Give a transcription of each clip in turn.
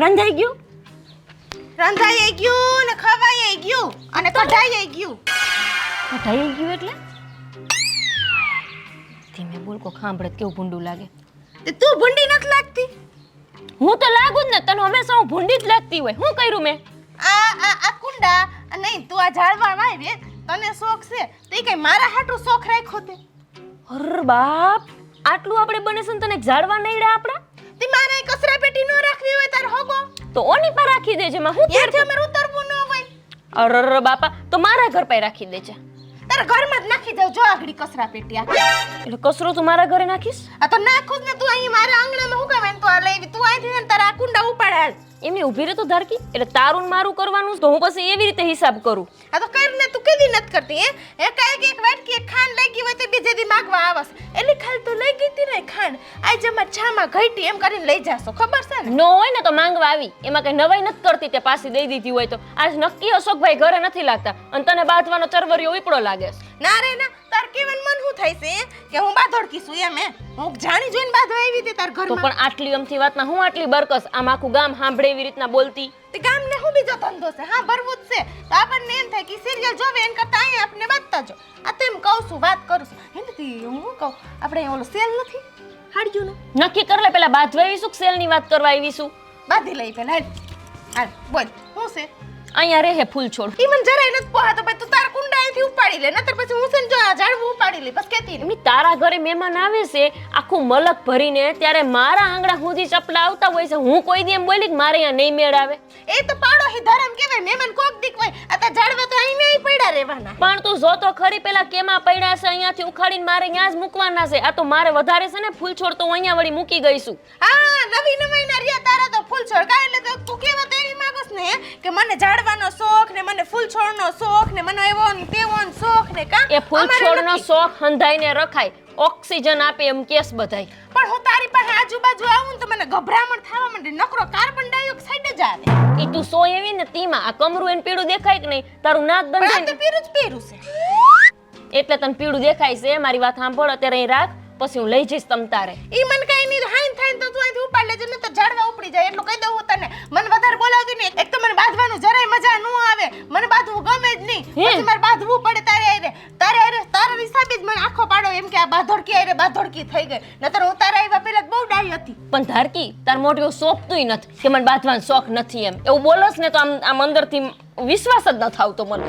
રંધાઈ ગયું? રંધાઈ ગયું ને ખવાઈ ગયું અને કઢાઈ ગયું. કઢાઈ ગયું એટલે? ધીમે બોલ, કો સાંભળે તો કેવું ભૂંડું લાગે. તે તું ભૂંડી નથી લાગતી? હું તો લાગુ જ ને, તને હંમેશા હું ભૂંડી જ લાગતી હોય. શું કર્યું મેં? આ કુંડા નહીં, તું આ ઝાડવા વાવી તને શોખ છે તે કઈ મારા હાટુ શોખ રાખ્યો તે? અર બાપ, આટલું આપણે બને છે ને તને ઝાડવા નહીં આપડા? તે મારે કચરા પેટી નો રાખવી હોય તાર હોગો તો ઓની પર રાખી દેજે, માં હું ત્યાંથી અમારે ઉતરવું ન હોય. અરર બાપા, તો મારા ઘર પર રાખી દેજે. તારા ઘરમાં જ નાખી દઉં. જો આગળી કચરા પેટી આ એટલે કચરો તું મારા ઘરે નાખીશ? આ તો નાખું જ ને. તું અહીં મારા આંગણામાં હું કામ તો આ લઈ તું અહીંથી ને તારા આ કુંડા ઉપાડ. એમની ઊભી રહે તો ધારકી, એટલે તારું ને મારું કરવાનું તો હું પછી એવી રીતે હિસાબ કરું. આ તો કરીને તું કદી નથી કરતી હે? એકાએક એક વાટકી એક ખાંડ લઈ ગઈ હોય તો બીજે દી માંગવા આવસ. એટલે ખાલી તો લઈ ગઈ તી ને ખાંડ, આજ અમાર છામાં ઘટી એમ કરીને લઈ જાશો, ખબર છે ને? નો હોય ને તો માંગવા આવી, એમાં કઈ નવાઈ નથી કરતી. તે પાછી દઈ દીધી હોય તો આજ નક્કી અશોકભાઈ ઘરે નથી લાગતા અને તને બાંધવાનો ચરવરિયો ઉપડો લાગે છે. ના રે ના, તાર કેવન મન શું થાય છે કે હું બાધોડકી છું એમ? હું જાણી જોઈને બાધો આવી હતી તાર તો ઘરમાં. પણ આટલી અમથી વાતમાં હું આટલી બરકસ? આમ આખું ગામ સાંભળે એવી રીતના બોલતી? તે ગામને હું બીજો ધંધો છે? હા, ભરવું જ છે. તો આપણને એમ થાય કે સિરિયલ જોવે એન કરતા અહીંયા આપણે બાંધતા જો. આ તો એમ કહું છું, વાત કરું છું. એનાથી હું કહું, આપણે ઓલો સેલ નથી હાડ્યુંનો, નક્કી કર લે, પેલા બાંધવા આવીશું કે સેલની વાત કરવા આવીશું? બાંધી લઈ પેલા. હાલ બોલ, શું છે? અહીંયા રહે ફૂલ છોડ. ઈ મને જરાય નથી પોહાતો. ભાઈ તું તારા કુંડા અહીંથી ઉપાડી લે, નતર પછી હું છે ને જો આ ઝાડવું ઉપાડી લે. બસ કેતી એમની તારા ઘરે મહેમાન આવે છે આખું મલક ભરીને, ત્યારે મારા આંગણા સુધી ચપલા આવતા હોય છે. હું કોઈ દી એમ બોલી કે મારે અહીંયા નહીં મેળ આવે? એ તો પાડો હી ધરમ કહેવાય. મહેમાન કોક દીક હોય. આ તા ઝાડવા તો અહીં નહીં પડ્યા રહેવાના. પણ તું જો તો ખરી, પેલા કેમાં પડ્યા છે અહીંયાથી ઉખાડીને મારે અહીંયા જ મૂકવાના છે. આ તો મારે વધારે છે ને ફૂલ છોડ, તો હું અહીંયા વળી મૂકી ગઈશું. હા, નવી નવાઈના રહ્યા તારા તો ફૂલ છોડ કાય. એટલે તો તું કેવા તો એવી માંગસ ને કે મને ઝાડવાનો શોખ ને મને ફૂલ છોડનો શોખ ને મને એવો ને તેવો ને શોખ ને કા? એ ફૂલ છોડનો શોખ હંધાઈને રખાય, ઓક્સિજન આપે એમ કેસ બધાય. પણ હું તારી પાસે આજુબાજુ આવું તો મને ગભરામણ થવા માંડે. નકરો કાર્બન ડાયોક્સાઇડ જ આવે. ઈ તું સો એવી ને તીમાં આ કમરું એને પીળું દેખાય કે નહીં? તારું નાક પણ આ બંધાય તો પીરું જ પીરું છે. એટલે તને પીળું દેખાય છે. મારી વાત સાંભળ, અત્યારે અહીં રાખ, પછી હું લઈ જઈશ તમ તારે. ઈ મને કઈ નહીં હાઈન થાય તો તું અહીંથી ઉપાડ લેજે, ને તો ઝાડવા ઉપડી જાય એટલું કહી દઉં હું તને. મને વધારે બોલાવતી નહીં. એક તો મને બાંધવાનું જરાય મજા ન આવે. મને બાંધવું ગમે જ નહીં. પછી મારે બાંધવું પડે તારે આરે તારા હિસાબે જ મને આખો પાડો એમ કે આ બાંધોડકી થઈ ગઈ. નતર હું તારા આવ્યા પહેલા જ બહુ ડાઈ હતી. પણ ધારકી, તાર મોઢું સોંપતુંય નથી કે મને બાંધવાનો શોખ નથી એમ. એવું બોલસ ને તો આમ અંદરથી વિશ્વાસ જ ન થાવતો મને.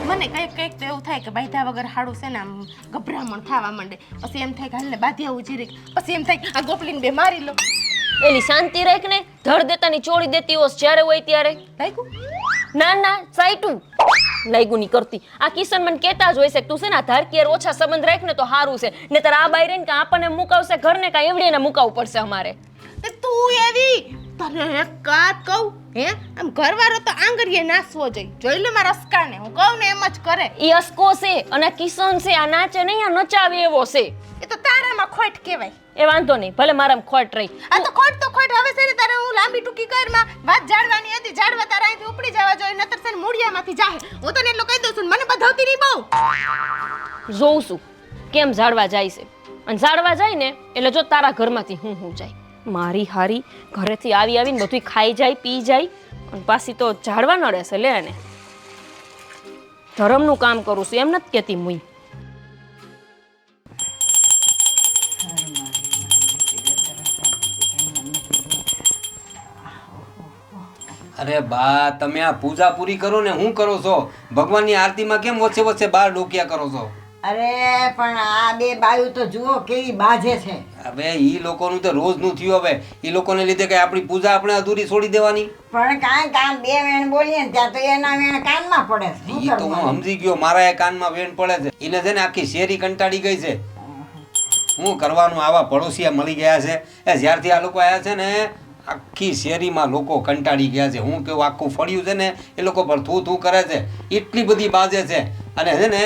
મને કંઈક તો એવું થાય કે બાંધ્યા વગર હાડું છે ને આમ ગભરામણ થવા માંડે. પછી એમ થાય કે હાલને બાંધી આવું જીરીક. પછી એમ થાય કે આ ગોપલીને બે મારી લો. એલી શાંતિ રાખ ને, ધડ દેતાની ચોળી દેતી હોસ જ્યારે હોય ત્યારે. લાગ્યું? ના ના, સાઈટું લાગ્યું ની કરતી. આ કિશન મને કહેતા જ હોય છે કે તું છે ને ધારકી ઓછા સંબંધ રાખ ને તો સારું છે, ને તારા આ બાઈ રહીને કે આપણને મુકાવશે ઘરને કાંઈ એવડીને મુકાવવું પડશે અમારે. તું એવી તને એક વાત કહું હે, આમ ઘરવાળો તો આંગળીએ નાસવો જોઈએ. જોઈ લે મારા અસકાને, હું કહું ને એમ જ કરે. ઈ અસકો છે અને આ કિશન છે, આ નાચે નહીં, આ નચાવે એવો છે. એ તો તારામાં ખોટ કહેવાય. એ વાંધો નહીં, ભલે મારામાં ખોટ રહી. આ તો ખોટ હવે છે ને તારે હું લાંબી ટૂંકી કરમાં વાત ઝાડવાની હતી. ઝાડવા તારા અહીંથી ઉપડી જવા જોઈએ, નતર છે ને મૂળિયામાંથી જાહે. હું તને એટલું કહી દઉં છું, મને બધાવતી નહીં બહુ. જોઉં છું કેમ ઝાડવા જાય છે, અને ઝાડવા જાય ને એટલે જો તારા ઘરમાંથી હું જાય. મારી હારી ઘરેથી આવીને બધું ખાઈ જાય, પી જાય, અને પાછી તો ઝાડવા ન રહેશે. લે ને ધર્મનું કામ કરું છું એમ નથી કહેતી મુઈ. અરે બા, તમે આ પૂજા પૂરી કરો ને શું કરો છો? ભગવાનની આરતીમાં કેમ વચ્ચે વચ્ચે બાર ડોક્યા કરો છો? અરે પણ આ બે બાયું તો જુઓ કેવી બાજે છે. હવે ઈ લોકોનું તો રોજનું થયું. હવે ઈ લોકોને લીધે કઈ આપણી પૂજા આપણે અધૂરી છોડી દેવાની? પણ કાંઈ કામ બે વેણ બોલીએ ને ત્યાં તો એના વેણ કાનમાં પડે છે. ઈ તો હું સમજી ગયો, મારા એ કાનમાં વેણ પડે છે. ઈને છે ને આખી શેરી કંટાળી ગઈ છે. શું કરવાનું, આવા પડોશિયા મળી ગયા છે. એ જ્યારથી આ લોકો આવ્યા છે ને આખી શેરીમાં લોકો કંટાળી ગયા છે. હું કેવું આખું ફળ્યું છે ને એ લોકો પર થૂ કરે છે. એટલી બધી બાજે છે. અને છે ને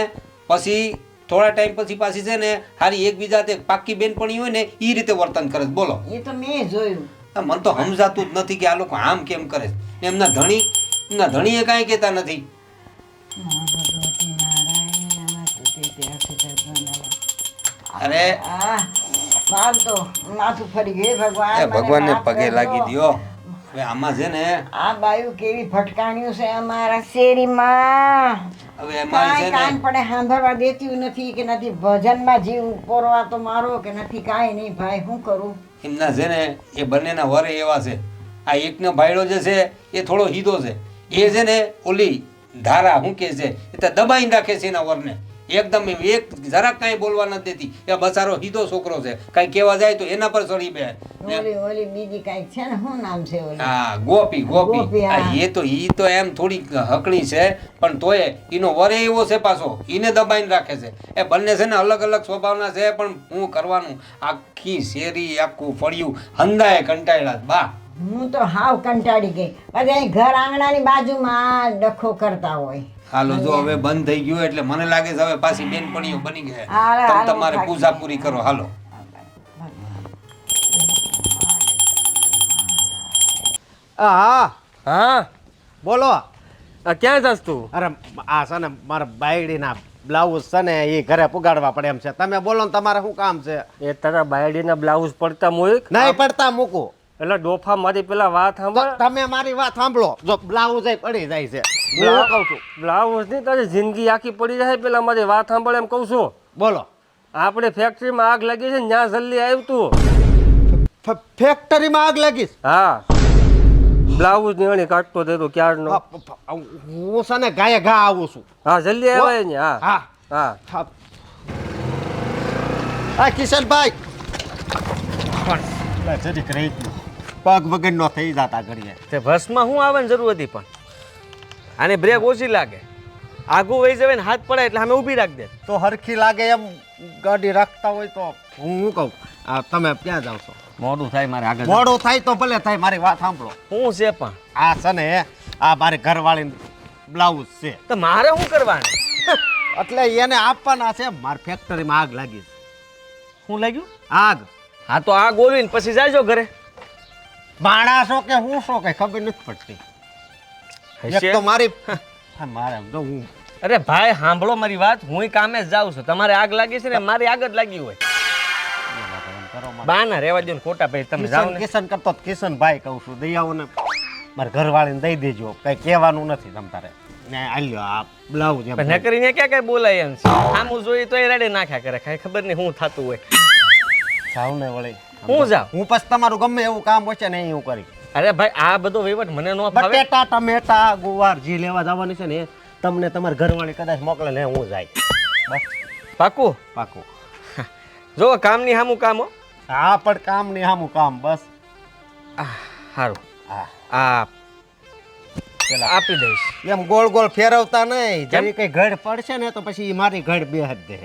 પછી થોડા ટાઈમ પછી પાછી છે ને હારી એકબીજા તે પાક્કી બેનપણી હોય ને એ રીતે વર્તન કરે છે. બોલો, એ તો મેં જોયું. મને તો સમજાતું જ નથી કે આ લોકો આમ કેમ કરે છે. એમના ધણીએ કાંઈ કહેતા નથી. અરે મારું તો માથું ફરી ગયું. ભગવાન ભગવાનને પગે લાગી દ્યો. હવે આમાં છે ને આ બાયું કેવી ફટકાણ્યું છે અમારા શેરીમાં. હવે એમાં કાંઈ છે કાન ને પડે સાંભળવા દેતી નથી કે નથી ભજનમાં જીવ પોરવા તો મારો કે નથી કાંઈ નહીં ભાઈ શું કરું. એમના છે ને એ બંનેના વરે એવા છે. આ એકનો ભાઈડો જે છે એ થોડો હીધો છે. એ છે ને ઓલી ધારા શું કે છે એ તો દબાઈને રાખે છે એના વરને એકદમ એમ એક જરાક કાંઈ બોલવા નથી દેતી. એ બચારો હીધો છોકરો છે, કાંઈ કહેવા જાય તો એના પર ચડી બે. ઓલી ઓલી બીજી કાંઈક છે ને શું નામ છે ઓલી? હા ગોપી ગોપી, ગોપી હા. હા, એ તો ઈ તો એમ થોડી હકણી છે પણ તોય એનો વરે એવો છે પાછો એને દબાઈને રાખે છે. એ બંને છે ને અલગ અલગ સ્વભાવના છે પણ હું કરવાનું આખી શેરી આખું ફળિયું હંધાએ કંટાળ્યા બા. હું તો હાવ કંટાળી ગઈ. બધા અહીં ઘર આંગણાની બાજુમાં ડખો કરતા હોય. હાલો જો હવે બંધ થઈ ગયું એટલે મને લાગે છે હવે પાછી બેનપણીઓ બની ગયા. હાલો, તમે હાલો, તમારે થાકી પૂજા ગઈ. પૂરી કરો હાલો. હા હા બોલો. આ ક્યાં જાસ તું? અરે આ છે ને મારા બાયડીના બ્લાઉઝ છે ને એ ઘરે પુગાડવા પડે એમ છે. તમે બોલો ને તમારે શું કામ છે? એ તારા બાયડીના બ્લાઉઝ પડતા મોઈક નહીં પડતા મૂકું. એટલે ડોફા મારી પેલા વાત સાંભળ. તમે મારી વાત સાંભળો. જો બ્લાઉઝ પડી જાય છે હું કહું છું. બ્લાઉઝ નહીં તારી જિંદગી આખી પડી જાય પેલા મારી વાત સાંભળ એમ કહું છું. બોલો. આપણે ફેક્ટરીમાં આગ લાગી છે ને ત્યાં જલ્દી આવ્યું તું. ફેક્ટરીમાં આગ લાગીશ? હા બ્લાઉઝ ની અણી કાઢતો થયો ક્યારનો. હું છે ને ગાયે ઘા આવું છું. હા જલ્દી આવે ને. હા હા હા હા કિશનભાઈ પણ જરીક રહી ગયું. પગ વગર નો થઈ જતા ઘડીએ. તે બસમાં શું આવવાની જરૂર હતી પણ આને બ્રેક ઓછી લાગે, આગું વહી જવે ને હાથ પડે એટલે અમે ઊભી રાખી દે. તો હરખી લાગે એમ ગાડી રાખતા હોય તો હું શું કહું તમે ક્યાં જાવ છો? મોડું થાય મારે આગળ. મોડું થાય તો ભલે થાય, મારી વાત સાંભળો. શું છે પણ આ છે ને આ મારી ઘરવાળી બ્લાઉઝ છે તો મારે શું કરવાનું? એટલે એને આપવાના છે. મારી ફેક્ટરીમાં આગ લાગી છે. શું લાગ્યું? આગ. હા તો આગ ઓલવીને પછી જાજો ઘરે. માણસો કે હું શું કઈ ખબર નથી પડતી. એક તો મારી મારે જો હું અરે ભાઈ સાંભળો મારી વાત, હું કામે જ જાઉં છું. તમારે આગ લાગી છે ને મારી આગ જ લાગી હોય. બાના રેવા દો ને ખોટા ભાઈ તમે જાઓ ને. કિશન કરતો કિશનભાઈ કહું છું દયાઓને મારી ઘરવાળીને દઈ દેજો. કઈ કહેવાનું નથી તમ તારે. ને આલ્યો આ બ્લાઉઝ એમ. પણ નકરીને ક્યાં કઈ બોલાય એમ છે. આમું જોઈ તોય રેડે નાખ્યા કરે, કઈ ખબર નહીં શું થતું હોય. જાવ ને વળી. હું જાઉં? હું પછી તમારું ગમે એવું કામ હશે ને એ હું કરી. અરે ભાઈ આ બધો વહીવટ મને ન ફાવે. બટેટા ટમેટા ગુવાર જે લેવા જવાની છે ને એ તમને તમારી ઘરવાળી કદાચ મોકલે ને હું જાય. બસ પાકું? પાકું. જો કામની સામું કામ હો. હા પણ કામ નહીં હામું કામ બસ. સારું હા આ પેલા આપી દઈશ. એમ ગોળ ગોળ ફેરવતા નહીં. જરી કઈ ઘડ પડશે ને તો પછી ઈ મારી ઘડ બેહદ દે.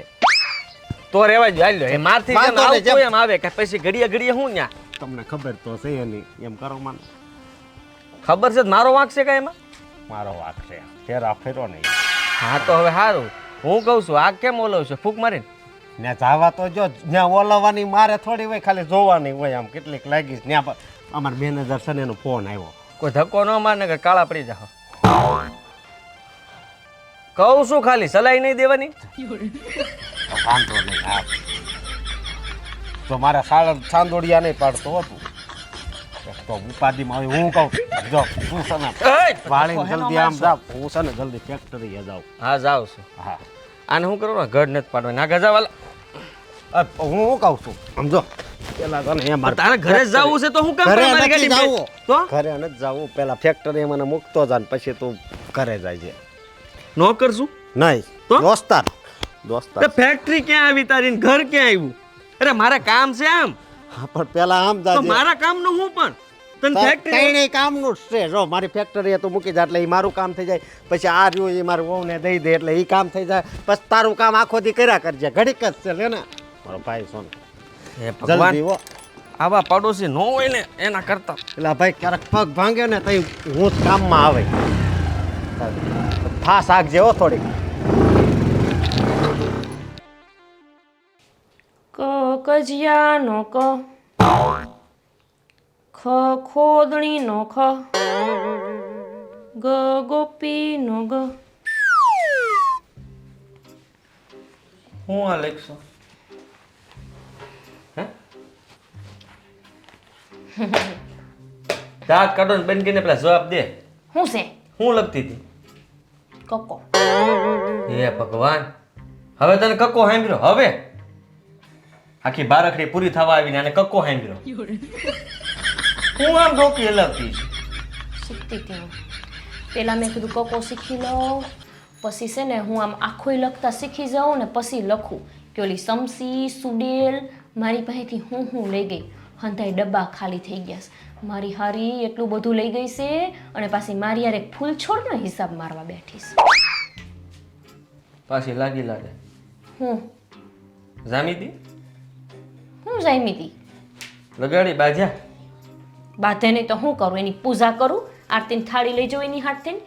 તો રેવા જો હાલ્યો. એ મારથી જેમ વાંધો નહીં, આવતું જેમ- એમ આવે કે પછી ઘડીએ ઘડીએ હું ન્યા. તમને ખબર તો છે નહીં એમ કરો મને. ખબર છે મારો વાંક છે કઈ એમાં? મારો વાક છે. ફેરા ફેરો નહીં. હા તો હવે સારું હું કહું છું આગ કેમ ઓલવ છે ફૂક મારીને? ને જાવા તો જો ત્યાં ઓલવવાની મારે થોડી હોય, ખાલી જોવાની હોય. આમ કેટલીક લાગીશ ત્યાં અમાર મેનેજર છે ને એનો ફોન આવ્યો. કોઈ ધક્કો ન મારને કે કાળા પડી જાઓ. કહું છું ખાલી સલાઈ નહીં દેવાની. વાંધો નહીં. હા તો મારા સાંદોડિયા નહીં પાડતો હતું તો ઉપાધિમાં આવી હું કહું જો હું છે ને વાળીને જલ્દી આમ જાવ. હું છે ને જલ્દી ફેક્ટરીએ જાઉં. હા જાઉં છું. હા આને શું કરવાનું? ગઢ નથી પાડવાની. ના ગજાવાલા હું શું કહું છું સમજો પેલા તો ને એ મારે તારે ઘરે જ જવું છે તો હું કામ ઘરે કરે મારી નથી ગાડી જાવું. તો ઘરે નથી જાવું. પેલા ફેક્ટરી મને મૂકતો જા ને પછી તું ઘરે જાય છે. નો કરશું નહીં તો? દોસ્તાર તો દોસ્તાર. ફેક્ટરી ક્યાં આવી તારી ને ઘર ક્યાં આવ્યું? અરે મારે કામ છે આમ હા પણ પેલા આમ તો જાજે. મારા કામનું હું પણ તને ફેક્ટરી કઈ કામનું જ છે. જો મારી ફેક્ટરી તું મૂકી જા એટલે એ મારું કામ થઈ જાય. પછી આ રહ્યું એ મારું વહુને દઈ દે એટલે એ કામ થઈ જાય. પછી તારું કામ આખો દી કર્યા કરજે. ઘડીક જ છે લે ને મારો ભાઈ સોન. હે જલ્દી ભગવાન હો. આવા પડોશી નો હોય ને એના કરતા એટલે ભાઈ ક્યારેક પગ ભાંગે ને તઈ હું જ કામમાં આવે. ફાસ આગજે હો થોડી. ક કજિયાનો ક ખ ખોદણીનો ખ ગ ગોપીનો ગ. હું આ લખશો દાંત કાઢો ને બંધ કરીને પેલા જવાબ દે. હું છે હું લખતી હતી? કક્કો. હે ભગવાન, હવે તને કક્કો સાંભળ્યો? હવે આખી બારખડી પૂરી થવા આવીને આને કક્કો સાંભળ્યો. હું આમ ડોકી લખતી છું. શીખતી હતી હું. પહેલાં મેં કીધું કક્કો શીખી લઉં, પછી છે ને હું આમ આખું લખતા શીખી જાઉં ને પછી લખું કે ઓલી સમસી સુડેલ મારી પાસેથી હું લઈ ગઈ. હંધાઈ ડબ્બા ખાલી થઈ ગયા છે. મારી હારી એટલું બધું લઈ ગઈ છે અને પાછી મારી યાર એક ફૂલ છોડનો હિસાબ મારવા બેઠી છે. પાછી લાગે હું જામી દી હું જામી હતી લગાડી બાજા. બાધે નહીં તો હું કરું? એની પૂજા કરું, આરતીની થાળી લઈ જાઉં એની હાથથી.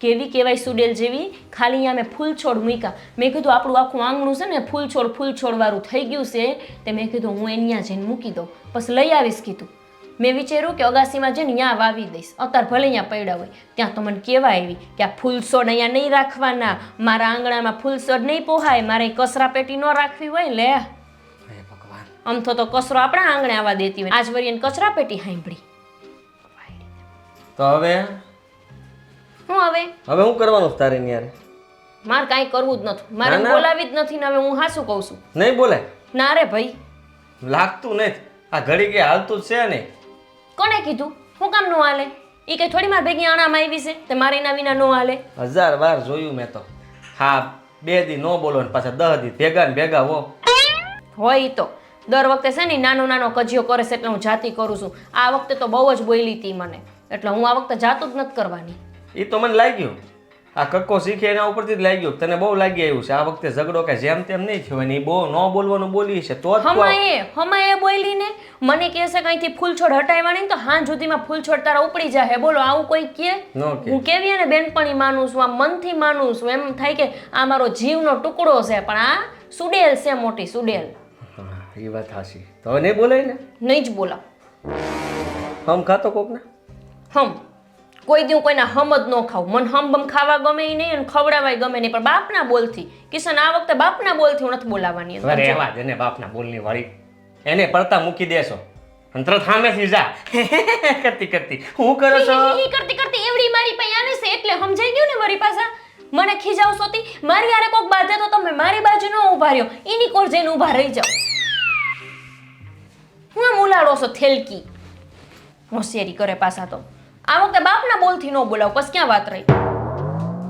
કેવી કહેવાય સુડેલ જેવી, ખાલી અહીંયા મેં ફૂલ છોડ મૂક્યા. મેં કીધું આપણું આખું આંગણું છે ને ફૂલ છોડ વાળું થઈ ગયું છે, તે મેં કીધું હું અહીંયા જઈને મૂકી દઉં, પછી લઈ આવીશ કીધું. મેં વિચાર્યું કે અગાસીમાં જઈને ત્યાં વાવી દઈશ, અત્યારે ભલે અહીંયા પડ્યા હોય. ત્યાં તો મને કહેવા આવી કે આ ફૂલ છોડ અહીંયા નહીં રાખવાના, મારા આંગણામાં ફૂલ છોડ નહીં પોહાય, મારે કચરા પેટી ન રાખવી હોય. લે આમ તો કચરો આપણા આંગણે આવવા દેતી હોય, આજ વળી એને કચરા પેટી સાંભળી. તો હવે હવે હું કરવાનું તારે યાર? મારે કાંઈ કરવું જ નથી, મારે બોલાવી જ નથી ને હવે હું હાસું કહું છું. નહીં બોલાય? ના રે ભાઈ, લાગતું નથી. આ ઘડી કે હાલતું જ છે ને. કોને કીધું? હું કામ નો હાલે? એ કઈ થોડી માર ભેગી આણામાં આવી છે તે મારે એના વિના નો હાલે? 1000 વાર જોયું મેં તો. હા, 2 દી નો બોલો ને પાછા 10 દી ભેગા ને ભેગા હો. હોય ઈ તો દર વખતે છે ને નાનો કજિયો કરે છે એટલે હું જાતી કરું છું. આ વખતે તો બહુ જ બોલી હતી મને, એટલે હું આ વખતે જાતું જ નથી કરવાની. એ તો મને લાગ્યું, આ કક્કો શીખે એના ઉપરથી જ લાગ્યું. તને બહુ લાગી આવ્યું છે આ વખતે ઝઘડો કે જેમ તેમ નહીં થયો ને. એ બહુ ન બોલવાનું બોલી છે તો જ હમાએ બોલી ને મને કહે છે કંઈથી ફૂલ છોડ હટાવવાની તો હાં સુધીમાં ફૂલ છોડ તારા ઉપડી જાય. બોલો આવું કોઈ કહે? હું કેવી ને બેનપણી માનું છું, આ મનથી માનું છું. એમ થાય કે આ મારો જીવનો ટુકડો છે, પણ આ સુડેલ છે, મોટી સુડેલ. એ વાત હાસી. તો હવે નહીં બોલાય ને? નહીં જ બોલાવ. હમ ખાતો કોક ને કોઈ દી કોઈના હમ જ ન ખાવ. મને હમ ખાવા ગમે નહીં અને ખવડાવાય ગમે નહીં, પણ બાપના બોલથી કિશન આ વખતે બાપના બોલથી હું નથી બોલાવાની. રહેવા દે ને બાપના બોલની વાળી, એને પડતા મૂકી દેશો. અંતર થામેથી જા કરતી હું કરો છો કરતી એવડી મારી પાસે આવે છે એટલે સમજાઈ ગયું ને. મારી પાસે મને ખીજાવ સોતી મારી યારે કોક બાધે તો તમે મારી બાજુ ન ઊભા રહ્યો, એની કોર જઈને ઊભા રહી જાઓ. હું મુલાડો છો થેલકી હોશિયારી કરે પાછા. તો આ વખતે બાપના બોલથી ન બોલાવ, પછી ક્યાં વાત રહી?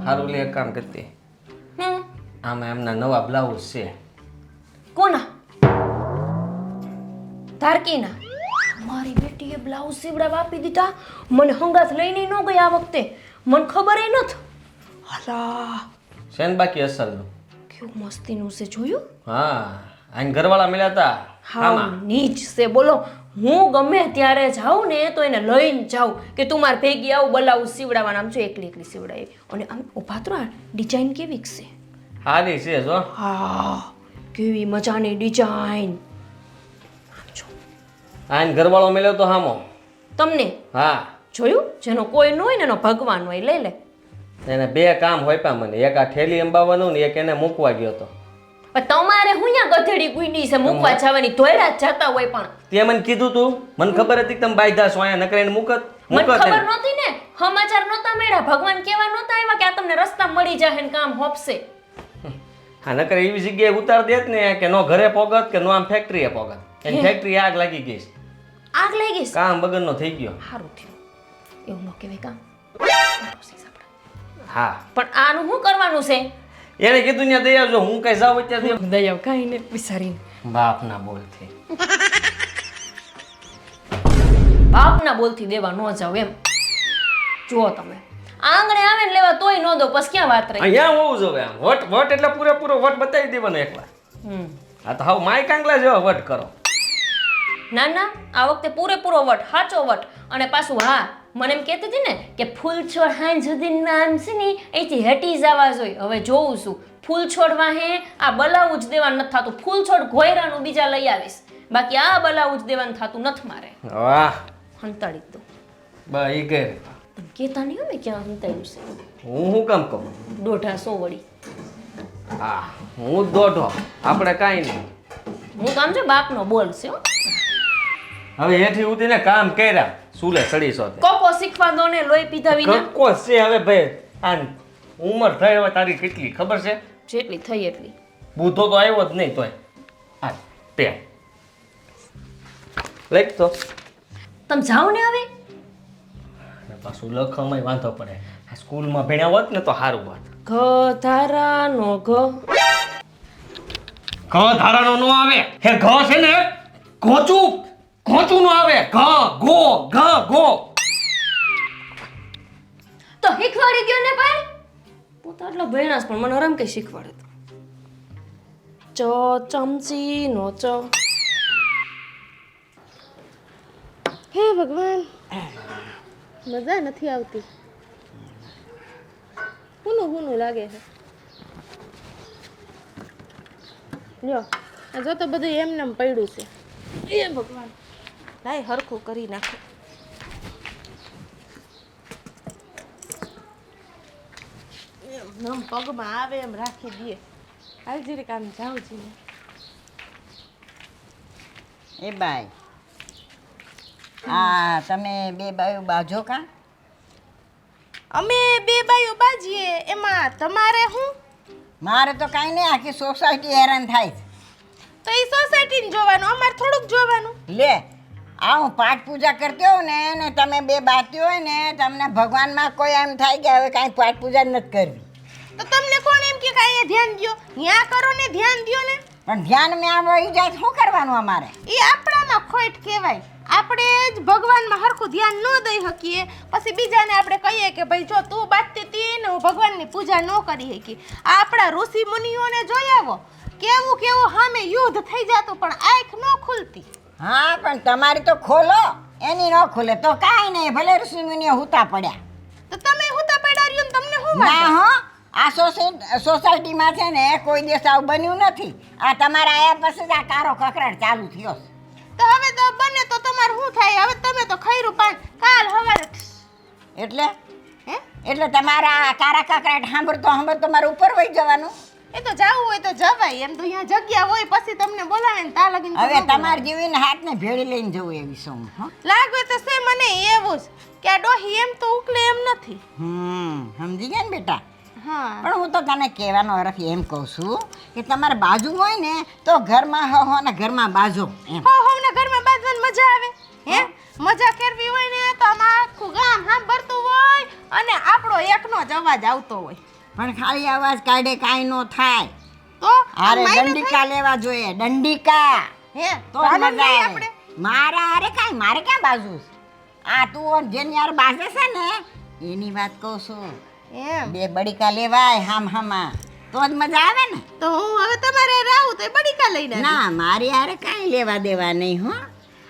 હારું લે એક કામ કરતી, આમાં એમના નવા બ્લાઉઝ છે. કોના? ધારકીના? મારી બેટીએ બ્લાઉઝ સીવડાવા આપી દીધા. મને હંગાત લઈને ન ગઈ આ વખતે, મને ખબર ય નથી. અલા શેન બાકી અસલનું કેવું મસ્તીનું છે, જોયું? હા, આઈને ઘરવાળા મળ્યા હતા. હા નીચ છે બોલો. હું ગમે ત્યારે જાઉં ને તો એને લઈને જાઉં કે તું મારે ભેગી આવું બ્લાઉઝ સીવડાવવાના. આમ જો એકલી સીવડાવી અને આમ ઉભા તો ડિઝાઇન કેવી છે? સારી છે જો. હા કેવી મજાની ડિઝાઇન. આઈને ઘરવાળો મળ્યો તો હામો તમને? હા જોયું? જેનો કોઈ ન હોય ને એનો ભગવાન હોય. લઈ લે. એને 2 કામ હોપ્યા મને, એક આ ઠેલી અંબાવાનું ને એક એને મૂકવા ગયો તો. પણ તમારે હું અહીંયા ગધેડી કુઈડી છે મૂકવા જવાની? ધોયરા જ જતા હોય. પણ તે મને કીધું તું, મને ખબર હતી કે તમે બાયધા છો અહીંયા નકરીને મૂકત. મને ખબર નહોતી ને, સમાચાર નહોતા મળ્યા, ભગવાન કેવા નહોતા આવ્યા કે આ તમને રસ્તા મળી જાય ને કામ હોપશે. હા નકર એવી જગ્યાએ ઉતાર દેત ને કે નો ઘરે પોગત કે નો આમ ફેક્ટરીએ પોગત. એની ફેક્ટરી આગ લાગી ગઈ. આગ લાગી? કામ બગરનો થઈ ગયો. સારું થયું. એવું ન કહેવાય કામ. હા પણ આનું શું કરવાનું છે? એને કીધું ત્યાં દઈ આવજો, હું કઈ જાઉં અત્યારે. દયાવ કાંઈ ને વિચારીને બાપના બોલથી બાપના બોલથી દેવા ન જાવ એમ. જુઓ તમે આંગણે આવે ને લેવા તોય ન દો, પછી ક્યાં વાત રહી? અહીંયા હોવું જોવે. આમ વટ એટલે પૂરેપૂરો વટ બતાવી દેવાનો એકવાર. આ તો હાવ માય કાંગલા જેવો વટ કરો. ના ના, આ વખતે પૂરેપૂરો વટ, સાચો વટ. અને પાછું હા મને એમ કહેતી હતી ને કે ફૂલ છોડ હાંજ સુધીના આમ છે ને અહીંથી હટી જવા જોઈએ. હવે જોઉં છું ફૂલ છોડ વાહે આ બલાવું જ દેવાનું નથી થતું. ફૂલ છોડ ઘોયરાનું બીજા લઈ આવીશ, બાકી આ બલાવું જ દેવાનું થતું નથી મારે. વાહ હંતાડી દો બઈ ગઈ. તમે કહેતા નહીં હોય ક્યાં હંતાડ્યું છે? હું શું કામ કહું? 150 વળી. હા હું દોઢો, આપણે કાંઈ નહીં. હું કામ છે બાપનો બોલ છે. હવે હેઠી ઉતીને કામ કર્યા સુલે સડી સો કોકો શીખવા દો ને લોહી પીધા વિના કક્કો છે હવે ભાઈ આ ઉંમર થઈ હવે તારી કેટલી ખબર છે જેટલી થઈ એટલી બુધો તો આવ્યો જ નહીં તોય આ પેન લખ તો તમે જાઓ ને હવે અને પાછું લખવામાં વાંધો પડે આ સ્કૂલમાં ભણ્યા હોત ને તો સારું વાત ઘ ધારાનો ઘ ઘ ધારાનો નો આવે હે ઘ છે ને ઘોચું નો આવે ઘ ગો ઘ ગો તો શીખવાડી ગયો ને ભાઈ પોતા એટલા ભણ્યા પણ મને આરામ કઈ શીખવાડે તો ચમચી નો ચ હે ભગવાન મજા નથી આવતી હુનું લાગે છે લ્યો આ જો તો બધું એમનેમ પડ્યું છે એ ભગવાન લાય હરખું કરી નાખો એમ પગમાં આવે એમ રાખી દઈએ હાલ જીરે કામ જાઉં છું એ બાઈ આ તમે બે બાયું બાજો કા અમે બે બાઈઓ બાજીએ એમાં તમારે શું મારે તો કાંઈ નહીં આખી સોસાયટી હેરાન થાય છે તો એ સોસાયટીને જોવાનું અમારે થોડુંક જોવાનું લે આ હું પાઠ પૂજા કરતી હોઉં ને તમે બે બાતી હોય ને તમને ભગવાનમાં કોઈ એમ થાય કે હવે કાંઈ પાઠ પૂજા નથી કરવી તો તમને કોણ એમ કે કાંઈ ધ્યાન દ્યો ન્યા કરો ને ધ્યાન દ્યો ને પણ ધ્યાન મેં આ વહી જાય શું કરવાનું અમારે એ આપણામાં ખોટ કહેવાય આપણે જ ભગવાનમાં હરખું ધ્યાન ન દઈ શકીએ પછી બીજાને આપણે કહીએ કે ભાઈ જો તું બાજતી હતી ને હું ભગવાનની પૂજા ન કરી શકી આ આપણા ઋષિ મુનિઓને જોઈ આવો કેવું સામે યુદ્ધ થઈ જતું પણ આંખ ન ખુલતી હા પણ તમારી તો ખોલો એની ન ખુલે તો કાંઈ નહીં ભલે ઋષિમુનિઓ હુતા પડ્યા તો તમે હુતા પડ્યા રહ્યો ને તમને શું ના વાંધો હો આ સોસાયટીમાં છે ને કોઈ દિવસ આવું બન્યું નથી આ તમારા આયા પછી જ આ કારો કકરાટ ચાલુ થયો છે. તો હવે તો બને તો તમારે શું થાય હવે તમે તો ખૈરું પાન કાલ હવારે એટલે હે એટલે તમારા કારા કકરાટ સાંભળતો મારે ઉપર વહી જવાનું એ તો જાવું હોય તો જવાય એમ તો અહીંયા જગ્યા હોય પછી તમને બોલાવે ને તા લગીને તો હવે ન બોલાવે. તમારે જીવીને હાથને ભેળી લઈને જવું એવી સૌ હો લાગે તો છે મને એવું જ કે આ ડોહી એમ તો ઉકલે એમ નથી સમજી ગયા ને બેટા હા પણ હું તો તને કહેવાનો અર્થ એમ કહું છું કે તમારે બાજુ હોય ને તો ઘરમાં હો ને ઘરમાં બાજો એમ હોવના ઘરમાં બાંધવાની મજા આવે હે મજા કરવી હોય ને તો આમાં આખું ગામ સાંભળતું હોય અને આપણો એકનો જ અવાજ આવતો હોય પણ ખાલી અવાજ કાઢે કાંઈ ન થાય તો અરે માયનો દંડિકા લેવા જોઈએ દંડિકા હે તો ભાનમ મજા નહીં આવે મારા અરે કાંઈ મારે ક્યાં બાજુ છે? આ તું જેની યાર બાજે છે ને એની વાત કહું છું એમ બે બડીકા લેવાય હામાં તો જ મજા આવે ને તો હું હવે તમારે રાહું તો બડીકા લઈને આવી. ના મારી યાર કાંઈ લેવા દેવા નહીં હો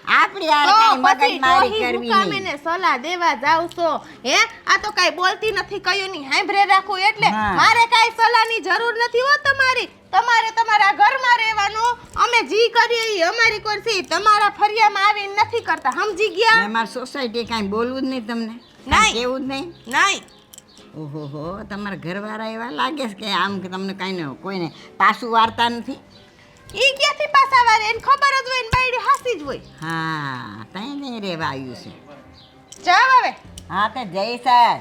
આપણી યાર તો કાંઈ પછી મગજ મારી ડોહી કરવી મુકામે નહીં ને સલાહ દેવા જાવ છો હે આ તો કાઈ બોલતી નથી કયું ની હાંભરે રાખું એટલે હા. મારે કાઈ સલાહની જરૂર નથી હો તમારી તમારે તમારા ઘરમાં રહેવાનું અમે જી કરીએ ઈ અમારી કરસી તમારા ફરિયામાં આવીને નથી કરતા સમજી ગયા અમારી સોસાયટી કાંઈ બોલવું જ નહીં તમને નહીં. કેવું જ નહીં નહીં ઓહો તમારા ઘરવાળા એવા લાગે છે કે આમ કે તમને કાંઈ ન કોઈને પાછું વાર્તા નથી ઈ ક્યાંથી પાછા વારે એને ખબર જ હોય ને બાયડી હાસી જ હોય હા તઈ નહીં રહેવા આવ્યું છે જાવ હવે હા તે જય સાહેબ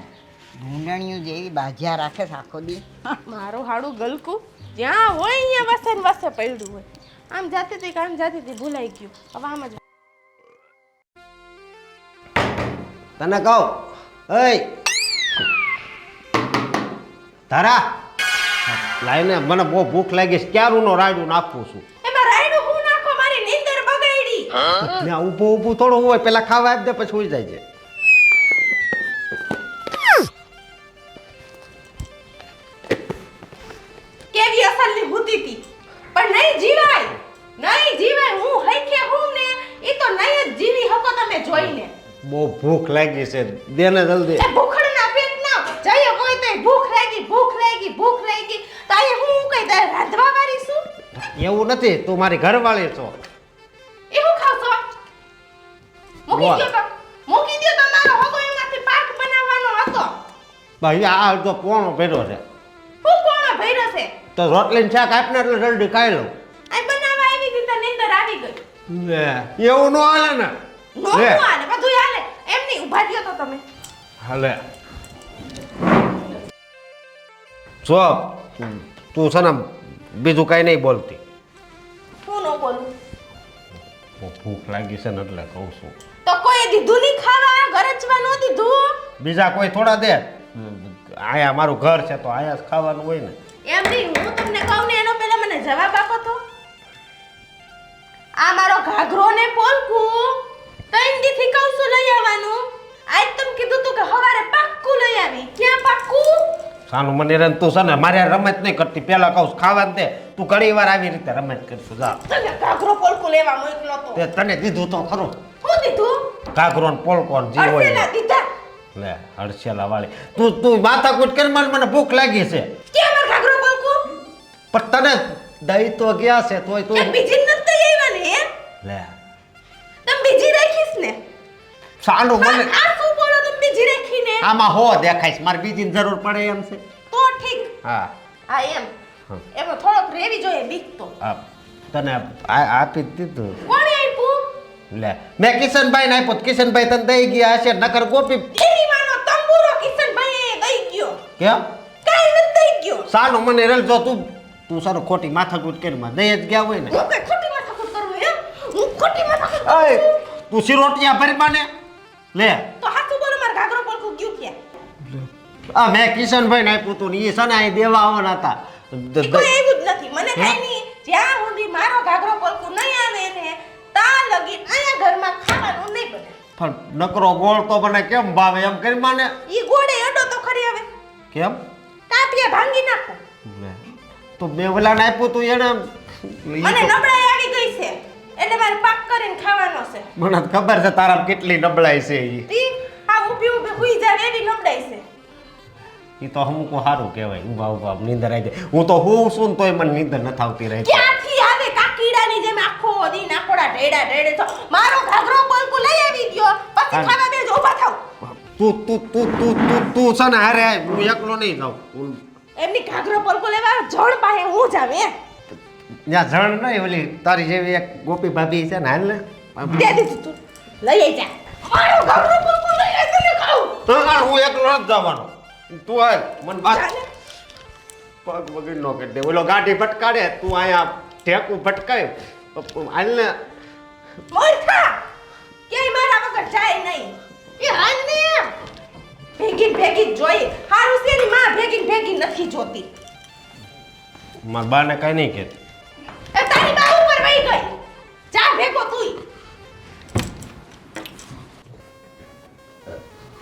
ભૂંડણીયું જેવી બાજ્યા રાખે છે આખો દી મારું હાડું ગલકું જ્યાં હોય અહીંયા વસે ને વસે પડ્યું હોય આમ જાતી હતી કે આમ જાતી હતી ભૂલાઈ ગયું હવે આમ જ તને કહું એય તારા લાઈને મને બહુ ભૂખ લાગી છે ક્યારું નો રાયડું નાખું છું એમાં રાયડું હું નાખો મારી નીંદર બગાડી ત્યાં ઊભું થોડું હોય પેલા ખાવા આપી દે પછી સુઈ જાય છે કેવી અસલની હુતી હતી પણ નહીં જીવાય હું હૈખે હું ને ઈ તો નહીં જ જીવી હકો તમે જોઈને બહુ ભૂખ લાગી છે દે ને જલ્દી એ ભૂખડના પેટ ના જઈએ કોઈ તો ભૂખ લાગી તારે હું કઈ તારે રાંધવા વાળી છું એવું નથી તું મારી ઘરવાળી છો એ હું ખાવ છો મૂકી દ્યો તમારો હગો એમાંથી પાક બનાવવાનો હતો ભાઈ આ તો પોણો ભેરો છે હું કોણ ભર્યો છે તો રોટલી ને શાક આપને એટલે જલ્દી ખાઈ લઉં આ બનાવવા આવી હતી તો નીંદર આવી ગઈ લે એવું ન હાલે ને નો હાલે બધું હાલે એમ નહીં ઊભા થયો તો તમે હાલે જો તું છે ને બીજું કાંઈ નહીં બોલતી. હું ન બોલું ભૂખ લાગી છે ને એટલે કહું છું. તો કોઈ દીધું નહીં ખાવા ગરજવા ન દીધું બીજા કોઈ થોડા દે. આયા મારું ઘર છે તો આયા જ ખાવાનું હોય ને. એમ નહીં હું તમને કહું ને એનો પહેલા મને જવાબ આપો તો આ મારો ઘાઘરો ને પોલકું ત્રણ દીથી કહું છું લઈ આવવાનું આજ તમે કીધું તું કે હવારે પાક્કું લઈ આવી ક્યાં પાક્કું સાનું મને રે તું છે ને મારે રમત નહીં કરતી પેલા કહું ખાવા દે તું ઘણી વાર આવી રીતે રમત કરશું જા. તને ઘાઘરો પોલકું લેવા મોકલો તો તે તને દીધું તો ખરું હું દીધું કાગરો ને પોલકો ને જે હોય અડસેલા દીધા લે હડસેલા વાળી તું માથાકૂટ કરી મને ભૂખ લાગી છે ક્યાં મારો ઘાઘરો પોલકું પણ તને દઈ તો ગયા છે તોય તું કે બીજી નથી આવ્યા ને હે? લે તમે બીજી રાખીશ ને સાનું મને આ શું બોલો તમે બીજી રાખીને આમાં હો દેખાઈશ મારે બીજીની જરૂર પડે એમ છે તો ઠીક હા હા એમ એમાં થોડોક રેવી જોઈએ બીક તો આ તને આપી જ દીધું કોણે આપ્યું લે મેં કિશનભાઈ ને આપ્યું કિશનભાઈ તને દઈ ગયા હશે નકર ગોપી એની માનો તંબુરો કિશનભાઈએ દઈ ગયો કેમ કાઈ નથી દઈ ગયો સાનું મને રેલ જો તું સારું ખોટી માથાકૂટ કરી માં દઈ જ ગયા હોય ને હું કઈ ખોટી માથાકૂટ કરું હે હું ખોટી માથાકૂટ ઓય કરું તું સિરોટિયા ભરી માને લે તો હાથું બોલો માર ઘાઘરો પોલકું ગયું ક્યાં આ મેં કિશનભાઈ ને આપ્યું તું ને એ સને અહીં દેવા આવવાના હતા કોઈ આવ્યું જ નથી મને કઈ નહીં જ્યાં સુધી મારો ઘાઘરો પોલકું નહીં આવે ને તા લગી આયા ઘરમાં ખાવાનું નહીં બને પણ નકરો ગોળ તો મને કેમ ભાવે એમ કરી માને ઈ ગોળે અડો તો ખરી હવે કેમ તાપિયા ભાંગી નાખો લે તો મેં ઓલાને આપ્યું તું એને મને નબળાઈ આવી ગઈ છે એટલે મારે પાક કરીને ખાવાનો છે મને ખબર છે તારા કેટલી નબળાઈ છે ઈ તી આ ઊભી ઊભી હુઈ જાય એવી નબળાઈ છે ઈ તો હમુકો સારું કહેવાય ઊભા ઊભા નીંદર આવી જાય હું તો હું શું તોય મને નીંદર નથી આવતી રહી ક્યાંથી આવે કાકીડાની જેમ આખો દી નાકોડા ઢેડા ઢેડે તો મારો ઘાઘરો પોલકું લઈ આવી ગયો પછી ખાવા બેજો ઊભા થાવ તું છે ને હારે આય હું એકલો નહીં જાઉં એમની ઘાઘરો પોલકું લેવા જણ પાસે હું જાવ હે ત્યાં જણ નહીં ઓલી તારી જેવી એક ગોપી ભાભી છે ને હાલ ને દે દીધું તું લઈ આઈ જા મારો ઘાઘરો પોલકું લઈ આઈ તને કહું તો હું એકલો નથી જવાનો તું હાલ મને વાત પગ વગર નો કરી દે ઓલો ગાડી ભટકાડે તું અહીંયા ઢેકું ભટકાય હાલ ને મોરખા ક્યાંય મારા વગર જાય નહીં એ હાલ ને ભેગી ભેગી જ જોઈએ હારું છે ની માં ભેગી ભેગી નથી જોતી મારા બાને કઈ નહીં કે એ તારી બા ઉપર વહી ગઈ જા ભેગો તુંય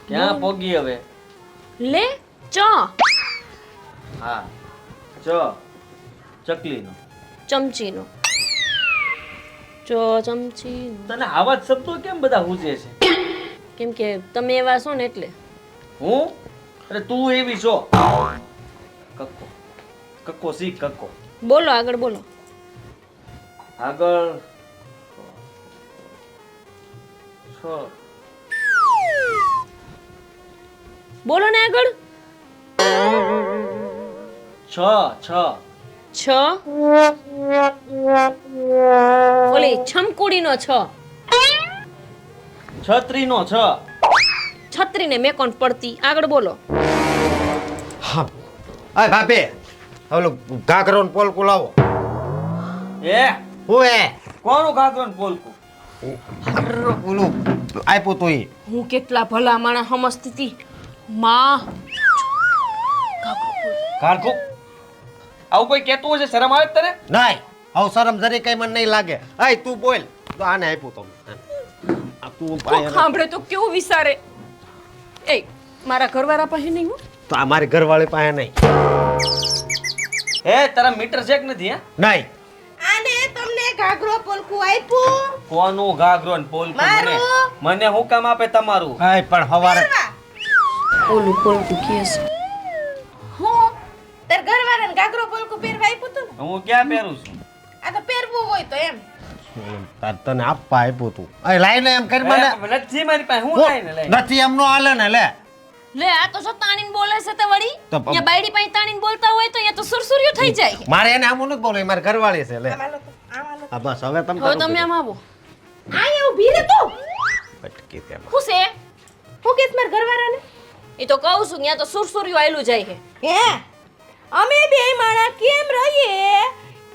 ક્યાં પોગી હવે લે ચો હા ચો ચકલીનો ચમચીનો ચો ચમચીનો તને આવા જ શબ્દો કેમ બધા હુજે છે કેમ કે તમે એવા છો ને એટલે હું અરે તું એવી છો કક્કો કક્કો શીખ કક્કો બોલો આગળ બોલો આગળ છો બોલો ને આગળ છ છ છ ઓલી છમકુડીનો છ છત્રીનો છ છત્રીને મેં કોણ પડતી આગળ બોલો હા અય ભાભી ઓલો ઘાઘરો ને પોલકું લાવો એ હું એ કોનું ઘાઘરો ને પોલકું ઓલું આપ્યું તું ઈ હું કેટલા ભલા માણસ સમજતી હતી માં ઘાઘરો આવું કોઈ કહેતું હશે શરમ આવે તને નહીં હવે શરમ જરી કઈ મને નહીં લાગે અય તું બોલ તો આને આપ્યું તો આ તું કોક સાંભળે તો કેવું વિચારે એ મારા ઘરવાળા પાસે નહીં હો તો આ મારી ઘરવાળી પાસે નહીં હે તારા મીટર ચેક નથી હે નહીં આને તમને ઘાઘરો પોલકું આપ્યું કોનું ઘાઘરો ને પોલકું મને મારું. મને હું કામ આપે તમારું આય પણ હવારે ઓલું પોલકું કે છે હું તાર ઘરવાળાને ઘાઘરો પોલકું પહેરવા આપ્યું તું ને હું ક્યાં પહેરું છું આ તો પહેરવું હોય તો એમ તાર તને આપવા આપ્યું તું અય લાઈને એમ કરી મને હે, નથી મારી પાસે હું લઈને લઈ નથી એમનો હાલે ને લે લે આ તો જો તાણીને બોલે છે તે વળી તો અહીંયા બાયડી પાસે તાણીને બોલતા હોય તો અહીંયા તો સુરસુર્યું થઈ જાય મારે એને આમ નથી બોલે મારી ઘરવાળી છે લે આમાં લો તો, આમાં લો તો. હા બસ હવે તમે હવે તમે આમ આવો અહીંયા ઊભી રહે તો ભટકી તેમાં શું છે હું કેસ માર ઘરવાળાને એ તો કહું છું ત્યાં તો સુરસુરિયું આયલું જાય છે હે અમે બે માણા કેમ રહીએ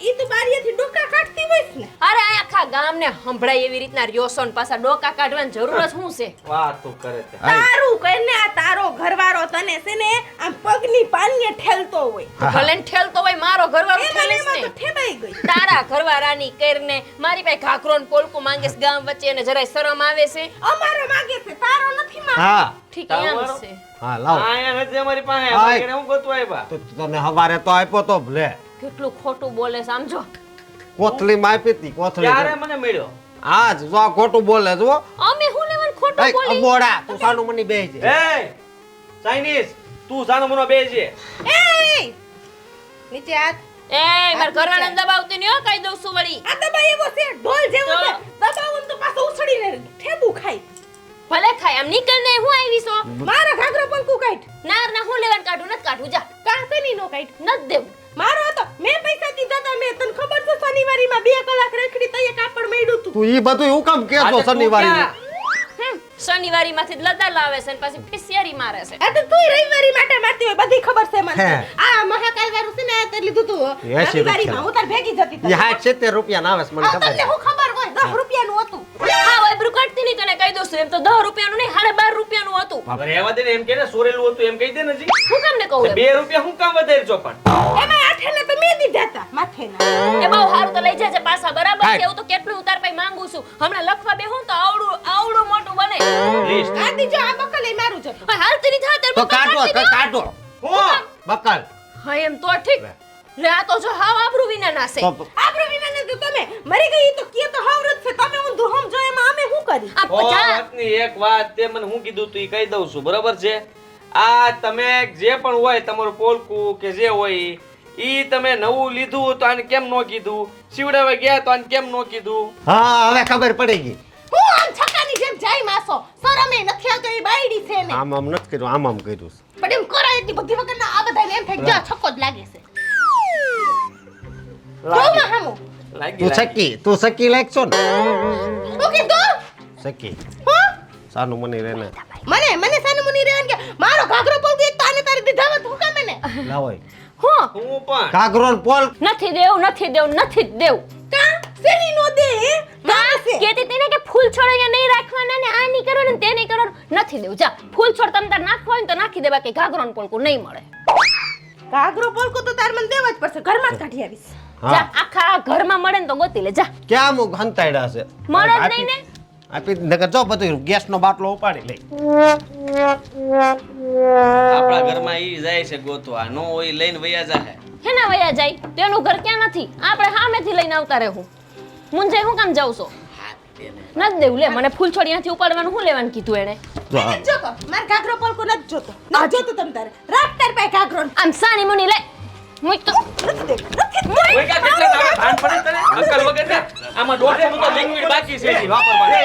ઈ તો બારીએથી ડોકા કાઢતી હોઈસ ને અરે આ આખા ગામને સંભળાય એવી રીતના રહ્યોસો ને પાછા ડોકા કાઢવાની જરૂર જ શું છે વાતું કરે છે તારું કઈને આ તારો ઘરવાળો તને છે ને આમ પગની પાનીએ ઠેલતો હોય ભલે ને ઠેલતો હોય મારો ઘરવાળો એ ઠેલીશ મને ને તો ઠેબાઈ ગઈ તારા ઘરવાળાની કરીને મારી પાસે ઘાઘરો ને પોલકું માંગેસ ગામ વચ્ચે એને જરાય શરમ આવે છે અમારો માગે છે તારો નથી માંગતો હા ઠીક એમ તમારો? છે હા લાવ આયા નથી અમારી પાસે હાય. અમારે ઘરે હું ગોતવા આવ્યા તો તને હવારે તો આપ્યો તો લે કેટલું ખોટું બોલે સમજો કોથળીમાં આપી હતી ત્યારે કોથળી મને મળ્યો આજ જો આ ખોટું બોલે જો અમે હું લેવાનું ખોટું એય, બોલી અબોડા તું સાનું મની બેહી છે એ ચાઇનીઝ તું સાનો મનો બે છે એ નીચે હાથ એ માર ઘરવાળાને દબાવતી નહીં હો કહી દઉં છું વળી આ દબાઈ એવો છે ઢોલ જેવો તો? છે દબાવું તો પાછો ઉછળીને ઠેબુ ખાય ભલે ખાય આમ નીકળ ને હું આવી છો મારા ઘાઘરો પણ કુકાઈટ નાર ના હું લેવાનું કાઢું નથી કાઢું જા કાંસે ની નો કાઈટ નથી દેવું મારો હતો મેં પૈસા દીધા તા મેં તને ખબર છે શનિવારીમાં 2 કલાક રખડી તઈએ કાપડ મેડ્યું તું તું ઈ બધું હું કામ આજે કેતો તું શનિવારી ક્યાં? શનિવારી માંથી લદા લાવે છે ને પછી ફિસિયારી મારે છે આ તો તુંય રવિવારી માટે મારતી હોય બધી ખબર છે મને હે. આ મહાકાલ વાળું છે ને આ તે લીધું તું 80 રવિવારીમાં હું તાર ભેગી જતી ઈ 60-70 રૂપિયા ના આવે છે મને આ ખબર તમને હું ખબર હોય 10 રૂપિયાનું હતું હા ભાઈ બ્રુકટતી નહીં તને કહી દઉં છું એમ તો 10 રૂપિયાનું નહીં 12.5 રૂપિયાનું હતું હવે રહેવા દે ને એમ કે ને સોરેલું હતું એમ કહી દે ને જી હું કેમ ને કહું એમ? 2 રૂપિયા હું કામ વધારી છો પણ એમાં આઠેના તો મેં દીધા તા માથેના એ બહુ સારું તો લઈ જજે પાછા બરાબર હા. છે એવું તો કેટલું ઉતાર પાઈ માંગુ છું હમણાં લખવા બેહું તો આવડું મોટું બને લિસ્ટ આ દીજો આ બકલ એ મારું જતું હવે હાલતી નહીં થાય તો ત્યારે કાઢો કાઢો હું બકલ હા એમ તો ઠીક લે આ તો જો હાવ આબરૂ વિના નાસે તો આબરૂ વિના ને તો તમે મરી ગઈ તો કે તો હાવરત છે તમે ઊંધું સમજો એમાં અમે શું કરી આ પચાસ વાતની એક વાત તે મને હું કીધું તું ઈ કહી દઉં છું બરોબર છે આ તમે જે પણ હોય તમારું પોલકું કે જે હોય ઈ તમે નવું લીધું તો આને કેમ નો કીધું સીવડાવા ગયા તો આને કેમ નો કીધું હા હવે ખબર પડી ગઈ હું આમ છકાની જેમ જાય માસો શરમે નથી આવતો એ બાયડી છે ને આમ નથી કર્યું આમ કર્યું છે. પણ એમ કરાય એટલી બધી વગર ના આ બધા એમ થાય જો છક્કો જ લાગે છે જો માં હામો લાગી તું સકી લાયક છો ને હું કીધું સકી હું સાનું મની રેને મને સાનું મુની રેન કે મારો ઘાઘરો પોલ કે તાને તારી દીધા હોત હું કામ ને લાવોય હું હું પણ ઘાઘરો ને પોલ નથી દેવું નથી દેવું કા સેની નો દે મારે છે કેતી તેને કે ફૂલ છોડ અહીંયા નહીં રાખવાના ને આ નહીં કરવાનું ને તે નહીં કરવાનું નથી દેવું જા ફૂલ છોડ તમ તાર નાખવા હોય ને તો નાખી દેવા કે ઘાઘરો ને પોલકું નહીં મળે ઘાઘરો પોલ કો તો તાર મને દેવા જ પડશે ઘરમાં જ કાઢી આવીશ હા જા આખા ઘરમાં મળે ને તો ગોતી લે જા ક્યાં મુક હંતાડ્યા છે મળે જ નહીં ને આપી નકર જો બધું ગેસનો બાટલો ઉપાડી લઈ આપણા ઘરમાં ઈ જાય છે ગોતવા નો હોય લઈને વયા જાહે હેના વયા જાય તેનું ઘર ક્યાં નથી આપણે સામેથી લઈને આવતા રહેવું મુંજે હું કામ જાઉં છો નથી દેવું લે મને ફૂલ છોડ અહીંયાથી ઉપાડવાનું હું લેવાનું કીધું એને જો આ. નથી જોતો માર ઘાઘરો પોલ કો નથી જોતો ના જોતો તમ તારે રાત તાર પાસે ઘાઘરો આમ સાની મુની લે મુઈ તો નથી દે નથી કોઈ કા કેટલા આવે ભાન પડે તને અક્કલ વગર ને આમાં દોઢ નું તો લિક્વિડ બાકી છે જી વાપરવાનું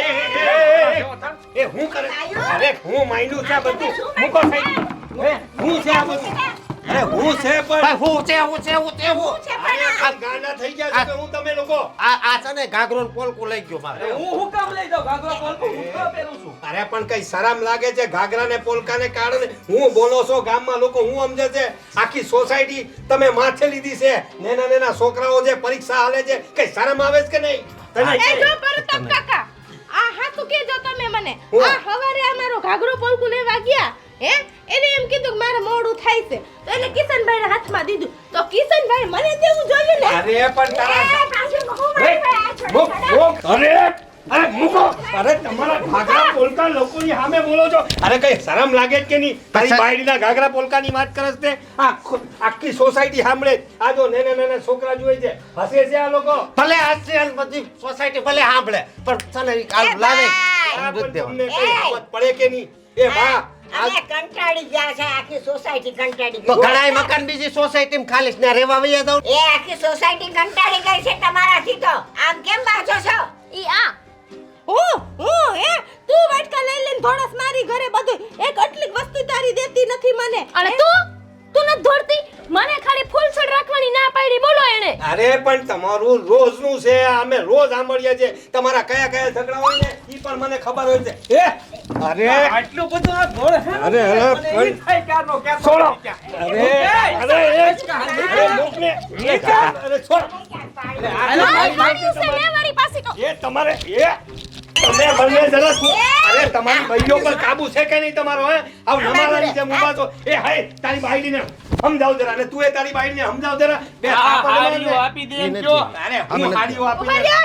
એ હું કરે અરે હું માયનું છે બધું મૂકો સાઈડ હું છે આ બધું અરે હું છે પણ ભાઈ હું છે આ ગાંડા થઈ ગયા છો કે હું તમે લોકો આ છે ને ઘાઘરો ને પોલકું લઈ ગયો મારે હું કામ લઈ જાઉં ઘાઘરો પોલકો હું કામ પહેરું છું અરે પણ કઈ શરમ લાગે છે ઘાઘરા ને પોલકા ને કારણે હું બોલો છો ગામમાં લોકો હું સમજે છે આખી સોસાયટી તમે માથે લીધી છે નેના છોકરાઓ જે પરીક્ષા હાલે છે કઈ શરમ આવે છે કે નહીં તને એ જો પરતપ કાકા આ હાથું કેજો તમે મને હું? આ હવારે અમારો ઘાઘરો પોલકું લેવા ગયા હે એને એમ કીધું કે મારે મોડું થાય છે તો એને કિશનભાઈ હાથમાં દીધું તો કિશનભાઈ મને દેવું જોઈએ ને અરે પણ તારા એ, પાછું હું મારી પાસે આ છોડી મુક અરે મૂકો અરે તમારા ઘાઘરા પોલકા લોકોની સામે બોલો છો અરે કઈ શરમ લાગે છે કે નહીં તારી બાયડીના ઘાઘરા પોલકાની વાત કરે છે તે આખી સોસાયટી સાંભળે આ જો નાના છોકરા જોઈ છે હસે છે આ લોકો ભલે હાથે બધી સોસાયટી ભલે સાંભળે પણ તને કાલ લાવે આ સમજ પણ દેવાનું. તમને કઈ સમજ પડે કે નહીં એ બા અમે કંટાળી ગયા છે આખી સોસાયટી કંટાળી તો ગઈ ઘણાય મકાન બીજી સોસાયટીમાં ખાલી છે, ત્યાં રહેવા વયા જાવ એ આખી સોસાયટી કંટાળી ગઈ છે તમારાથી તો આમ કેમ બાજો છો ઈ આ હું એ તું વાટકા લઈ લઈને ધોળસ મારી ઘરે બધું એક આટલી વસ્તુ તારી દેતી નથી મને અને તું નથી દોડતી મને ખાલી ફૂલ છોડ રાખવાની ના પાડી બોલો એને અરે પણ તમારું રોજનું છે, અમે રોજ સાંભળીએ છીએ. તમારા કયા કયા ઝઘડા હોય ને ઈ પણ મને ખબર હોય છે. અરે આટલું બધું આ ઘોડ હે? અરે, અરે, મને ઈ થાય ક્યારનો કહેતો છોડો. નથી ક્યાં. અરે અરે મોકલે. અરે છોડ. એ તમારે તમે બંને જરા અરે તમારી ભાઈઓ પર કાબુ છે કે નહીં તમારો? હે આવ નમાલાની જેમ ઊભા છો. એ હાય તારી બાઈડીને સમજાવ જરા, અને તું એ તારી બાઈડીને સમજાવ જરા. બે આ થાપડ હાડીઓ મારને. આપી દે એમ કયો. અરે હું હાડીઓ આપી દે.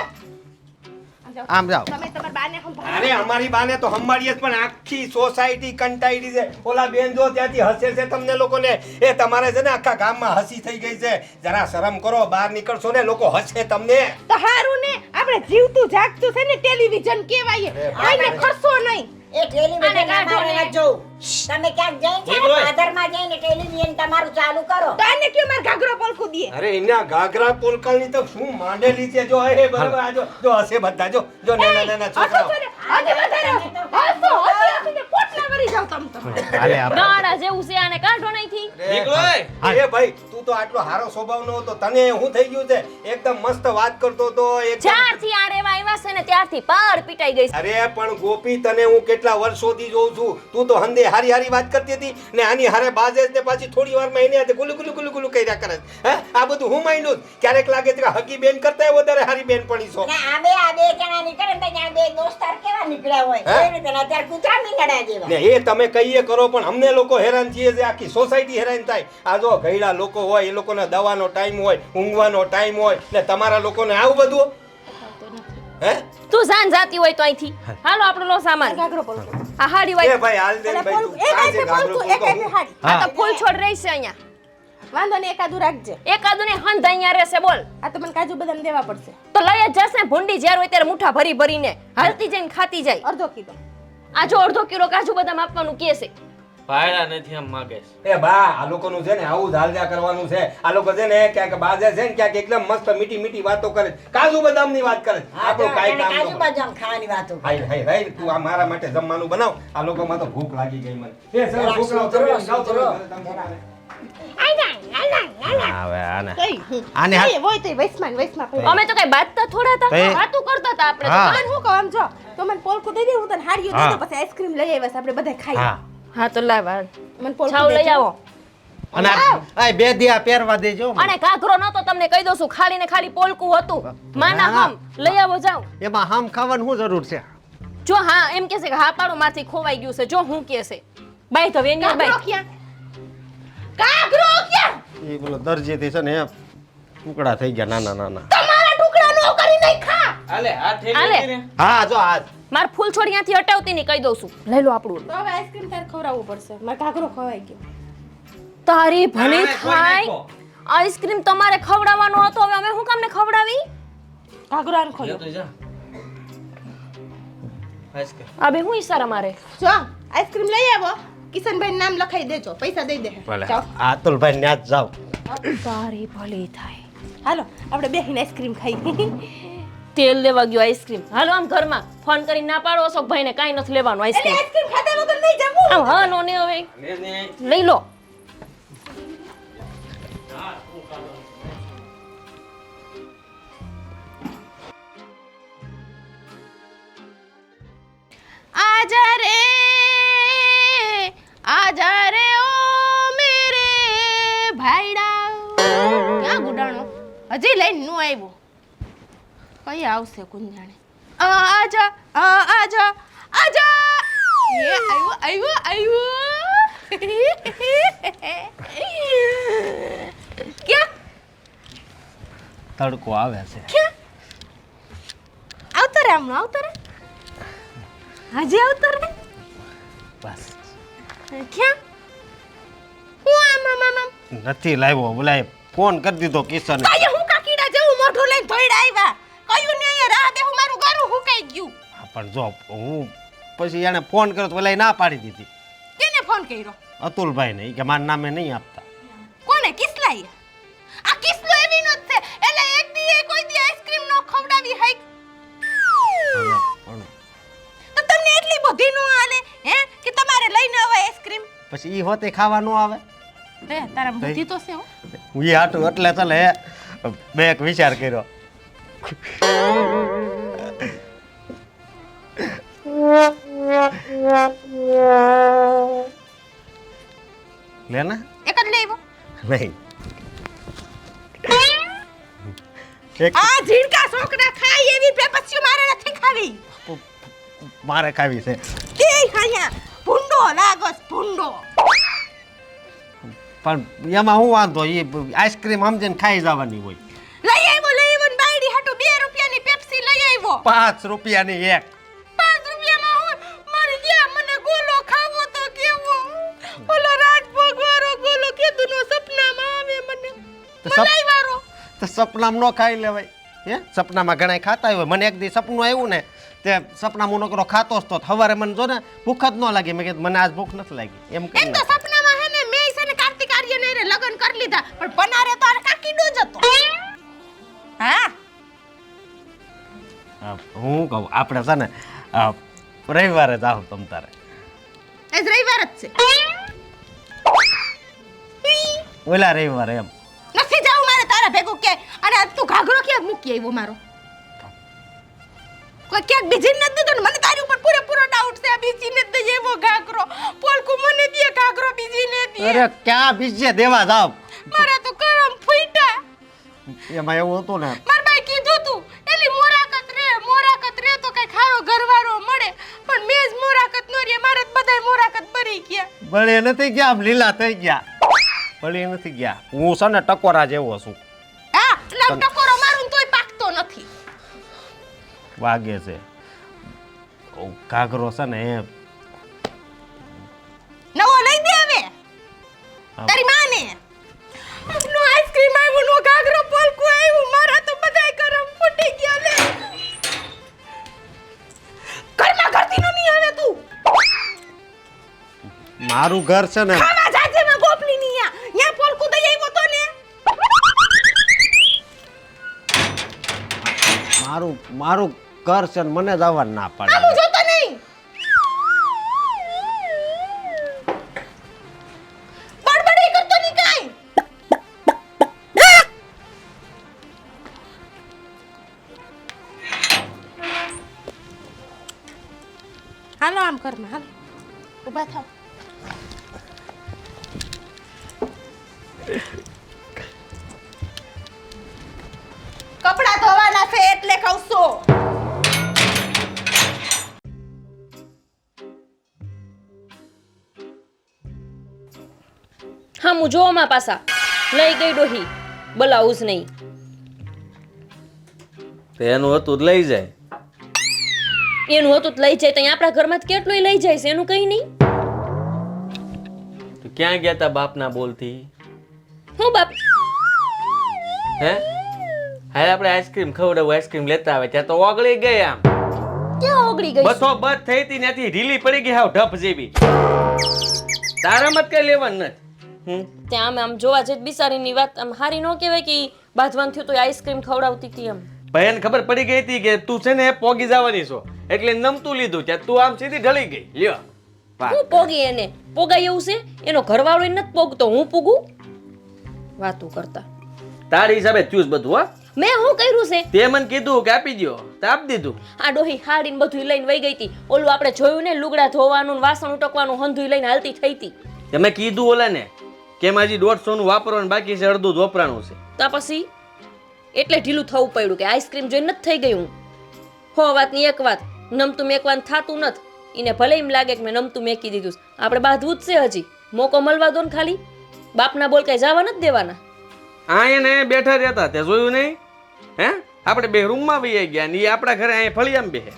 આમ જાઓ. તમે તમારા બાને સંભાળો. અરે અમારી બાને તો હંભાળીએ જ, પણ આખી સોસાયટી કંટાળી છે. ઓલા બેન જો ત્યાંથી હસે છે તમને લોકોને. એ તમારે છે ને આખા ગામમાં હસી થઈ ગઈ છે. જરા શરમ કરો, બહાર નીકળશો ને લોકો હસે તમને. તો હારું ને આપણે જીવતું જાગતું છે ને ટેલિવિઝન કહેવાય. કોઈને ખર્ચો નહીં. એ ટેલિવિઝન અમારે ન જોવું. તમે ક્યાંક જઈને છે ને નીકળો. પાદરમાં જઈને ટેલિવિઝન તમારું ચાલુ કરો. તો આને કયો માર ઘાઘરો પલકું દે. અરે એના ઘાઘરા પોલકાની તો શું માંડેલી છે. જો એ બરાબર આ જો હસે બધા જો જો નાના નાના હસો છોકરાઓ. છો ને? આજે વધારે હસો. હસીને પોટલા ભરી જાવ તમ તો. હાલે આપણે ગાડા જેવું છે આને કાઢો નહીંથી. નીકળો એ. એ ભાઈ તું તો આટલો હારો સ્વભાવ નો હતો, તને શું થઈ ગયું છે? એકદમ મસ્ત વાત કરતો તો એકદમ. જ્યારથી આ રેવા આવ્યા છે ને ત્યારથી પાર પીટાઈ ગઈ છે. અરે પણ ગોપી તને હું કેટલા વર્ષોથી જોઉં છું. તું તો હંદે હારી હારી વાત કરતી હતી ને આની હારે બાજે જ ને પાછી થોડી વારમાં એની હાથે ગુલુ ગુલુ ગુલુ ગુલુ કર્યા કરે છે. હે આ બધું હું માંડ્યું? ક્યારેક લાગે છે કે હગી બેન કરતા વધારે હારી બેન પડી છો. ને આ બે જણા નીકળે ને ત્યાં બે દોસ્તાર કેવા નીકળ્યા હોય હે? એ રીતે ને અત્યારે કૂતરા મીંગડા જેવા. ને એ તમે કહીએ કરો પણ અમને લોકો હેરાન છીએ છે. આખી સોસાયટી હેરાન થાય. આ જો ગયડા લોકો હોય એ લોકોને દવાનો ટાઈમ હોય, ઊંઘવાનો ટાઈમ હોય ને તમારા લોકોને આવું બધું. હે તું જાન જાતી હોય તો અહીંથી હાલો આપણો લો સામાન. ઘાઘરો પલકું. આ હાડી એ વાળી ભાઈ હાલ દે ને ભાઈ તું. આજે ગામડું એક પોલકો. હાડી. આ તો ફૂલ છોડ રહી છે અહીંયા. વાંધો ને એકાદું રાખજે. એકાદું ને હંધ અહીંયા રહેશે બોલ. આ તો મને કાજુ બદામ દેવા પડશે. તો લઈ જ જશે ભૂંડી જ્યારે હોય ત્યારે મુઠ્ઠા ભરી ભરીને હાલતી જઈને ખાતી જાય. અડધો કિલો. આ જો અડધો કિલો કાજુ બદામ આપવાનું કહે છે. ભાયડા નથી આમ માગે છે. એ બા આ લોકોનું છે ને આવું જ હાલ્યા કરવાનું છે. આ લોકો છે ને ક્યાંક બાજે છે ને ક્યાંક એકદમ મસ્ત મીઠી મીઠી વાતો કરે છે. કાજુ બદામની વાત કરે છે. હા, તો આપણું કાંઈ તને કામ કાજુ ન. બદામ ખાવાની વાતો કરે. હાય હાય હાય તું આ મારા માટે જમવાનું બનાવ. આ લોકોમાં તો ભૂખ લાગી ગઈ મને. એ સર જરાક છોકરાઓ સુધરો, તમે જાઓ સુધરો. તમે ઘરે. હવે આને કઈ આને હાથ- એ હોય તો વૈસ્માન પડ્યું. અમે તો કઈ બાતતા થોડા તો હતા એ- વાતું કરતા હતા આપણે તો. હા. મને હું કહું આમ જો તો મને પોલકું દઈ દે હું તને હાડીઓ દઈ હા. દઉં પછી આઈસ્ક્રીમ લઈ આવ્યા છે આપણે બધા ખાઈ હા હા તો લાવ હાલ. મને પોલકું છાવ લઈ દેજો. આવો. અને આ બે દિયા પહેરવા દેજો અને ઘાઘરો નતો તમને કહી દઉં છું ખાલી ને ખાલી પોલકું હતું. માના ના. હમ લઈ આવો જાઓ. એમાં હામ ખાવાની શું જરૂર છે? જો હા એમ કે છે કે હા પાડો મારથી ખોવાઈ ગયું છે જો હું કે છે બાય તો વેની ઘાઘરો બાય. ક્યાં ઘાઘરો ક્યાં એ બોલો દરજીથી છે ને ટુકડા થઈ ગયા નાના નાના. તમારા ટુકડા નો કરી નહીં ખા હાલે આ થેલી હાલે. હતી ને. હા જો આ માર ફૂલ છોડ ત્યાંથી હટાવતી નહીં કહી દઉં છું લઈ લો આપણું. તો હવે આઈસ્ક્રીમ તારે ખવડાવવું પડશે મારો ઘાઘરો ખવાઈ ગયો તારી ભલી આને કોઈ થાય નાખો. આઈસ્ક્રીમ તમારે ખવડાવવાનો હતો હવે અમે શું કામને ખવડાવી. ઘાઘરો આને જા ખોલ્યો તો જા. આઈસ્ક્રીમ. આ બે હું ઈશારા મારે. જો આઈસ્ક્રીમ લઈ આવો કિશનભાઈ નામ લખાઈ દેજો પૈસા દઈ દે ભલે જાઓ. આ અતુલભાઈ ન્યા જ જાઓ. તારી ભલી થાય. હાલો આપણે બેહીને આઈસ્ક્રીમ ખાઈ તેલ લેવા ગયો આઈસ્ક્રીમ. હાલો આમ ઘરમાં ફોન કરીને ના પાડો અશોકભાઈ ને કાંઈ નથી લેવાનું એટલે આઈસ્ક્રીમ. આઈસ્ક્રીમ ખાધા વગર નહીં જમવું આમ હા નો ને હવે લે ને. લઈ લો. આજા રે ઓ મેરે ભાઈડા ક્યાં ગુડાણો હજી લઈને નો આવ્યો કઈ આવશે કોણ જાણે આજા આજા આજા એ આવ્યો ક્યાં તડકો આવે છે. આવતો રે આમનો આવતો રે હજી આવતો રે બસ ક્યાં હું આમ નથી લાવ્યો. બોલાય ફોન કરી દીધો કિશન. કાય હું કાકીડા જેવું મોઢું લઈને ધોઈડા આવ્યા કયું ને અહીંયા રાહ દે હું મારું ગારું હુકાઈ ગયું પણ જો હું પછી એને ફોન કર્યો તો પેલા ના પાડી દીધી કેને ફોન કર્યો અતુલભાઈ ને કે મારા નામે નહીં આપતા. કોને કિસલાઈ આ કિસલો એવી નો જ છે એટલે એક દી કોઈ દી આઈસ્ક્રીમ નો ખવડાવી હઈ હવે પણ તો તમને એટલી બધી નો આલે હે કે તમારે લઈને આવે આઈસ્ક્રીમ પછી ઈ હોતે ખાવા ન આવે. રે તારા બુદ્ધિ તો છે હો હું એ હાટું એટલે ચાલે મેં એક વિચાર કર્યો. લે ને એક જ લેવો નહીં એક આ ઝીણકા છોકરા ખાય એવી પેપસ્યું મારે નથી ખાવી મારે ખાવી છે કે ખાયા ભૂંડો લાગોસ ભૂંડો પણ એમાં હું વાંધો એ આઈસ્ક્રીમ સમજીને ખાઈ જવાની હોય. લઈ આવ્યો ને બાયડી હાટુ 2 રૂપિયાની પેપ્સી લઈ આવ્યો 5 રૂપિયાની એક. 5 રૂપિયામાં હું મારી ગયા મને ગોલો ખાવો તો કેવો ઓલો રાજભોગ વાળો ગોલો કેદુનો સપનામાં આવે મને મલાઈ વાળો તો સપનામાં ન ખાઈ લેવાય. હે સપનામાં ઘણા ખાતા હોય. મને એક દી સપનું આવ્યું ને તે સપનામાં નોકરો ખાતો જ તો સવારે મને જો ને ભૂખ જ ન લાગી. મેં કીધું મને આજ ભૂખ નથી લાગી એમ એમ કરી તો સપનામાં હે ને મેં છે ને કાર્તિક આર્યને રે લગન કરી લીધા પણ પનારે તો આ કાકીડો જ હતો હા હું કહું આપણે છે ને રવિવારે જાવ તમ તારે. આજ રવિવાર જ છે ઓલા રવિવારે એમ નથી જાવું મારે તારા ભેગું કે અને આજ તું ઘાઘરો ક્યાં મૂકી આવ્યો મારો કોઈ ક્યાંક બીજી નથી દીધો ને મને તારી ઉપર પૂરેપૂરો ડાઉટ છે આ બીજી નથી દે એવો ઘાઘરો પોલકુ મને દે ઘાઘરો બીજી ને દે અરે ક્યાં બીજે દેવા જાવ મારા તો કરમ ફૂટા એમાં એવું હતું ને માર ભાઈ કીધું તું એલી મોરાકત રે તો કઈ ખારો ઘરવાળો મળે પણ મેં જ મોરાકત નો રે મારે બધાય મોરાકત ભરી ગયા બળે નથી ગયા આમ લીલા થઈ ગયા. બળે નથી ગયા. હું છે ને ટકોરા જેવો છું. હા લમ ટકોરો મારું તોય પાકતો નથી વાગે છે ઘાઘરો છે ને એ નવો લઈ દે હવે તારી માને નો આઈસ્ક્રીમ આવ્યો નો ઘાઘરો પોલકુ આવ્યું મારા તો બધાય કરમ ફૂટી ગયા લે ઘરમાં કરતી નો નહીં હવે તું મારું ઘર છે ને ખાવા જાજે માં ગોપલી ની યા પોલકુ દઈ આવ્યો તો ને મારું ઘર છે ને મને જવા ના પાડે. આમું જોતો નહીં બડબડી કરતો નહીં કાઈ હાલો આમ કરમાં હાલો ઊભા થાવ કપડા ધોવાના છે એટલે કહું છું હા હું જોવામાં પાછા લઈ ગઈ ડોહી બોલાવું જ નહીં. તો એનું હતું જ લઈ જાય. એનું હતું તો લઈ જાય તો અહીં આપણા ઘરમાં જ કેટલું લઈ જાય છે એનું કઈ નહીં. તો ક્યાં ગયા તા બાપના બોલથી? હું બાપ હે હાલ આપણે આઈસ્ક્રીમ ખવડાવું આઈસ્ક્રીમ લેતા આવે ત્યાં તો ઓગળી ગઈ આમ ક્યાં ઓગળી ગઈ બસો બસ થઈ હતી ત્યાંથી ઢીલી પડી ગઈ હાવ ઢપ જેવી. તારામાં જ કઈ લેવાનું નથી. ત્યાં આમ જોવા જઈ બિચારીની વાત આમ હારી ન કહેવાય કે ઈ બાંધવાનું થયું તો આઈસ્ક્રીમ ખવડાવતી હતી એમ. ભાઈને ખબર પડી ગઈ હતી કે તું છે ને પોગી જવાની છો એટલે નમતું લીધું ત્યાં તું આમ સીધી ઢળી ગઈ લ્યો હું પોગી એને પોગાય એવું છે એનો ઘરવાળો ય નથી પોગતો હું પોગું વાતું કરતા. તારી હિસાબે થયું જ બધું. હા મેં શું કર્યું છે તે મને કીધું કે આપી દ્યો તો આપી દીધું. આ ડોહી હાડીને બધું લઈને વઈ ગઈ હતી. ઓલું આપણે જોયું ને લુગડા ધોવાનું ને વાસણ ઉટકવાનું હંધુય લઈને હાલતી થઈ હતી. તમે કીધું ઓલા ને કે એમાં હજી 150 નું વાપરવાનું બાકી છે અડધું જ વપરાણું છે. તો પછી એટલે ઢીલું થવું પડ્યું કે આઈસ્ક્રીમ જોઈને નથી થઈ ગઈ હું. હો વાતની એક વાત નમતું મેકવાનું થાતું નથી. એને ભલે એમ લાગે કે મેં નમતું મેકી દીધું આપણે બાંધવું જ છે હજી મોકો મળવા દો ને ખાલી. બાપના બોલ કઈ જવા નથી દેવાના. આ એને બેઠા રહેતા તે જોયું નહીં હે આપણે બે રૂમમાં વહી ગયા ને ઈ આપણા ઘરે અહીંયા ફળિયામાં બેહે.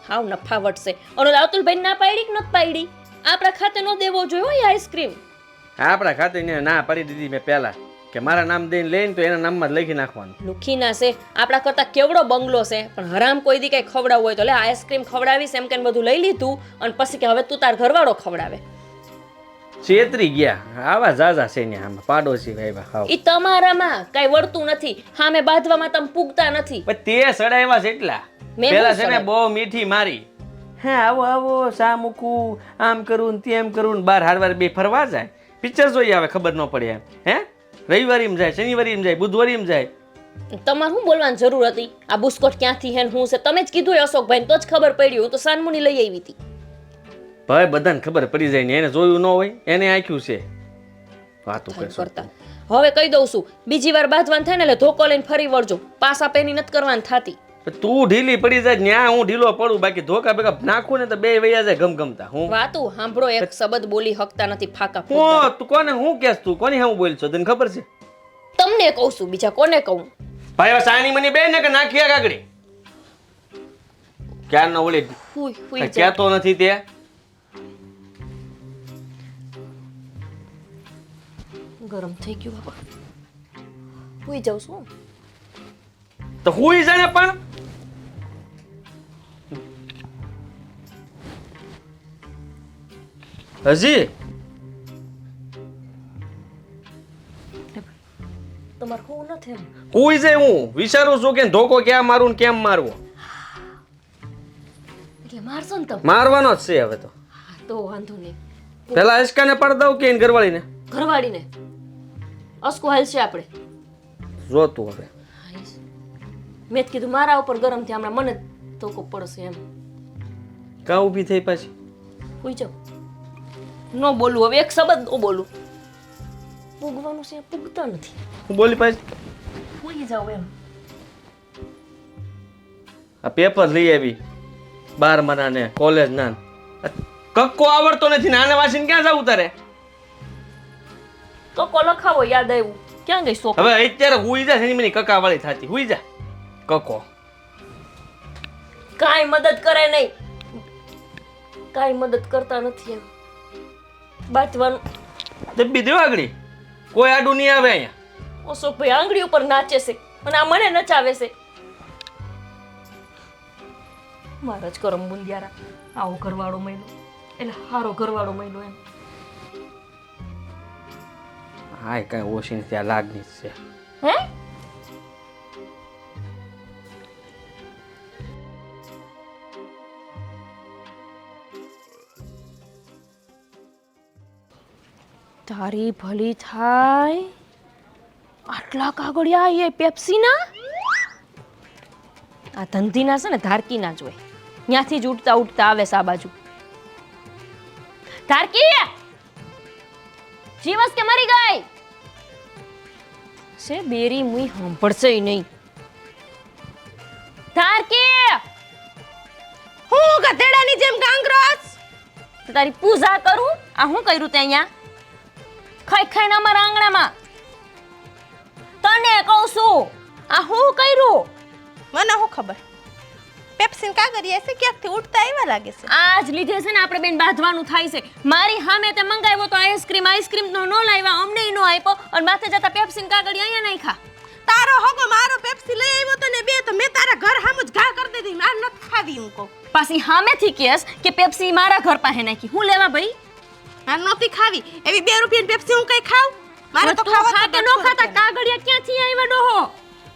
હાવ નફાવટ છે. અને રાવતુલભાઈ ના પાડી કે નથી પાડી આપણા ખાતે ન દેવો જોયો એ આઈસ્ક્રીમ. આપણા ખાતે ને ના પાડી દીધી મેં પહેલા કે મારા નામ દઈને લઈને તો એના નામમાં જ લખી નાખવાનું. લુખીના છે આપણા કરતા કેવડો બંગલો છે પણ હરામ કોઈ દી કઈ ખવડાવવું હોય તો લે આઈસ્ક્રીમ ખવડાવીશ એમ કે બધું લઈ લીધું અને પછી કે હવે તું તાર ઘરવાળો ખવડાવે. છેતરી ગયા આવા જાજા છે ને આમાં પાડોશી ભાઈ હાવ. ઈ તમારામાં કઈ વળતું નથી સામે બાંધવામાં તમે પૂગતા નથી. પણ તે સડાવ્યા છે એટલા મેં પેલા શું છે ને સડાવ્યું? બહુ મીઠી મારી હે આવો આવો સા મૂકું આમ કરું ને તેમ કરું ને બાર હારવાર બે ફરવા જાય પિક્ચર જોઈ આવે ખબર ન પડે એમ હે રવિવારે એમ જાય, શનિવારે એમ જાય, બુધવારે એમ જાય. તમારે શું બોલવાની જરૂર હતી? આ બુસ્કોટ ક્યાંથી હે ને હું છે તમે જ કીધું હોય અશોકભાઈ તો જ ખબર પડી. હું તો સાનમુની લઈ આવી હતી. ભાઈ બધાને ખબર પડી જાય ને એને જોયું ન હોય એને આખ્યું છે વાતો કરતા હવે કહી દઉં છું બીજી વાર બાંધવાનું થાય ને એટલે ધોકો લઈને ફરી વળજો. પાસા પેની નથી કરવાની થાતી. તું ઢીલી પડી જાય ન્યા હું ઢીલો પડું, બાકી ધોકા ભેગા નાખું ને તો બે વૈયા જાય ગમગમતા. હું વાતું સાંભળો એક શબ્દ બોલી હકતા નથી ફાકા તું કોને હું કેસ તું કોની હું બોલ છો તને ખબર છે? તમને કહું છું બીજા કોને કહું? ભાઈ હવે સાની મની બે ને કે નાખીએ કાગડી ક્યાં ન ઓલી હુઈ કહેતો નથી તે ગરમ થઈ ગયું બાબા. હુઈ જાઉં છું. તો હુઈ જાને પણ હજી તમારે હું નથી એમ. હુઈ જાય. હું વિચારું છું કે ધોકો ક્યાં મારું ને કેમ મારવો. એટલે મારશો ને તમે? મારવાનો જ છે હવે તો. હા, તો વાંધો નહીં. પેલા અસકાને પડ દઉં કે ઘરવાળીને ઘરવાળીને અસકો હાલ છે આપણે જોતું હવે. મેં જ કીધું મારા ઉપર ગરમ થયા હમણાં મને ધોકો પડશે એમ. કા ઊભી થઈ પાછી? હુઈ જાઓ. ન બોલું હવે એક શબ્દ ન બોલું. પૂગવાનું છે પૂગતા નથી. હું બોલી પાછી હુઈ જાઓ એમ. આ પેપર લઈ આવી 12 ને કોલેજ ના કક્કો આવડતો નથી નાને વાસીને ક્યાં જવું તારે? કકો લખાવો યાદ આવ્યું. ક્યાં ગઈ સોપ? હવે અત્યારે હુઈ જા એની મની કકા વાળી થાતી. હુઈ જા કકો. કાંઈ મદદ કરે નહીં. કાંઈ મદદ કરતા નથી એમ. બાટવાનું દબ્બી દેવા આગળી કોઈ આડું નહીં આવે અહીંયા. અશોકભાઈ આંગળી ઉપર નાચે છે અને આ મને નચાવે છે. મારા જ કરમ બુંદિયારા. આવો ઘરવાળો મહિનો એટલે હારો ઘરવાળો મહિનો એમ. હાય કાંઈ ઓછી ત્યાં લાગણી જ છે. હે તારી ભલી થાય. આટલા કાગળિયા એ પેપ્સીના આ ધંધીના છે ને ધારકીના જ હોય. ત્યાંથી જ ઉઠતા ઉઠતા આવે છે આ બાજુ. ધારકી જીવસ કે મરી ગઈ છે? બેરી મુઈ સાંભળશે નહીં. ધારકી હું ગધેડાની જેમ ગાંગરોસ. તો તારી પૂજા કરું. આ હું કર્યું તે અહીંયા ખાઈ ખાઈને અમારા આંગણામાં? તને કહું છું આ હું કર્યું? મને શું ખબર? પેપ્સીન કાગરિયા છે ક્યાંકથી ઉઠતા આવ્યા લાગે છે. આજ લીધે છે ને આપણે બેન બાંધવાનું થાય છે. મારી સામે તે મંગાવ્યો તો આઈસ્ક્રીમ નો લાવ્યા અમને નો આપ્યો અને માથે જતા પેપ્સીન કાગળી અહીંયા નહીં ખા. તારો હગો મારો પેપ્સી લઈ આવ્યો તો ને બે તો મેં તારા ઘર સામે જ ઘા કરી દીધી. માર નથી ખાવી હું કહું. પાછી સામેથી કેસ કે પેપ્સી મારા ઘર પાસે નાખી. હું લેવા ભાઈ? માર નહોતી ખાવી. એવી 2 રૂપિયાની પેપ્સી હું કઈ ખાવ? મારે તો ખાવા ખા કે નો ખાતા કાગળિયા ક્યાંથી આવ્યા ડોહો?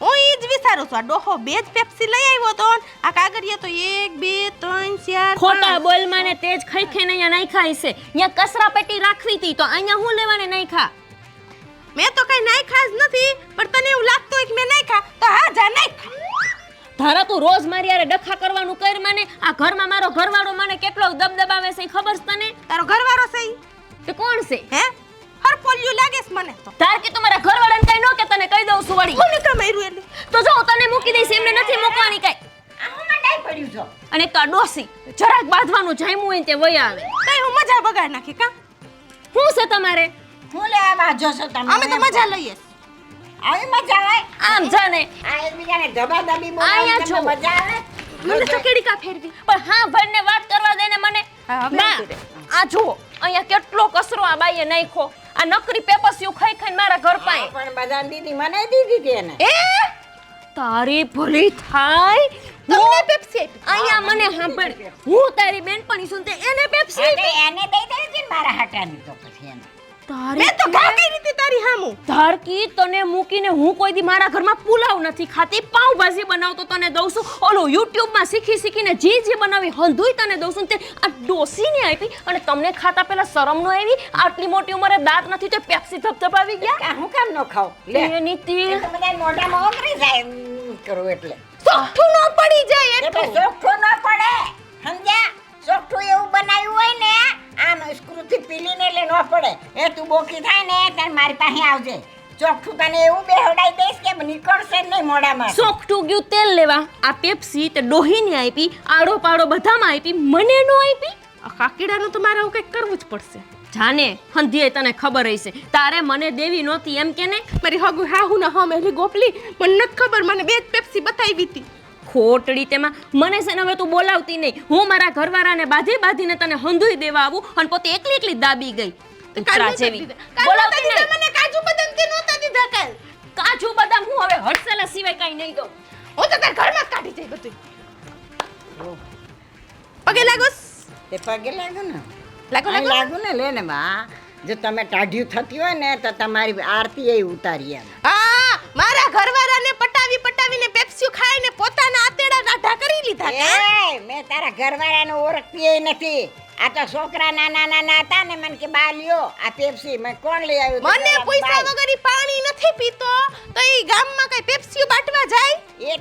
હું ઈ જ વિચારું છું. આ ડોહો 2 જ પેપ્સી લઈ આવ્યો તો ને આ કાગરિયા તો 1 2 3 4 ખોટા બોલ માને તેજ ખાઈ ખાઈને અહીંયા નાખ્યા હશે. અહીંયા કચરા પેટી રાખવી હતી તો અહીંયા હું લેવાને નાખ્યા? મેં તો કઈ નાખ્યા જ નથી. પણ તને એવું લાગતું હોય કે મેં નાખ્યા તો હા જા નાખ. ધારા તું રોજ મારી યારે ડખા કરવાનું કર મને. આ ઘરમાં મારો ઘરવાળો મને કેટલો દબદબાવે છે ખબર છે તને? તારો ઘરવાળો છે ઈ? તે કોણ છે? હે હરપોલિયું લાગે છે મને તો. ધાર કે તમારા ઘરવાળાને કઈ નો કે તને કહી દઉં છું વળી. કોને કમાયરું એટલે? તો જો તને મૂકી દઈશ એમને નથી મૂકવાની કઈ. આમાં મંડાઈ પડ્યું છો. અને એક તો આ ડોસી જરાક બાંધવાનું જામ્યું હોય ને તે વયા આવે. કઈ હું મજા બગાડ નાખી કા? શું છે તમારે? હું લેવા બાજો છો તમે? અમે તો મજા લઈએ. આવી મજા આવે? આમ જાને આ એકબીજાને ધબાધબી અહીંયા છો. બોલાવીને મજા આવે? મને તો કેડી કા ફેરવી. પણ હા ભરને વાત કરવા દે ને મને. હા, હવે ના, આપી દે. આ જુઓ અહીંયા કેટલો કચરો આ બાઈએ નાખ્યો. આ નકરી પેપસિયું ખાઈ ખાઈને મારા ઘર હા, પાસે. પણ બધાને દીધી મને દીધી હતી એને. એ તારી ભલી થાય. તમને પેપ્સી આપી. અહીંયા મને સાંભળ હું તારી બેનપણી છું તે એને પેપ્સી અને એને દઈ દેવી હતી ને મારા હાટાની તો પછી એને. મેં તો ઘા કરી હતી તારી હામું. ધારકી તને મૂકીને હું કોઈ દી મારા ઘરમાં પુલાવ નથી ખાતી, પાવભાજી બનાવતો તને દઉં છું, ઓલો યુટ્યુબમાં શીખીને જે બનાવી હંધુય તને દઉં છું. તે આ ડોસીને આપી અને તમને ખાતા પહેલા શરમ ન આવી? આટલી મોટી ઉંમરે દાંત નથી તો પેપ્સી ધબધબાવી ગયા. હું કામ ન ખાવ લે એની તીર તો બધા મોઢામાં ઓગળી જાય કરું એટલે સોઠું ન પડી જાય એટલે એટલું. ચોખ્ખું ન પડે સમજ્યા ચોખ્ખું એવું બનાવ્યું હોય ને આમ સ્ક્રૂથી પીલીને એટલે ન પડે એ તું બોકી થાય ને ત્યારે મારી પાસે આવજે ચોખ્ખું તને એવું બેહડાઈ દઈશ કે નીકળશે જ નહીં મોઢામાં સોકઠું ગયું તેલ લેવા. આ પેપ્સી તે ડોહીને આપી, આડો પાડો બધામાં આપી, મને નો આપી. આ કાકીડાનું તો મારે આવું કંઈક કરવું જ પડશે. જાને હંધીએ તને ખબર હશે, તારે મને દેવી નહોતી એમ કે ને. મારી હગુ હાહુ ના હમ એલી ગોપલી મને નથી ખબર, મને બે જ પેપ્સી બતાવી હતી. ખોટડી તેમાં મને છે ને હવે તું બોલાવતી નહીં. હું મારા ઘરવાળાને બાંધીને તને હંધુઈ દેવા આવું અને પોતે એકલી દાબી ગઈ. કૂતરા જેવી. બોલાવતી નહીં. મને કાજુ બદામ કે નહોતા દીધા કાલ. કાજુ બદામ હું હવે હડસેલા સિવાય કાંઈ નહીં દઉં. હું તો તાર ઘરમાં જ કાઢી જઈ બધું. પગે લાગોસ. તે પગે લાગુ ને લાગો અહીં લાગો. લાગુ ને લે ને બા જો તમે ટાઢ્યું થતી હોય ને તો તમારી આરતી એ ઉતારી એમ હા મારા ઘરવાળાને પટાવીને પેપ્સી ખાઈને પોતાના આતેડા ગાઢા કરી લીધા કા? એ મેં તારા ઘરવાળાને ઓળખતી ય નથી આ તો છોકરા નાના હતા ને મને કે બા લ્યો આ પેપ્સી મેં કોણ લઈ આવ્યું મને પૈસા વગર ઈ પાણી નથી પીતો તો ઈ ગામમાં કઈ પેપ્સીઓ બાટવા જાય? એ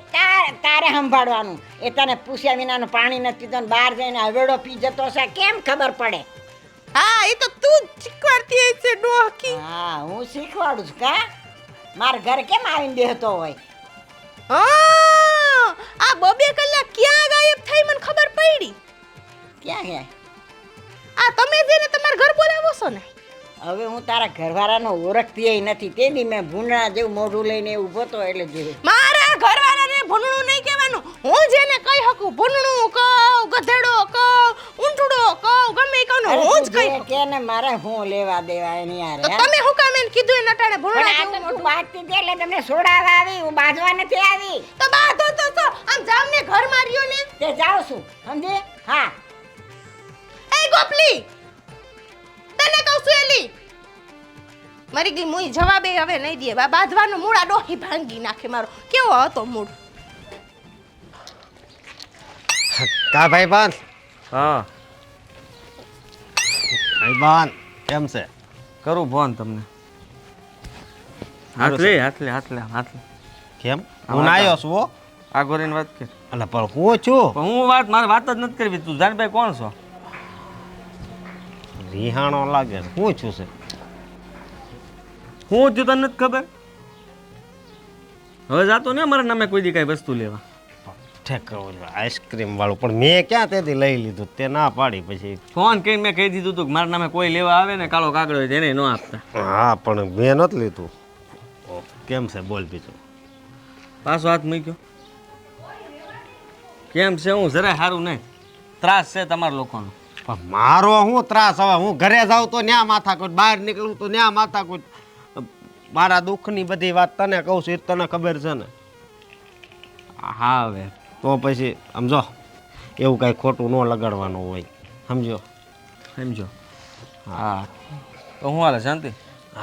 તારે સંભાળવાનું એ તને પૂછ્યા વિનાનું પાણી નથી પીતો ને બહાર જઈને હવેડો પી જતો હશે કેમ ખબર પડે હા ઈ તો તું જ શીખવાડતી હશે ડોહકી. હા હું શીખવાડું છું કા મારા ઘરે કેમ આવીને બેહતો હોય હા આ બબે કલાક ક્યાં ગાયબ થઈ મને ખબર પડી. ક્યાં ગયા આ તમે જેને તમારા ઘર બોલાવો છો ને હવે હું તારા ઘરવાળાનો ઓળખતી ય નથી તે દી મેં ભૂંડણા જેવું મોઢું લઈને ઊભો તો એટલે જોયું મારા ઘરવાળાને ભૂંડણું નહીં કહેવાનું. હું જેને કહી શકું ભૂંડણું કહું, ગધેડો કહું, ઊંટડો કહું, ગમે ઈ કહું ને હું જ કહી શકું. કે ને મારે હું લેવા દેવા એની યાર તો તમે હું કામ એને કીધું એ નટાણે ભૂંડણા પણ આ જેવું તો તું મોઢું? બાજતી હતી એટલે તમને સોડાવા આવી હું બાજવા નથી આવી તો બાધો તો છો આમ જાવ ને ઘર માર્યો ને. તે જાઉં છું સમજે હા એ ગોપલી તને કહું છું એલી મરી ગઈ મુઈ જવાબે હવે નહીં દે. બા બાંધવાનો મૂળા ડોહી ભાંગી નાખે મારો. કેવો હતો મૂળ? કા ભાઈ બાન હા ભાઈ બાન કેમ છે કરું ફોન તમને. હાથ લે. કેમ હું આવ્યો છું હો આ ગોરીની વાત કર. એટલે પણ હું છું પણ હું મારે વાત જ નથી કરવી. તું જાનભાઈ કોણ છો? રિહાણો લાગે છે. હું છું છે હું છું તને નથી ખબર? હવે જાતો ને મારા નામે કોઈ દી કઈ વસ્તુ લેવા. ઠેક આઈસ્ક્રીમ વાળું પણ મેં ક્યાં તેથી લઈ લીધું તે ના પાડી પછી ફોન કરીને મેં કહી દીધું તું કે મારા નામે કોઈ લેવા આવે ને કાળો કાગડો હોય તેને ન આપતા. હા પણ મેં નથી લીધું કેમ છે બોલ બીજું પાછો હાથ મૂક્યો. કેમ છે? હું જરાય સારું નહીં. ત્રાસ છે તમારા લોકોનો. પણ મારો હું ત્રાસ હવે હું ઘરે જાઉં તો ન્યા માથાકૂટ બહાર નીકળું તો ન્યા માથાકૂટ મારા દુઃખની બધી વાત તને કહું છું એ તને ખબર છે ને હા હવે તો પછી સમજો એવું કાંઈ ખોટું ન લગાડવાનું હોય સમજો હા તો હું હાલે શાંતિ?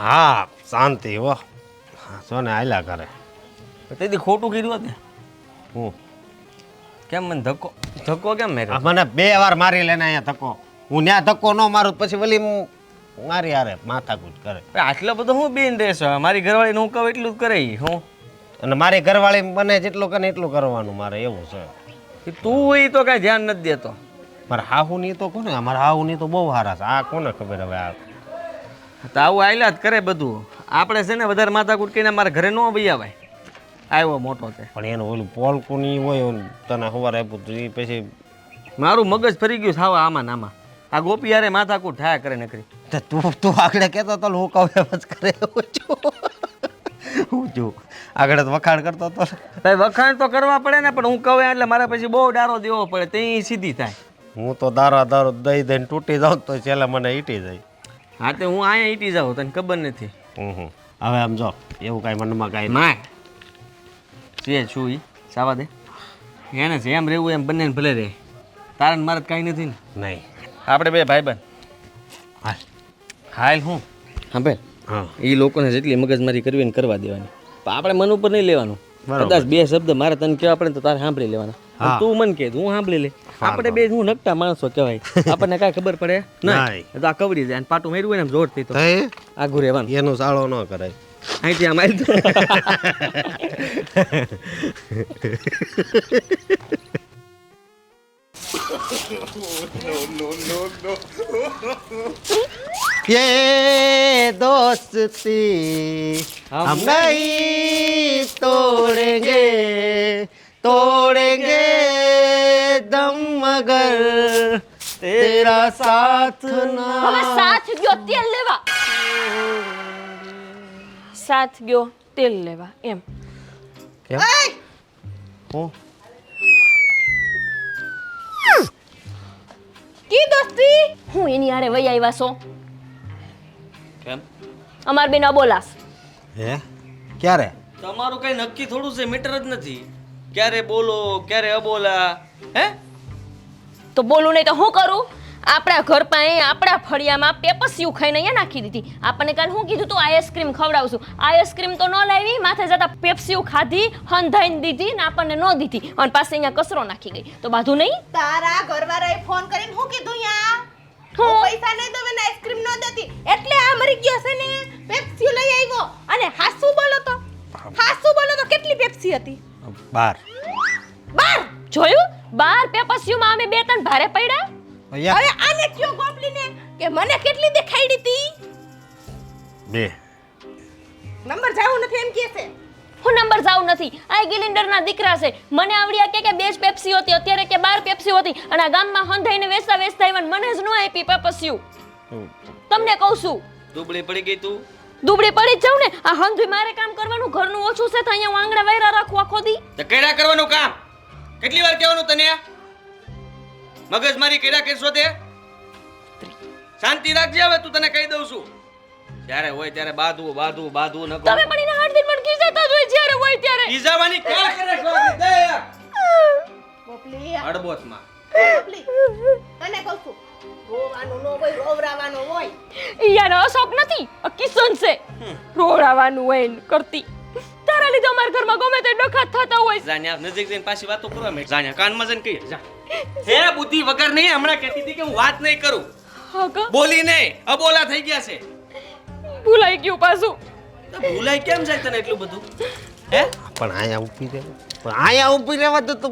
હા શાંતિ હો હા જો ને આયલા કરે તેથી ખોટું કીધું હતું. હું કેમ મને ધક્કો કેમ મેર્યો? મને 2 વાર મારી લેને અહીંયા ધક્કો હું ત્યાં ધક્કો ન મારું પછી વળી મારી હારે માથાકૂટ કરે આટલો બધો હું બેન રહેશો? મારી ઘરવાળીને હું કહું એટલું જ કરે ઈ. હું અને મારી ઘરવાળી મને જેટલું કરે એટલું કરવાનું મારે એવું છે કે તું એ તો કાંઈ ધ્યાન નથી દેતો. મારા હાહુની તો કોને અમારા હાહુની તો બહુ સારા છે આ કોને ખબર હવે આ તો આવું આયલા જ કરે બધું. આપણે છે ને વધારે માથાકૂટ કરીને મારા ઘરે ન બી આવાય. આવ્યો મોટો છે પણ એનું ઓલું પોલકુની હોય તને સવારે આપ્યું તો એ પછી મારું મગજ ફરી ગયું થાવા આમાં ને આમાં. આ ગોપી યારે માથાકૂટ થાય કરે નકરી. તે તું આગળ કહેતો તો હું કહું એમ જ કરે હું છું આગળ તો વખાણ કરતો હતો ભાઈ વખાણ તો કરવા પડે ને પણ હું કહું એટલે મારે પછી બહુ ડારો દેવો પડે તે સીધી થાય. હું તો દારો દઈ દઈને તૂટી જાઉં તો છેલ્લે મને ઈટી જાય હા તે હું અહીંયા ઈટી જાઉં તને ખબર નથી. હવે આમ જો એવું કાંઈ મનમાં કાંઈ માય છે છું ઈ સાવા દે એને જેમ રહેવું એમ બંને ભલે રહે. તારે મારે કાંઈ નથી ને. નહીં આપણે બે ભાઈબંધ હાલ હાલ હું હા ભાઈ હા એ લોકોને જેટલી મગજમારી કરવી ને કરવા દેવાની પણ આપણે મન ઉપર નહીં લેવાનું બરાબર. કદાચ બે શબ્દ મારે તને કહેવા પડે ને તો તારે સાંભળી લેવાના અને હા. તું મને કહે હું સાંભળી લે આપણે બે હું નકટા માણસો કહેવાય આપણને કાંઈ ખબર પડે નાય. નહીં તો આ કવડી જાય અને પાટું મેળવું હોય ને આમ જોરથી તો તઈ આઘું રહેવાનું એનો સાળો ન કરાય અહીંથી આમ આવી ये दोस्ती हम नहीं तोड़ेंगे तोड़ेंगे दम मगर तेरा साथ ना હવે સાથ ગયો તેલ લેવા સાથ ગયો તેલ લેવા એમ હું કી દોસ્તી હું એની હારે વઈ આવ્યા છો કેમ અમાર બેન અબોલાસ હે ક્યારે તમારું કઈ નક્કી થોડું છે મીટર જ નથી ક્યારે બોલો ક્યારે અબોલા હે તો બોલું નહીં તો હું કરું આપણા ઘર પાસે આપણા ફળિયામાં પેપસ્યું ખાઈને અહીંયા નાખી દીધી આપણને કાલ હું કીધું તું આઈસ્ક્રીમ ખવડાવશું આઈસ્ક્રીમ તો ન લાવી માથે જતા પેપ્સ્યું ખાધી હંધાઈને દીધી ને આપણને ન દીધી અને પાસે અહીંયા કચરો નાખી ગઈ તો બાધું નહીં તારા ઘરવાળાએ ફોન કરીને હું કીધું યા હું? હું પૈસા નહીં દઉં ને આઈસ્ક્રીમ ન દેતી એટલે આ મરી ગયો છે ને પેપ્સી લઈ આવ્યો અને હાસુ બોલો તો કેટલી પેપ્સી હતી 12 બાર જોયું બાર પેપસ્યુંમાં અમે બે ત્રણ ભારે પડ્યા હવે આને કયો ગોપલીને કે મને કેટલી દેખાડી હતી 2 નંબર જાવું નથી એમ કહે છે હું નંબર જાઉં નથી આ ગિલિન્ડરના દીકરા છે મને આવડ્યા કે બે જ પેપ્સી હતી અત્યારે કે 12 પેપ્સી હતી અને આ ગામમાં હંધાઈને વેચતા આવ્યા મને જ ન આપી પેપસ્યું તમને કહું છું દુબળી પડી ગઈ તું દુબળી પડી જ જાઉં ને આ હંધુય મારે કામ કરવાનું ઘરનું ઓછું છે તો અહીંયા હું આંગળા વાયરા રાખું આખો દી તો કેડા કરવાનું કામ કેટલી વાર કહેવાનું તને મગજ મારી કેડા કરશો તે શાંતિ રાખજે હવે તું તને કહી દઉં છું જ્યારે હોય ત્યારે બાંધવું બાંધવું બાંધવું ન તમે પણ એના હાથ દિન પણ ખીજાતા જ હોય જ્યારે હોય ત્યારે ઈજાવાની ક્યાં કરે છો દે યાર ગોપલી અડબોતમાં ગોપલી તને કહું છું રોવાનું ન હોય રોવરાવાનું હોય યાર અશોક નથી આ કિશન છે રોડાવાનું હોય ને કરતી તારા લીધે અમારા ઘરમાં ગમે તે ડખા થતા હોય જાણ્યા નજીક જઈને પાછી વાતો કરવા મે જાણ્યા કાનમાં જઈને કહીએ જા હે બુદ્ધિ વગર નહીં હમણાં કહેતી હતી કે હું વાત નહીં કરું હા કા બોલી નહીં અબોલા થઈ ગયા છે ભૂલાઈ ગયું પાછું તો ભૂલાઈ કેમ જાય તને એટલું બધું હે પણ આયા ઊભી રહેવા દો તો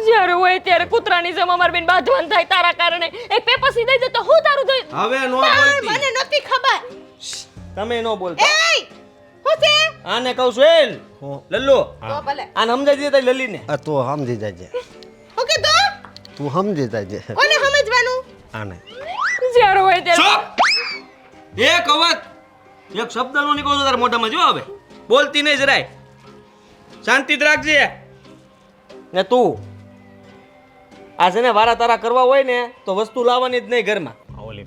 જ્યારે હોય ત્યારે કૂતરાની જેમ અમાર બેન બાંધવાન થાય તારા કારણે એક પેપસી દઈ દે તો હું તારું દઈ હવે નો મને બોલતી નહોતી ખબર તમે નો બોલતા એય હું છે આને કહું છું એલ હું? લલ્લુ તો ભલે આને સમજાઈ દે તારી લલીને તું સમજી જાજે હું કીધું તું સમજી જાજે કોને સમજવાનું આને જ્યારે હોય ત્યારે ચૂપ એક અવાજ એક શબ્દ નો નીકળતો તારા મોઢામાં જો હવે બોલતી નહીં જરાય શાંતિ રાખજે ને તું આ છે ને વારા તારા કરવા હોય ને તો વસ્તુ લાવવાની જ નહીં ઘરમાં ઓલી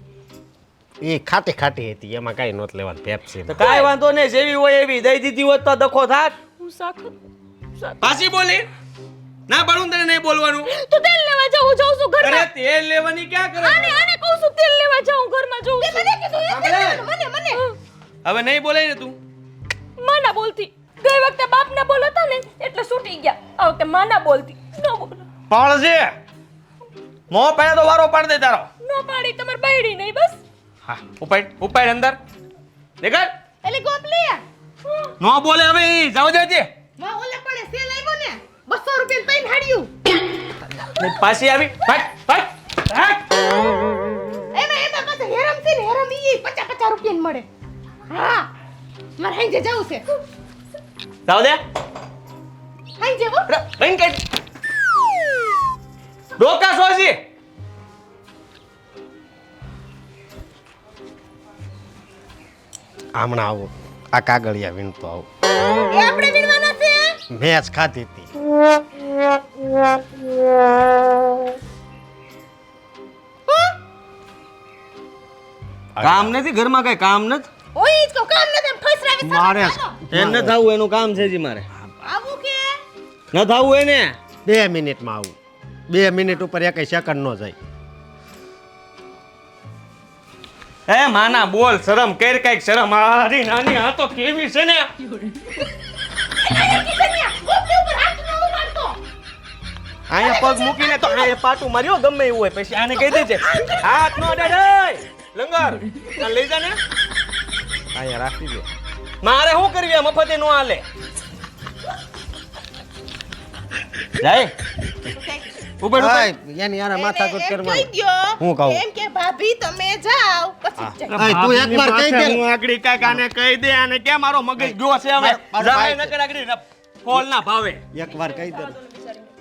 એ ખાટી ખાટી હતી એમાં કાંઈ નહોત લેવાનું પેપ્સી તો કાંઈ વાંધો નહીં જેવી હોય એવી દઈ દીધી હોત તો દખો થાત હું સાખત પાછી બોલી ના પાડું તને નહીં બોલવાનું તું તેલ લેવા જાઉં છું અરે ઘરમાં તેલ લેવાની ક્યાં કરે આને આને કહું છું તેલ લેવા જાઉં ઘરમાં જાઉં છું મને કીધું એ સાંભળે? મને હવે નહીં બોલાય ને તું માના બોલતી ગઈ વખતે બાપના બોલ હતા ને એટલે છૂટી ગયા આ વખતે માના બોલતી ન બોલ પાળજે મો પહેલા તો વારો પાડ દે તારો ન પાડી તમાર બાયડી નહીં બસ હા ઉપાડ અંદર દેખાડ એટલે ગોપલી નો બોલે હવે ઈ જાવ દેજે માં ઓલે પડે સેલ આવ્યો ને 200 રૂપિયા પૈન હાડ્યું ને પાછી આવી ફટ એમાં પાછા હેરામ છે ને હેરામ ઈ 50 રૂપિયા મળે હા મારે હાંજે જવું છે જાવ દે હાંજે હો રહીન કે ડોકા સોજી હમણાં આવું આ કાગળિયા વીણતો આવું એ આપણે વીણવાના છે મેચ ખાધી હતી કામ નથી ઘરમાં કઈ કામ નથી ઓય ઈસકો કામ નથી ફસરાવી મારે એ ન થાવું એનું કામ છે જી મારે આવું કે ન થાવું એને 2 મિનિટમાં આવું 2 મિનિટ ઉપર એક સેકન્ડ ન જાય એ માના બોલ શરમ કર કઈક શરમ હારી નાની આ તો કેવી છે ને અહીંયા પગ મૂકીને તો અહીંયા પાટું માર્યો ગમે એવું હોય પછી આને કહી દેજે હાથ નો અડાડે લંગર આ લઈ જા ને અહીંયા રાખી દે મારે શું કરવી મફતે નો હાલે જાય ઉપર એની યાર માથાકૂટ કરવાની કહી દ્યો. હું કહું? એમ કે ભાભી તમે જાઓ પછી જાય. તું એકવાર કહી દે હું આગળી કાંઈક આને કહી દે આને કે મારો મગજ ગયો છે હવે જાય નકર આગળી ફોલ ના ભાવે એકવાર કહી દે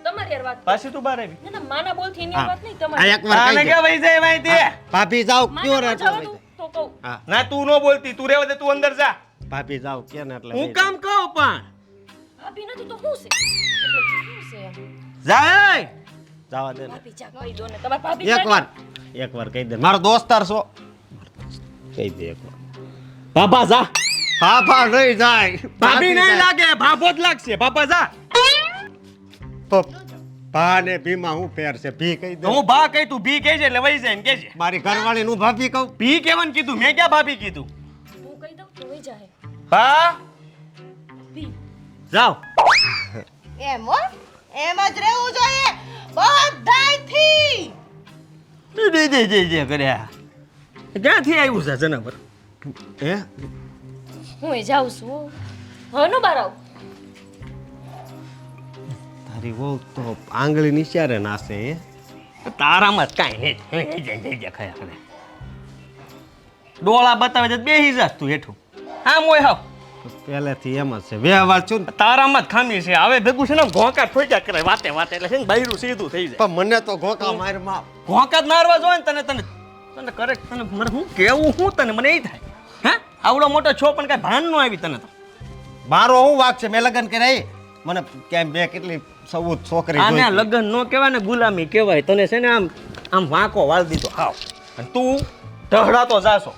તમારી યાર વાત પાછી તું બાર આવી ના ના માના બોલથી એની વાત નહીં આ તમારી એકવાર આને કહી કે દે વઈ જાય ભાઈ તે ભાભી જાઓ ક્યો માના રે જવાનું તો કહું ના તું નો બોલતી તું રહેવા દે તું અંદર જા ભાભી જાઓ કે ને એટલે હું કામ કહું પણ ભાભી નથી તો શું છે એટલે શું છે જાય જવા દે ને ભાભી ચા કહી દો ને તમારા ભાભી એકવાર કહી દે મારો દોસ્તાર છો કહી દે એકવાર બાબા જા ભાભા નહીં જાય ભાભી નહીં લાગે ભાભો જ લાગશે બાબા જા તો ભા ને ભીમાં હું ફેર છે ભી કહી દે હું ભા કહી તું ભી કહેજે એટલે વઈ જાય ને કહેજે મારી ઘરવાળી નું ભાભી કહું ભી કેવાનું કીધું મેં ક્યાં ભાભી કીધું હું કહી દઉં તો વઈ જાય ભા ભાભી જાઓ એમ હો એમ જ રહેવું જોઈએ બધાયથી. જે કર્યા ક્યાંથી આવ્યું છે જનાવર હે હું એ જાઉં છું હનો બાર આવ તારી વહુ તો આંગળી નિશારે નાસે હે તારામાં જ કાંઈ નહીં જઈ ખયા કરે ડોળા બતાવે તો બેહી જાસ તું હેઠું આમ હોય હાવ પહેલેથી એમ જ છે વ્યવહાર છું ને તારામાં જ ખામી છે હવે ભેગું છે ને ઘોંકા ઠોક્યા કરે વાતે વાતે એટલે છે ને બૈરું સીધું થઈ જાય પણ મને તો ઘોકા માર માં ઘોંકા જ મારવા જોઈએ ને તને તને તને કરે તને મને હું કેવું હું તને મને એ થાય હે આવડો મોટો છો પણ કાંઈ ભાન ન આવી તને તો મારો હું વાક છે મેં લગ્ન કર્યા મને કેમ બે કેટલી સૌ છોકરી આને જોઈતી. લગ્ન નો કહેવાય ને ગુલામી કહેવાય તને છે ને આમ આમ વાંકો વાળ દીધો હાવ અને તું ઢહડાતો જાશો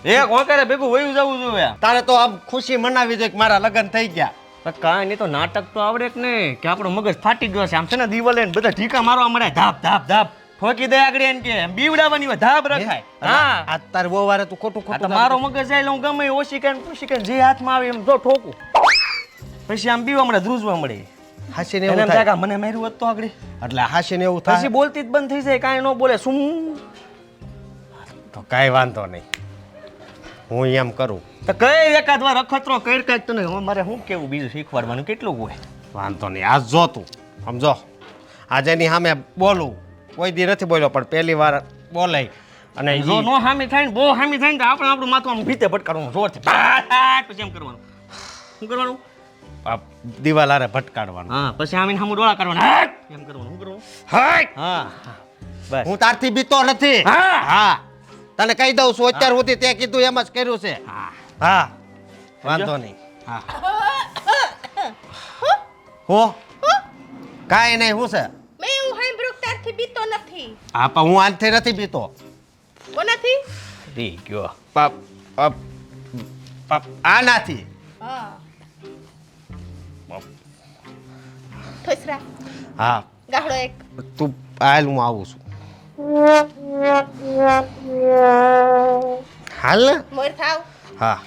એક હોંકારે ભેગું વયું જવું જોઈએ તારે તો આમ ખુશી મનાવી જોઈએ કે મારા લગ્ન થઈ ગયા પણ કાંઈ નહીં તો નાટક તો આવડે કે નહીં કે આપણો મગજ ફાટી ગયો છે આમ છે ને દિવાલે ને બધા ઠીકા મારવા મળે ધાપ ધાપ ધાપ ઠોકી દે આગળ એને કે એમ બીવડાવવાની હોય ધાપ રખાય હા આ તારે બહુ વારે તું ખોટું આ ખોટું તો મારો મગજ જાય એટલે હું ગમે એ ઓછી કે પૂછી કે જે હાથમાં આવે એમ જો ઠોકું પછી આમ બીવા મળે ધ્રુજવા મળે હાસીને એને એવું એમ થાય થાય કે મને માર્યું હોત તો આગળ એટલે હાસીને એવું પછી થાય બોલતી જ બંધ થઈ જાય કાંઈ ન બોલે શું તો કાંઈ વાંધો નહીં હું એમ કરું તો કઈ એકાદ વાર અખતરો કર કાંઈક તને મારે શું કેવું બીજું શીખવાડવાનું કેટલું હોય વાંધો નહીં આજ જો તું સમજો આજે એની સામે બોલું કોઈ દી નથી બોલ્યો પણ પહેલી વાર બોલાય અને જો ઈ નો હામી થાય ને બહુ હામી થાય ને તો આપણે આપણું માથું આમ ભીતે ભટકાડવાનું જોરથી ભાટ પછી એમ કરવાનું શું કરવાનું આ દિવાલ હારે ભટકાડવાનું હા પછી આમીને સામું ડોળા કરવાના હાટ એમ કરવાનું શું કરવાનું હાય! હા બસ હું તારથી બીતો નથી હા. હા તને કહી દઉં છું અત્યાર સુધી તે કીધું એમ જ કર્યું છે હા હા વાંધો નહીં હા હો કાંઈ નહીં શું છે મેં એવું સાંભળ્યું કે તારથી બીતો નથી. હા પણ હું આજથી નથી બીતો કોનાથી? ઠીક ગયો આ નથી હા ઠોસરા હા ગાહડો એક તું હાલ હું આવું છું હાલ ને મોર થાવ. હા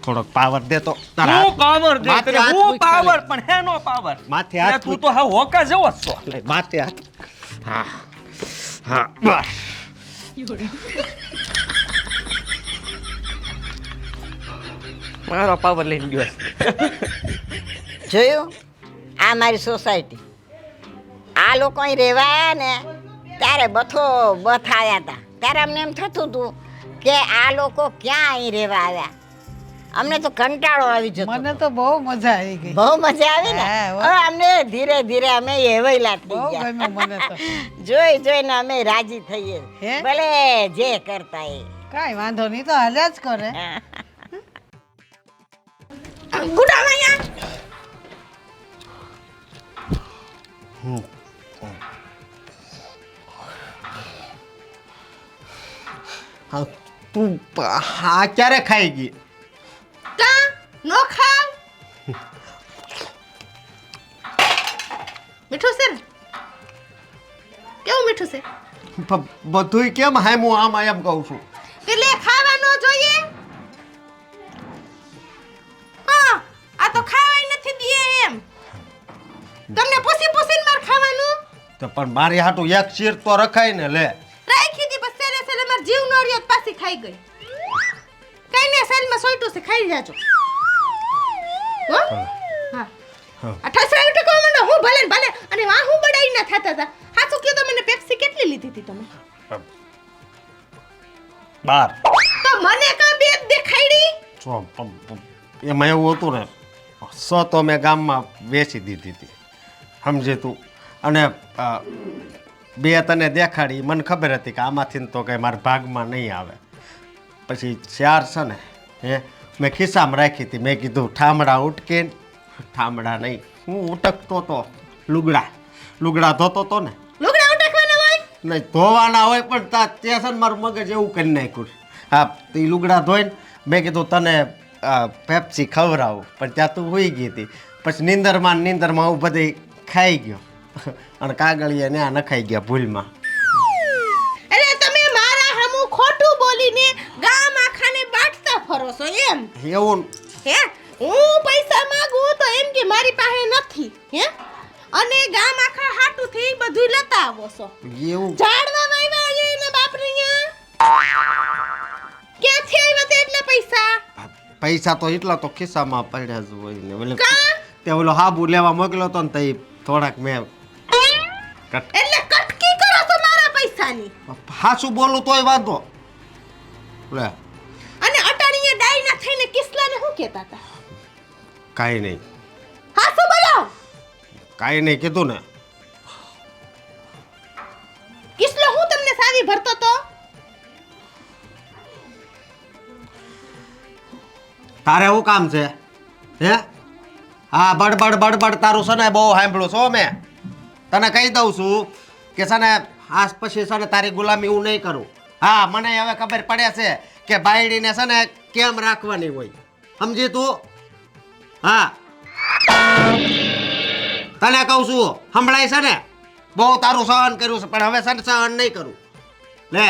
થોડોક પાવર દે તો તારા હું હાથ- પાવર દે માથે તને હાથ હું મૂક પાવર ખાલી. પણ હે નો પાવર માથે હાથ તું મૂક. તો હા હોકા જેવો જ છો નહીં, માથે હાથ હા હા બસ મારો પાવર લઈને ગયો જોયું આ મારી સોસાયટી આ લોકો અહીં રહેવા આવ્યા ને ત્યારે બથો બથ આવ્યા હતા ત્યારે અમને એમ થતું હતું કે આ લોકો ક્યાં અહીં રહેવા આવ્યા અમને તો કંટાળો આવી જતો મને તો બહુ મજા આવી ગઈ બહુ મજા આવી ને હા, હો. હવે અમને ધીરે ધીરે અમે એવયલા થઈ બહુ ગયા ગમ્યું મને તો જોઈ જોઈને અમે રાજી થઈએ હે? ભલે જે કરતા એ કાંઈ વાંધો નહીં તો હાલ્યા જ કરે ગુડાવા યાર. હા તું હા ક્યારે ખાઈ ગઈ કા નો ખાવ. મીઠું છે ને? કેવું મીઠું છે? બધુંય કેમ હાય હું આમ એમ કહું છું એટલે ખાવા ન જોઈએ હા આ તો ખાવાય નથી દે એમ તમને પૂછી પૂછીને માર ખાવાનું તો પણ મારી હાટું એક ચીર તો રખાય ને લે રાખી દી બસ સેલે સેલે માર જીવ નો રહ્યો તો પાછી ખાઈ ગઈ કઈ ને સેલમાં સોઈટું છે ખાઈ જાજો હો હા આ ઠસરાયું ટકો મને હું ભલે ને ભલે અને વા હું બડાઈ ના થાતા હતા હાચું કયો તો મને પેપ્સી કેટલી લીધી હતી તમે 12 તો મને કા બે દેખાડી જો એમાં એવું હતું ને તો મેં ગામમાં વેચી દીધી હતી સમજે તું અને બે તને દેખાડી મને ખબર હતી કે આમાંથી તો કંઈ મારા ભાગમાં નહીં આવે પછી 4 છે ને હે મેં ખિસ્સામાં રાખી હતી મેં કીધું ઠામડા ઉટકે ઠામડા નહીં હું ઉટકતો તો લુગડા ધોતો તો ને લુગડા ઉટકવાના હોય નહીં ધોવાના હોય પણ તા સ્ટેશન મારું મગજ એવું કરી નાખ્યું હા તે લુગડા ધોઈને મેં કીધું તને પેપ્સી ખવડાવું પણ ત્યાં તું હોઈ ગઈ હતી પછી નીંદરમાં હું બધી ખાઈ ગયો અને કાગળિયા ને આ નખાઈ ગયા ભૂલમાં અરે તમે મારા હામું ખોટું બોલીને ગામ આખાને બાટતા ફરો છો એમ એવું હે હું પૈસા માંગુ તો એમ કે મારી પાસે નથી હે અને ગામ આખા હાટું થી બધું લેતા આવો છો એવું ઝાડવા વાવ્યા છે ને બાપરે ક્યાંથી આવ્યા તે એટલા પૈસા તો એટલા તો ખિસ્સામાં પડ્યા જ હોય ને ઓલે કા તે ઓલો હાબુ લેવા મોકલ્યો તો ને તઈ થોડાક મેં એટલે કટકી કરો છો મારા પૈસાની હાસું બોલું તોય વાંધો લે અને અટાણીએ ડાઈ ના થઈને કિસલાને શું કહેતા હતા કાંઈ નહીં હાસુ બોલો કાંઈ નહીં કીધું ને કિસલો હું તમને સાવી ભરતો તો તારે શું કામ છે હે હા બડબડ તારું છે ને બહુ સાંભળું છો મેં તને કહી દઉં છું કે છે ને આજ પછી છે ને તારી ગુલામી હું નહીં કરું હા મને હવે ખબર પડે છે કે બાયડીને છે ને કેમ રાખવાની હોય સમજી તું હા તને કહું છું સંભળાય છે ને બહુ તારું સહન કર્યું છે પણ હવે છે ને સહન નહીં કરું લે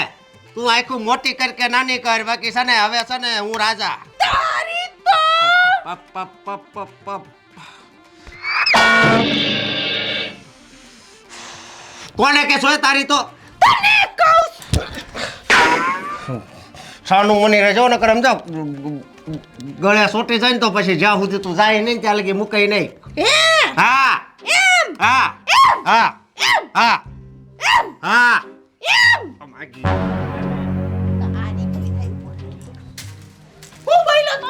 તું આખું મોટી કર કે નાની કર બાકી છે ને હવે છે ને હું રાજા તારી તો પપ પપ પપ પપ કોને કે સોય તારી તો તને કહું સાનું મની રહેજો ને કરમ જાવ ગળે સોટી જાય ને તો પછી જ્યાં સુધી તું જાય નહીં ત્યાં લગી મુકાઈ નહીં હે હા એમ હા એમ હા એમ હા એમ હા એમ હું બોલ્યો તો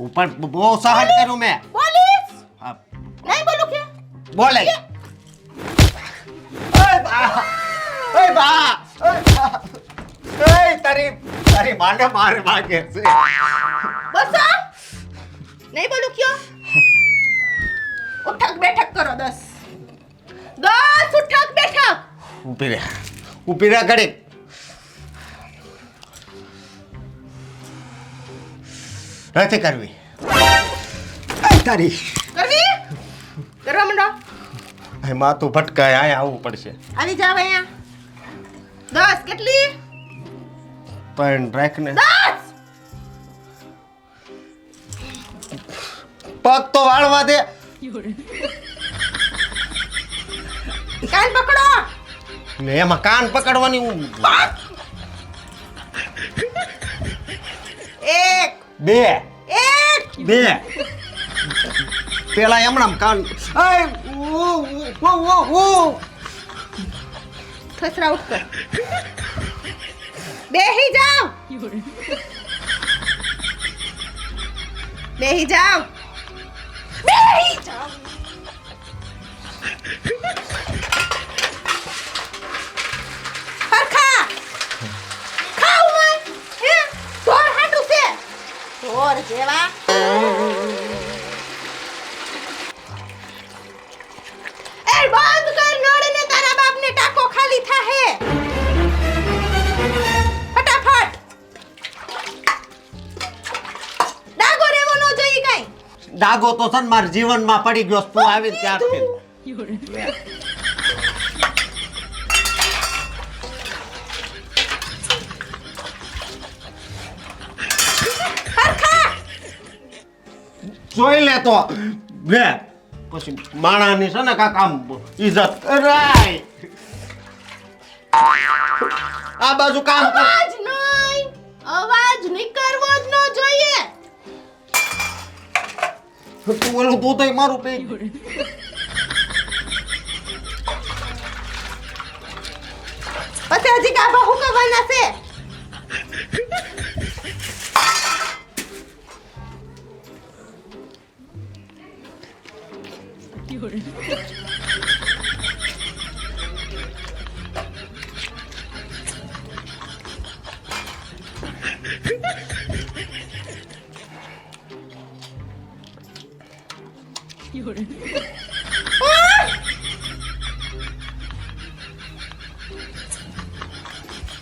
ઉપર બહુ સહન કર્યું મેં બોલીશ હા, નહીં બોલું કે બોલે ઓય બા તારી માને મારે માગે છે બસ નહીં બોલું કયો ઉઠક બેઠક કરો 10 ઉઠક બેઠક ઊભી રહે ઘડીક નથી કરવી તારી કરવી કરવા માંડો અહીં માથું ભટકાય અહીંયા આવવું પડશે આવી જાવ અહીંયા 10 કેટલી પણ રાખને 10 પગ તો વાળવા દે કાન પકડો ને એમાં કાન પકડવાની હું 1 બે 1 બે પેલા એમણામ કાન ખસરા ઉઠ કર બેહી જાવ બેહી જાવ બેહી જાવ હરખા ખાવ મત હે ઢોર હાટું છે ઢોર જેવા એ બંધ કર નળ ને તારા બાપને ટાકો ખાલી થાહે ફટાફટ ડાગો રેવો નો જોઈ કઈ ડાગો તો છે ને મારા જીવનમાં પડી ગયો તું આવી ત્યારથી જોઈ લે તો લે પછી માણાની છે ને કાક આમ ઇજ્જત કરાય. આ બાજુ કામ કર. અવાજ નીકળવો જ ન જોઈએ. તું ઓલું તું તો મારું પે પછી હજી ગાભા હુકવાના છે.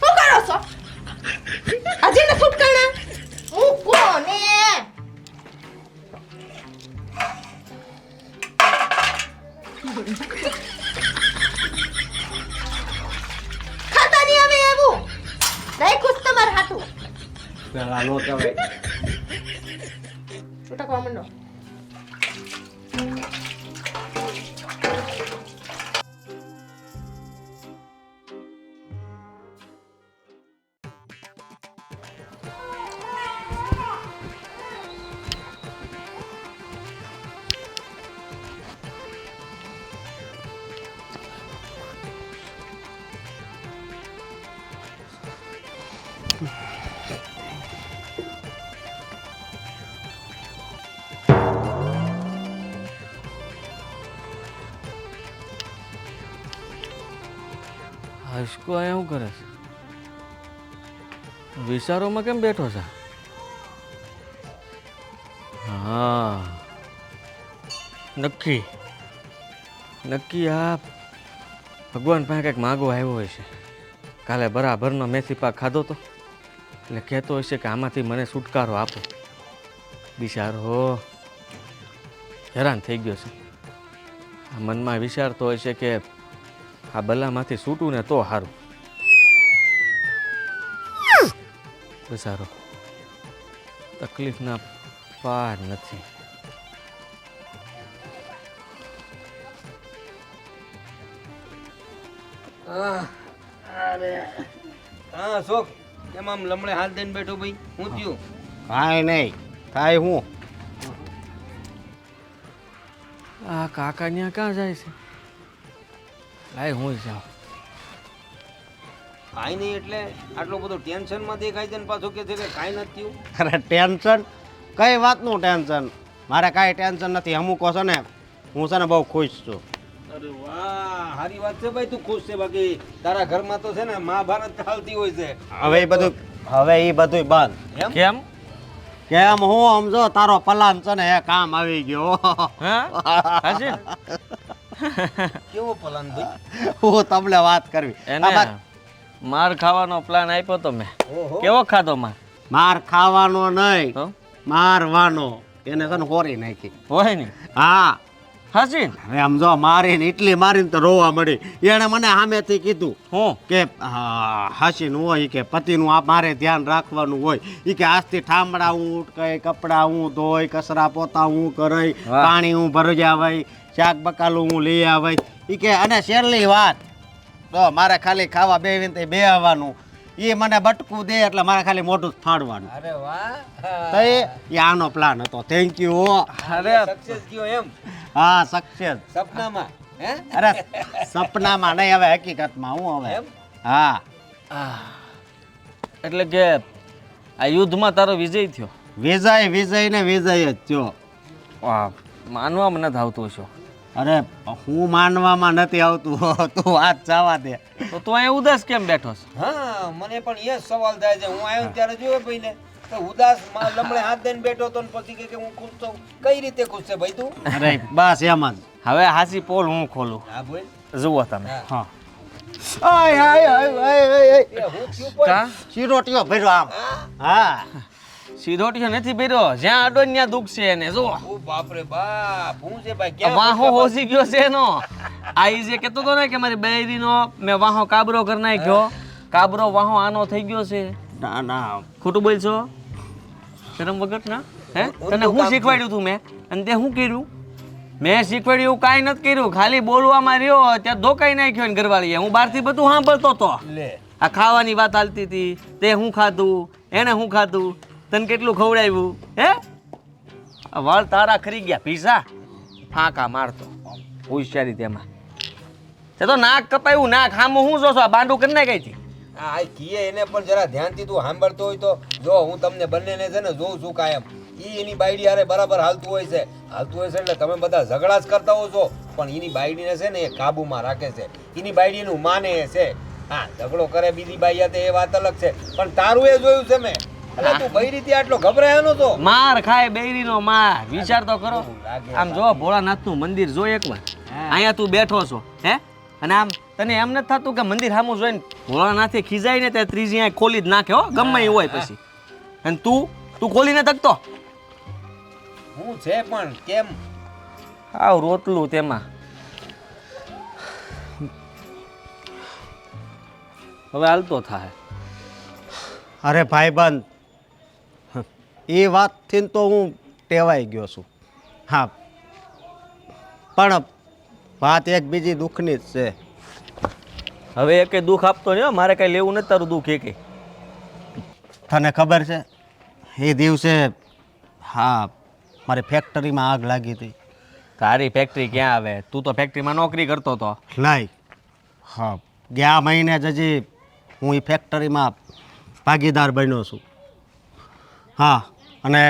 શું કરો છો? હજી ને છૂટકાણા મૂકો ને. ખાતા નહીં આવે એવું રાખ્યું છે તમારે હાટું. પેલા નો કહેવાય. છૂટકવા માંડો. હસકો અહીંયા શું કરે છે? વિચારોમાં કેમ બેઠો છે? હા નક્કી નક્કી આ ભગવાન પાસે કંઈક માગવા આવ્યો હોય છે. કાલે બરાબરનો મેથી પાક ખાધો તો એટલે કહેતો હશે કે આમાંથી મને છુટકારો આપો. બિચારો હેરાન થઈ ગયો છે. આ મનમાં વિચારતો હોય છે કે આ બલામાંથી છૂટું ને તો સારું. બિચારો તકલીફના પાર નથી. હા શોખ કેમ આમ લમડે હાથ દઈને બેઠો ભાઈ? હું થયું? કાંઈ નહીં થાય હું આ કાકા ત્યાં ક્યાં જાય છે? લાય હું જાઉં. કાંઈ નહીં એટલે આટલો બધો ટેન્શનમાં દેખાય છે ને પાછો કે છે કે કાંઈ નથી થયું. અરે ટેન્શન કઈ વાતનું ટેન્શન? મારે કાંઈ ટેન્શન નથી. અમુક છે ને હું છે ને બહુ ખુશ છું. અરે વાહ સારી વાત છે ભાઈ, તું ખુશ છે. બાકી તારા ઘરમાં તો છે ને મહાભારત ચાલતી હોય છે. હવે એ બધું બંધ. એમ? કેમ? કેમ હું સમજો તારો પલાન છે ને એ કામ આવી ગયો. હા હાજી કેવો પ્લાન ભાઈ? હું તમને વાત કરવી. એને માર ખાવાનો પ્લાન આપ્યો તો મેં. ઓહો. કેવો ખાધો માર? માર ખાવાનો નહીં, તો મારવાનો. એને છે ને હોરી નાખી. હોય ને હા હાજી હવે આમ જો મારીને એટલી મારીને તો રોવા મળી. એણે મને સામેથી કીધું હું કે હાસીનું હોય કે પતિનું આ મારે ધ્યાન રાખવાનું હોય. એ કે આજથી ઠામડા હું ઉટકાય, કપડાં હું ધોઈ, કચરા પોતા હું કરાય, વાહ. પાણી હું ભરજી આવાય, શાક બકાલું હું લઈ આવાય. એ કે અને છેલ્લી વાત તો મારે ખાલી ખાવા બેવીને તે બે આવવાનું. એ મને બટકું દે એટલે મારે ખાલી મોઢું જ ફાડવાનું. અરે વાહ તો એ આનો પ્લાન હતો. Thank you. અરે સક્સેસ ગયો એમ હા સક્સેસ. સપનામાં હે? અરે સપનામાં નહીં, હવે હકીકતમાં હું હવે. એમ? હા એટલે કે આ યુદ્ધમાં તારો વિજય થયો. વિજય ને વિજય જ થયો. વાહ માનવામાં નથી આવતું છો. અરે હું માનવામાં નથી આવતું. તું વાત જવા દે. તો તું અહીંયા ઉદાસ કેમ બેઠો છે? હા મને પણ એ જ સવાલ થાય છે. હું આવ્યો ને ત્યારે જોયો ભાઈ ને તો ઉદાસ લમડે હાથ દઈને બેઠો તો ને પછી કે હું ખુશ છું. કઈ રીતે ખુશ છે ભાઈ તું? અરે બસ એમ જ. હવે હાસી પોલ હું ખોલું. હા બોલ. જુઓ તમે. હા આય આય આય આય આય એ હું થયું પણ? કા શીરોટીઓ ભર્યો આમ. હા સીધોટીઓ નથી ભર્યો, જ્યાં અડો ને ત્યાં દુખ છે એને. જો ઓ બાપ રે બાપ, હું છે ભાઈ? ક્યાં વાહો હોસી ગયો છે એનો. આ ઈ જે કહેતો હતો ને કે મારી બૈરીનો મેં વાહો કાબરો કરી નાખ્યો, કાબરો વાહો આનો થઈ ગયો છે. ના ના ખોટું બોલશો? શરમ વગર ના? હે તને હું શીખવાડ્યું તું મેં અને તે શું કર્યું મેં શીખવાડ્યું એવું કાંઈ નથી કર્યું ખાલી બોલવામાં રહ્યો ત્યાં ધોકાઈ નાખ્યો ને ઘરવાળીએ હું બહારથી બધું સાંભળતો હતો લે આ ખાવાની વાત હાલતી હતી તે શું ખાધું એને શું ખાધું તને કેટલું ખવડાવ્યું હે આ વાળ તારા ખરી ગયા પીસા ફાંકા મારતો હોશિયારી તેમાં તે તો નાક કપાયું નાક હામું હું જોશો આ બાંડું કરી નાખાય આ કીએ એને પણ જરા ધ્યાનથી તું સાંભળતો હોય તો જો હું તમને બંનેને છે ને જોઉં છું કાયમ એની બાયડી હારે બરાબર હાલતું હોય છે એટલે તમે બધા ઝઘડા જ કરતા હો છો પણ એની બાયડીને છે ને એ કાબુમાં રાખે છે એની બાયડીનું માને છે હા ઝઘડો કરે બીજી બાઈ હાથે એ વાત અલગ છે પણ તારું એ જોયું છે મેં એટલે તું બૈરીથી આટલો ગભરાયો નતો માર ખાય બૈરીનો માર વિચાર તો કરો આમ જો ભોળાનાથનું મંદિર જો એકવાર અહીંયા તું બેઠો છો હે અને આમ તને એમ નથી થતું કે મંદિર સામું જોઈને ભોળાનાથે ખીજાય ને તે ત્રીજી અહીંયા ખોલી જ નાખે હો ગમે એ હોય પછી અને તું ખોલીને તકતો હું છે પણ કેમ આવ રોટલું તેમાં હવે હાલતો થાય અરે ભાઈબંધ એ વાતથી તો હું ટેવાઈ ગયો છું હા પણ વાત એક બીજી દુઃખની જ છે હવે એકે દુઃખ આપતો નહીં હો, મારે કઈ લેવું નથી તારું દુઃખ એકે તને ખબર છે એ દિવસે હા મારી ફેક્ટરીમાં આગ લાગી હતી તારી ફેક્ટરી ક્યાં આવે તું તો ફેક્ટરીમાં નોકરી કરતો હતો નહીં હા ગયા મહિને જ હજી હું એ ફેક્ટરીમાં ભાગીદાર બન્યો છું હા અને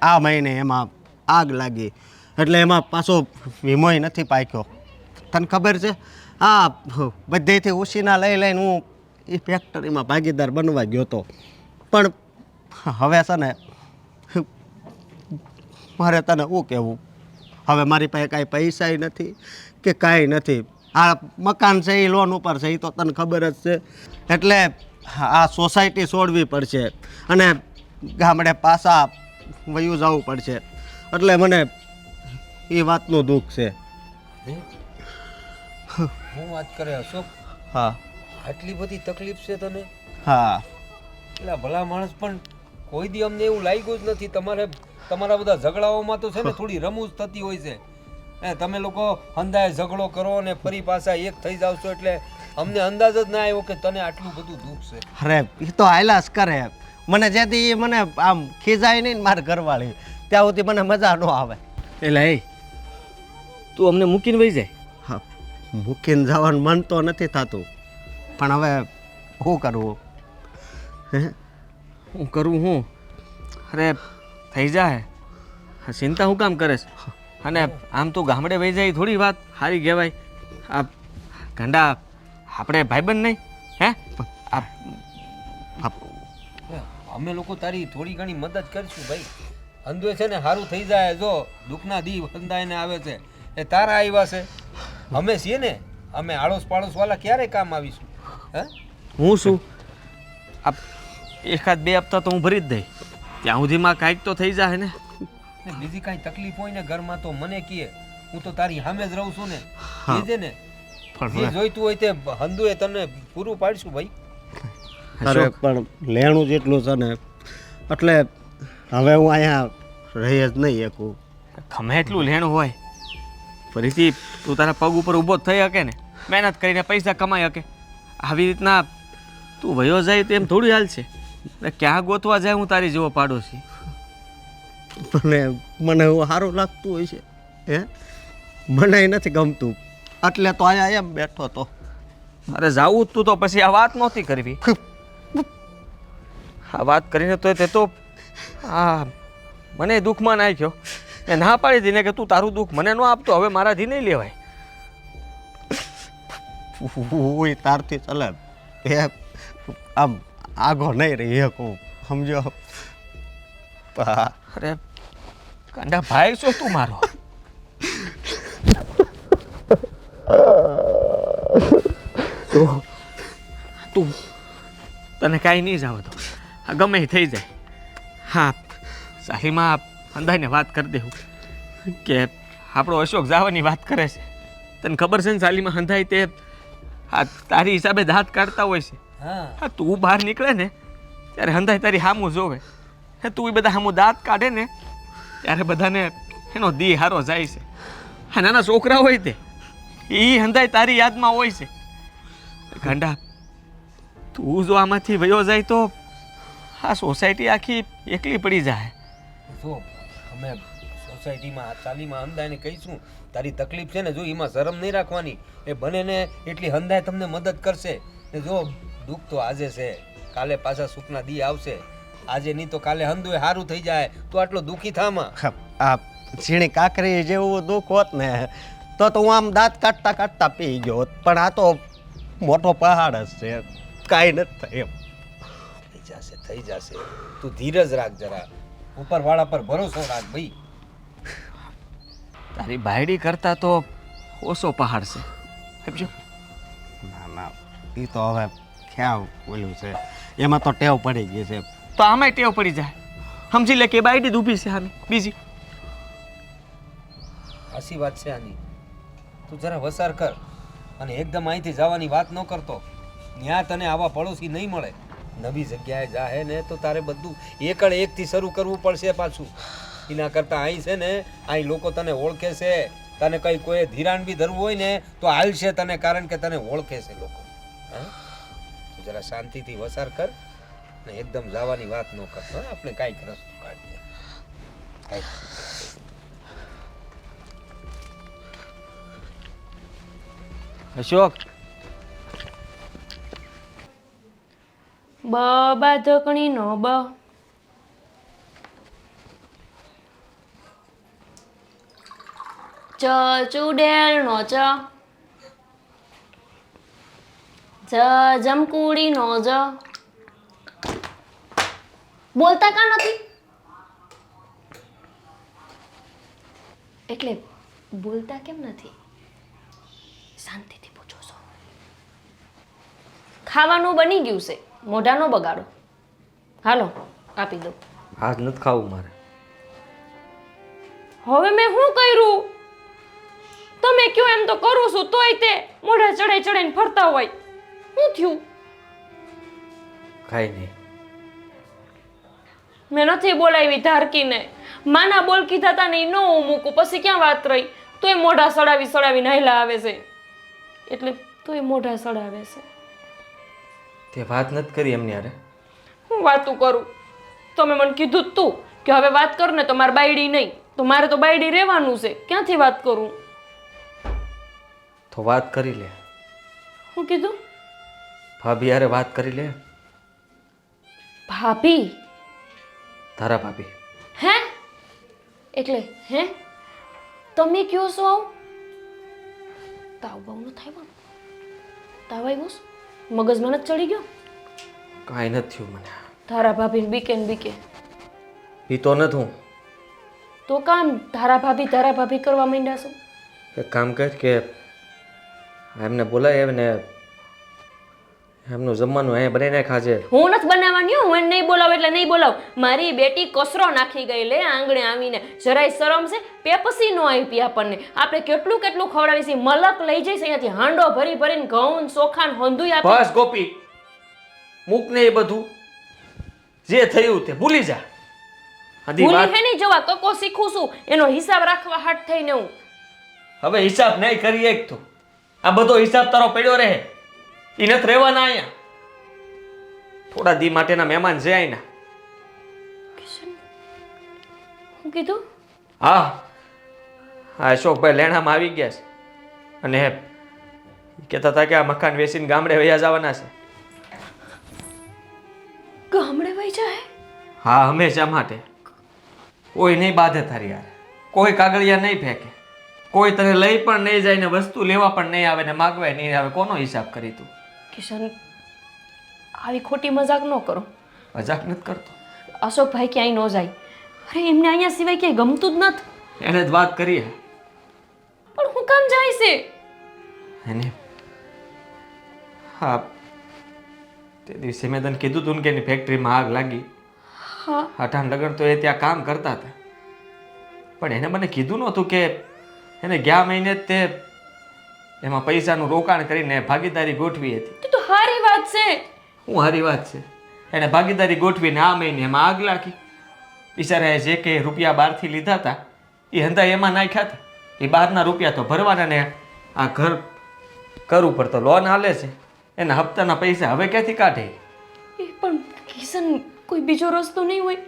આ મહિને એમાં આગ લાગી એટલે એમાં પાછો વીમોય નથી પાક્યો તને ખબર છે આ બધેથી ઉછીના લઈ લઈને હું એ ફેક્ટરીમાં ભાગીદાર બનવા ગયો હતો પણ હવે છે ને મારે તને શું કહેવું હવે મારી પાસે કાંઈ પૈસાય નથી કે કાંઈ નથી આ મકાન છે એ લોન ઉપર છે એ તો તને ખબર જ છે એટલે આ સોસાયટી છોડવી પડશે અને ગામડે પાછા વયું જવું પડશે એટલે મને એ વાતનું દુઃખ છે હું વાત કરે અશોક હા આટલી બધી તકલીફ છે તને હા એટલે ભલા માણસ પણ કોઈ દી અમને એવું લાગ્યું જ નથી તમારા બધા ઝઘડાઓમાં તો છે ને થોડી રમૂજ થતી હોય છે તમે લોકો અંદાજે ઝઘડો કરો ને ફરી પાછા એક થઈ જાવ છો એટલે અમને અંદાજ જ ના આવ્યો કે તને આટલું બધું દુઃખ છે અરે એ તો હાયલાસ કરે મને જેથી મને આમ ખીજાય નહીં ને મારા ઘરવાળી ત્યાં સુધી મને મજા ન આવે એટલે એ તું અમને મૂકીને વહી જાય હા મૂકીને જવાનું મન તો નથી થતું પણ હવે શું કરવું હે હું કરું હું અરે થઈ જાય આ ચિંતા હું કામ કરે છે અને આમ તો ગામડે વહી જાય થોડી વાત સારી કહેવાય આ ગાંડા આપણે ભાઈબંધ નહીં હે અમે લોકો તારી થોડી ઘણી મદદ કરીશું ભાઈ અંધુએ છે ને સારું થઈ જાય જો દુઃખના દી અંધાઈને આવે છે એ તારા આવ્યા છે અમે છીએ ને અમે આડોશ પાડોશ વાળા ક્યારે કામ આવીશું હે હું શું આ એકાદ બે હપ્તા તો હું ભરી જ દઈ ત્યાં સુધીમાં કાંઈક તો થઈ જાય ને બીજી કાંઈ તકલીફ હોય ને ઘરમાં તો મને કહે હું તો તારી સામે જ રહું છું ને કહેજે ને જે જોઈતું હોય તે હંદુએ તને પૂરું પાડશું ભાઈ અરે પણ લેણું જેટલું છે ને એટલે હવે હું અહીંયા રહી જ નહીં શકું ગમે એટલું લેણું હોય ફરીથી તું તારા પગ ઉપર ઊભો થઈ શકે ને મહેનત કરીને પૈસા કમાઈ શકે આવી રીતના તું વયો જાય તો એમ થોડી હાલશે ક્યાં ગોતવા જાય હું તારી જેવો પાડોશી મને એવું સારું લાગતું હોય છે હે મને નથી ગમતું એટલે તો અહીંયા એમ બેઠો તો અરે જાવું તું તો પછી આ વાત નહોતી કરવી આ વાત કરીને તો તે તો આ મને દુઃખમાં નાખ્યો એ ના પાડી દીને કે તું તારું દુઃખ મને ન આપતો હવે મારાથી નહીં લેવાય હું તારથી ચાલે એ આમ આગો નહીં રહી શકું સમજો અરે કાંડા ભાઈ છો તું મારો તું તને કાંઈ નહીં જાવ તો આ ગમે એ થઈ જાય હા સાહીમાં અંદાજને વાત કરી દેવું કે આપણો અશોક જવાની વાત કરે છે તને ખબર છે ને સાલીમાં હંધાય તે આ તારી હિસાબે દાંત કાઢતા હોય છે હા તું બહાર નીકળે ને ત્યારે હંધાય તારી સામું જોવે તું એ બધા સામું દાંત કાઢે ને ત્યારે બધાને એનો દી હારો જાય છે. આ નાના છોકરા હોય તે એ હંધાય તારી યાદમાં હોય છે. ગાંડા, તું જો આમાંથી વયો જાય તો આ સોસાયટી આખી એકલી પડી જાય. જો અમે સોસાયટીમાં ચાલીમાં હંદાયને કહીશું તારી તકલીફ છે ને, જો એમાં શરમ નહીં રાખવાની. એ બને ને એટલી હંદાય તમને મદદ કરશે. ને જો દુઃખ તો આજે છે, કાલે પાછા સુખના દી આવશે. આજે નહીં તો કાલે હંદુય સારું થઈ જાય તો આટલો દુઃખી થામાં. આ ઝીણી કાકરી જેવું દુઃખ હોત ને તો હું આમ દાંત કાઢતા કાઢતા પી ગયો હોત. પણ આ તો મોટો પહાડ જ છે, કાંઈ નથી થાય એમ. થઈ જશે. તું ધીરજ રાખ જરા, ઉપરવાળા પર ભરોસો રાખ ભાઈ. તારી બાયડી કરતા તો ઓછો પહાડ છે સમજો. ના ના, એ તો હવે ક્યાં બોલ્યું છે, એમાં તો ટેવ પડી ગઈ છે. તો આમાંય ટેવ પડી જાય. સમજી લે કે બાયડી જ ઊભી છે આની બીજી. હાસી વાત છે આની. તું જરા વસાર કર અને એકદમ અહીંથી જવાની વાત ન કરતો. ત્યાં તને આવા પડોશી નહીં મળે. નવી જગ્યાએ જાહે ને તો તારે બધું એકડ એકથી શરૂ કરવું પડશે પાછું. એના કરતાં અહીં છે ને, અહીં લોકો તને ઓળખે છે. તને કંઈ કોઈ ધિરાણ બી ધરવું હોય ને તો હાલશે તને, કારણ કે તને ઓળખે છે લોકો. હા, તું જરા શાંતિથી વસાર કર ને એકદમ જવાની વાત ન કર. હા, આપણે કાંઈક રસ્તો કાઢીએ. અશોક, બ બાધકણી નો બ, ચ ચુડેલ નો ચ, જ જમકુડી નો જ. બોલતા કા નથી? એટલે બોલતા કેમ નથી? શાંતિથી પૂછો છો. ખાવાનું બની ગયું છે, મોઢા નો બગાડો. હાલો આપી દો. હાથ નથી ખાવું મારે. હવે મેં શું કર્યું? તમે કયો એમ તો કરું છું, તોય તે મોઢા ચડાઈ ચડાઈને ફરતા હોય. શું થયું? ખાઈ નહીં. મેં નથી બોલાવી ધારકીને. માના બોલ કીધા તા ને ઈ ન હું મૂકું, પછી ક્યાં વાત રહી? તોય મોઢા સડાવી સડાવી નાયલા આવે છે. એટલે તોય મોઢા સડાવે છે. તે વાત નથી કરી એમની હારે. હું વાતું કરું? તમે મને કીધું જ તું કે હવે વાત કર ને તો મારે બાયડી નહીં, તો મારે તો બાયડી રહેવાનું છે. ક્યાંથી વાત કરું? તો વાત કરી લે. શું કીધું? ભાભી હારે વાત કરી લે. ભાભી? તારા ભાભી. હે? એટલે હે તમે કયો છો આવું? તાવ બહુ ન થાય પણ તાવ આવ્યો છે? મગજમાં નથી ચડી ગયો? કાંઈ નથી થયું મને. તારા ભાભીને બીકે ને બીકે પીતો નથી હું. તો કામ તારા ભાભી કરવા માંડ્યા છો? એક કામ કર કે એમને બોલાય ને એમનું જમવાનું અહીંયા બનાવી નાખ આજે. હું નથી બનાવવાની હો, હું એને નહીં બોલાવ એટલે નહીં બોલાવ. મારી બેટી કસરો નાખી ગઈ લે આંગણે આવીને. જરાય શરમ છે? પેપસી નો આપી આપણને. આપણે કેટલું કેટલું ખવડાવી છે. મલક લઈ જઈશ અહીંયાથી હાંડો ભરી ભરીને ઘઉં ચોખા ને હંધુય આપી. બસ ગોપી, મૂક ને એ બધું. જે થયું તે ભૂલી જા. ભૂલી હે નહીં જવા, કકો શીખું છું એનો હિસાબ રાખવા હાટ થઈને હું. હવે હિસાબ નહીં કરી એક તો આ બધો હિસાબ તારો પડ્યો રહે. એ નથી રહેવાના અહીંયા. થોડા દી માટેના મહેમાન છે અહીંના. હું કીધું? હા, અશોકભાઈ લેણામાં આવી ગયા છે અને કહેતા હતા કે આ મકાન વેચીને ગામડે વયા જવાના છે. ગામડે વહી જાય? હા, હંમેશા માટે. કોઈ નહીં બાધે તારી યાર. કોઈ કાગળિયા નહીં ફેંકે. કોઈ તને લઈ પણ નહીં જાય ને વસ્તુ લેવા પણ નહીં આવે ને માગવાય નહીં આવે. કોનો હિસાબ કરી તું? કિશન, આવી ખોટી મજાક ન કરો. મજાક નથી કરતો. અશોકભાઈ ક્યાંય ન જાય. અરે એમને અહીંયા સિવાય ક્યાંય ગમતું જ નથી. એને જ વાત કરીએ. પણ હું કામ જાય છે એને? હા, તે દિવસે મેં તને કીધું તું ને કે એની ફેક્ટરીમાં આગ લાગી. હા. અઠાણ લગન તો એ ત્યાં કામ કરતા હતા, પણ એને મને કીધું નહોતું કે એને ગયા મહિને જ તે એમાં પૈસાનું રોકાણ કરીને ભાગીદારી ગોઠવી હતી. તો હારી વાત છે. હું હારી વાત છે? એને ભાગીદારી ગોઠવીને આ મહિને એમાં આગ લાગી. બિચારાએ જે કે રૂપિયા બહારથી લીધા હતા એ હંધા એમાં નાખ્યા હતા. એ બહારના રૂપિયા તો ભરવાના ને આ ઘર ઉપર તો લોન હાલે છે, એના હપ્તાના પૈસા હવે ક્યાંથી કાઢે? એ પણ કિશન, કોઈ બીજો રસ્તો નહીં હોય?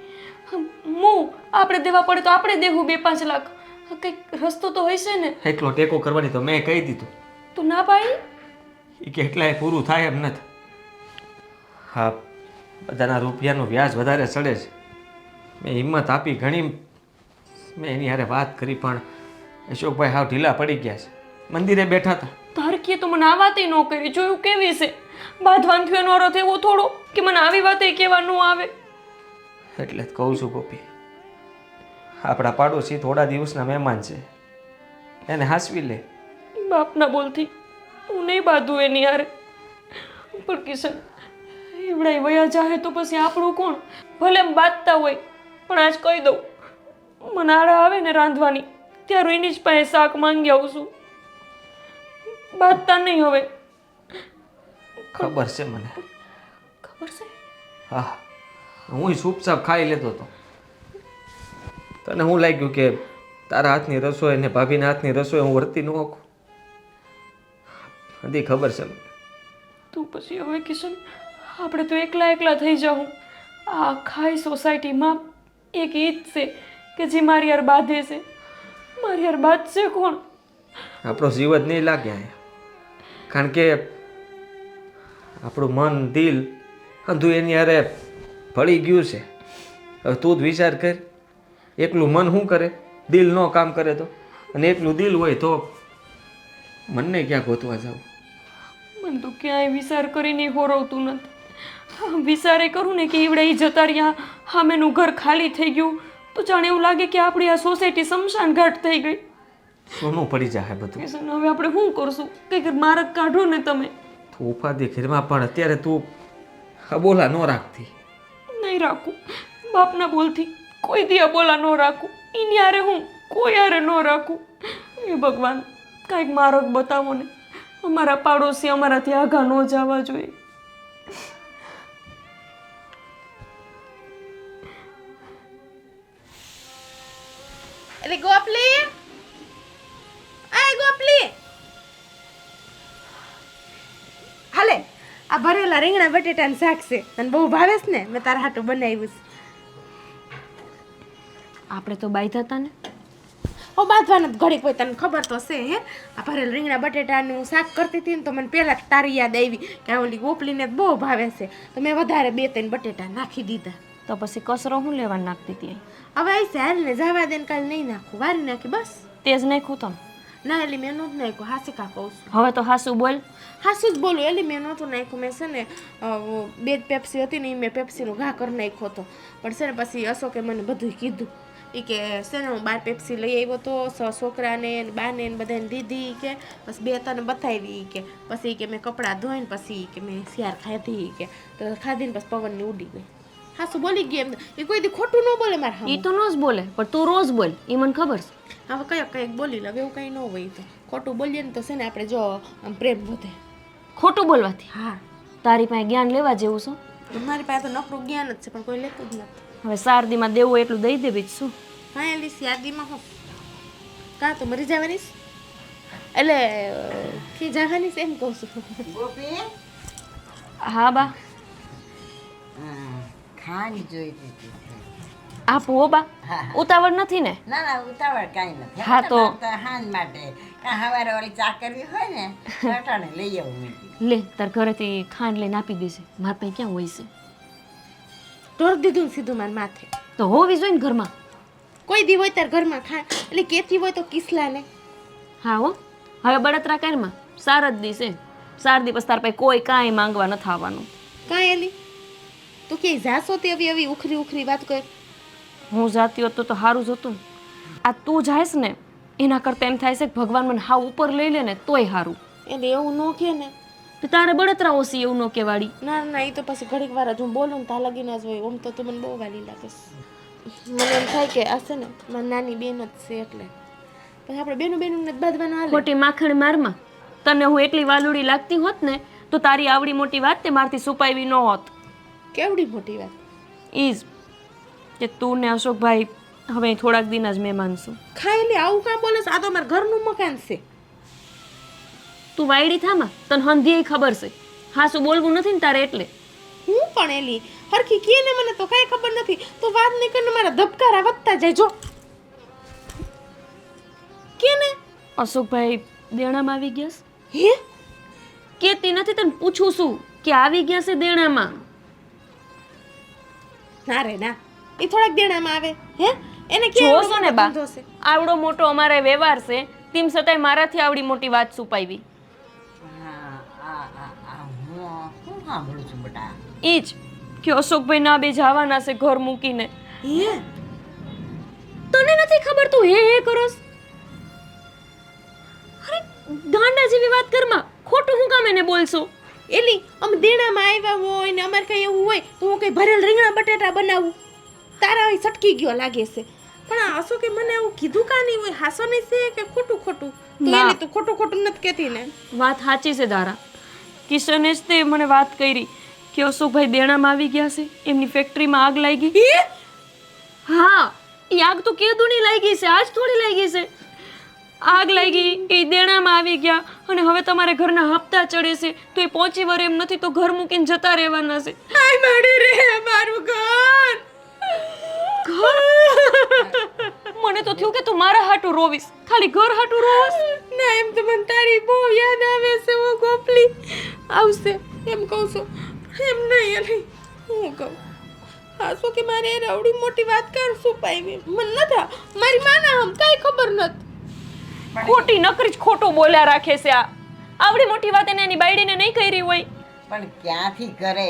આપણે દેવા પડે તો આપણે દેવું 2-5 લાખ. કંઈક રસ્તો તો હોય છે ને. એટલો ટેકો કરવાની તો મેં કહી દીધું. તું ના પાડી? એ કે એટલાય પૂરું થાય એમ નથી. હા, બધાના રૂપિયાનું વ્યાજ વધારે ચડે છે. મેં હિંમત આપી ઘણી, મેં એની હારે વાત કરી પણ અશોકભાઈ હાવ ઢીલા પડી ગયા છે. મંદિરે બેઠા હતા. તારકીએ તો મને આ વાતે ન કરી. જોયું કેવી છે? બાંધવાન થયો એનો અર્થ એવો થોડો કે મને આવી વાતે કહેવા ન આવે. એટલે જ કહું છું ગોપી, આપણા પાડોશી થોડા દિવસના મહેમાન છે, એને હાંસવી લે. બાપના બોલથી હું નહીં બાંધું એની હારે. પણ કિશન, એવડાય વયા જાહે તો પછી આપણું કોણ? ભલે એમ બાંધતા હોય પણ આજ કહી દઉં, મને આડા આવે ને રાંધવાની ત્યારે એની જ પાસે શાક માંગી આવું છું. બાંધતા નહીં હવે. ખબર છે મને. ખબર છે? હા, હું ચૂપચાપ ખાઈ લેતો હતો. તને શું લાગ્યું કે તારા હાથની રસોઈ ને ભાભીના હાથની રસોઈ હું વર્તી ન શકું? બધી ખબર છે મને. તું પછી હવે કિશન, આપણે તો એકલા થઈ જાઉં. આ આખા સોસાયટીમાં એક ઈ જ છે કે જે મારી યાર બાંધે છે. મારી યાર બાંધશે કોણ? આપણો જીવ જ નહીં લાગે અહીંયા. કારણ કે આપણું મન દિલ અંધું એની હારે ભળી ગયું છે. હવે તું જ વિચાર કર, એકલું મન શું કરે? દિલ ન કામ કરે તો? અને એકલું દિલ હોય તો મનને ક્યાં ગોતવા જાવ? મને તો ક્યાંય વિચાર કરીને હોરવતું નથી. વિચારે કરું ને કે ઈવડે ઈ જતા રહ્યા, હામેનું ઘર ખાલી થઈ ગયું તો જાણે એવું લાગે કે આપણી આ સોસાયટી શમશાન ઘાટ થઈ ગઈ. સોનું પડી જાય બધું. કિશન, હવે આપણે શું કરશું? કંઈક માર્ગ કાઢો ને તમે. તું ઉપાધિ ઘરમાં પણ અત્યારે તું બોલા ન રાખતી. નહીં રાખું. બાપના બોલથી કોઈ દી બોલા ન રાખું. એની હારે હું કોઈ હારે ન રાખું. એ ભગવાન, કાંઈક માર્ગ બતાવો ને. અમારા પાડોશી અમારાથી આઘા ન જવા જોઈએ. એટલે ગોપલી, ગોપલી, હાલે આ ભરેલા રીંગણા બટેટાનું શાક છે, તને બહુ ભાવે છે ને? મેં તારા હાટું બનાવ્યું છે. આપણે તો બાંધ્યા હતા ને. ઓ બાંધવાનું જ ઘડીક હોય, તને ખબર તો છે હે. આ ભરેલ રીંગણા બટેટાનું શાક કરતી હતી ને તો મને પહેલા તારી યાદ આવી કે આ ઓલી ગોપલીને બહુ ભાવે છે, તો મેં વધારે 2-3 બટેટા નાખી દીધા. તો પછી કસરો હું લેવા નાખતી હતી? હવે આઈ હાલ ને જવા દે ને, કાલ નહીં નાખું, વારી નાખી બસ. તેજ નાખ્યું તમે? ના એલી મેં નહોતું નાખ્યું, હાસી કા કહું છું. હવે તો હાસું બોલ. હાસું જ બોલું, એલી મેં નહોતું નાખ્યું. મેં છે ને 2 પેપ્સી હતી ને એ મેં પેપ્સીનો ઘા કરી નાખ્યો હતો. પણ છે ને પછી અશોકે મને બધું કીધું. એ કે છે ને હું 12 પેપ્સી લઈ આવ્યો તો છોકરાને બાને ને બધાને દીધી કે બસ 2-3 બતાવી કે પછી કે મેં કપડાં ધોઈને પછી કે મેં શિયાર ખાધી કે તો ખાધીને પછી પવનની ઉડી ગઈ. હાસું બોલી ગઈ એમ. એ કોઈ દી ખોટું ન બોલે મારા. એ તો ન જ બોલે, પણ તું રોજ બોલ, એ મને ખબર છે. હવે કંઈક બોલી લે, એવું કંઈ ન હોય. તો ખોટું બોલીએ ને તો છે ને આપણે જો આમ પ્રેમ વધે. ખોટું બોલવાથી? હા. તારી પાસે જ્ઞાન લેવા જેવું શું? મારી પાસે તો નકરું જ્ઞાન જ છે પણ કોઈ લેતું જ નથી. હવે શારદીમાં દેવું એટલું દઈ દે બીજું શું? હા એલી શાદીમાં હું કાં તો મરી જવાની છે? એટલે કે જવાની છે એમ કહું છું. ગોપી, હા બા. ખાંડ જોઈતી હતી. આપો હો બા, ઉતાવળ નથી ને? ના ના, ઉતાવળ કાંઈ નથી. હા તો હાંજ માટે સવારે ઓલી ચા કરવી હોય ને અટાણે લઈ આવું મેં કીધું. લે, તાર ઘરેથી ખાંડ લઈને આપી દેશે. મારા પાસે ક્યાં હોય છે? ઢોર દીધું ને સીધું મારા માથે. તો હોવી જોઈએ ને ઘરમાં. કોઈ દી હોય તાર ઘરમાં ખાંડ, એટલે કેતી હોય તો કિસલા ને. હા હો, હવે બળતરા કરમાં સાર જ દીશે. 4 દિવસ તાર પાસે કોઈ કાંઈ માંગવા નથી આવવાનું. કાંઈ એલી તું ક્યાંય જાશો તે એવી ઉખરી વાત કર. હું જાતી હોત તો સારું જ હતું. આ તું જાયસ ને એના કરતાં એમ થાય છે કે ભગવાન મને હાવ ઉપર લઈ લે ને તોય સારું. એટલે એવું ન કે ને. તો તારે બળતરા ઓછી એવું ન કહેવાડી. ના ના, એ તો પછી ઘડીક વાર જ હું બોલું ને તા લગીને જ હોય. આમ તો તું મને બહુ વાલી લાગેશ. મને એમ થાય કે આ છે ને મારી નાની બેન જ છે એટલે પછી આપણે બેનું ને બાંધવાનું હાલે. ખોટી માખણ મારમાં તને હું એટલી વાલુડી લાગતી હોત ને તો તારી આવડી મોટી વાત તે મારથી છુપાવી ન હોત. કેવડી મોટી વાત. ઈજ કે તું ને અશોકભાઈ હવે થોડાક દિન જ મહેમાન છું. ખાઈ લે, આવું કામ બોલે છે? આ તો અમારા ઘરનું મકાન છે. તું વાયડી થામાં, તને હંધી ખબર છે. હા શું બોલવું નથી ને તારે એટલે. હું પણ એલી હરખી કે ને મને તો કાંઈ ખબર નથી. તો વાત નહીં કરીને મારા ધબકારા વધતા જાય. જો કે ને અશોકભાઈ દેણામાં આવી ગયા છે? હે કેતી નથી, તને પૂછું છું કે આવી ગયા છે દેણામાં. ના રે ના, એ થોડાક દેણામાં આવે. હે એને કે જોશો ને બા, આવડો મોટો અમારે વ્યવહાર છે, તેમ છતાંય મારાથી આવડી મોટી વાત છુપાવી. હું સાંભળું છું બેટા. ઈ જ કે અશોકભાઈ ના બે જવાના છે ઘર મૂકીને. હે તને નથી ખબર તું હે કરસ? અરે ગાંડા જેવી વાત કરમાં, ખોટું હું કામ એને બોલશો? એલી અમે દેણામાં આવ્યા હોય ને અમારે કઈ એવું હોય તો હું કઈ ભરેલ રીંગણા બટેટા બનાવું. તારા અહીં સટકી ગયો લાગે છે. પણ આ અશોકે મને એવું કીધું કા નહીં હોય? હાસો નહીં છે કે ખોટું ખોટું? તો ના. એલી તું ખોટું ખોટું નથી કહેતી ને? વાત સાચી છે દારા. કિશને જ તે મને વાત કરી કે અશોકભાઈ દેણામાં આવી ગયા છે, એમની ફેક્ટરીમાં આગ લાગી. હા, એ આગ તો કેદુની લાગી છે, આજ થોડી લાગી છે. આગ લાગી, એ દેણામાં આવી ગયા અને હવે તમારે ઘરના હપ્તા ચડે છે તો એ પહોંચી વળે એમ નથી તો ઘર મૂકીને જતા રહેવાના છે. આય માડી રે મારું ઘર. મને તો થયું કે તું મારા હાટું રોવીશ, ખાલી ઘર હાટું રોવસ. ના એમ તો મને તારી બહુ યાદ આવે છે. હું ગોપલી આવશે એમ કહું છું. એમ નહીં એલી હું કહું હાસો કે મારે એ રવડી મોટી વાત કર શું પાવી મને નતા મારી માના હમ કાંઈ ખબર નથી. ખોટી નકરી જ ખોટું બોલ્યા રાખે છે. આ આવડી મોટી વાત એને એની બાયડીને નહીં કરી હોય. પણ ક્યાંથી કરે?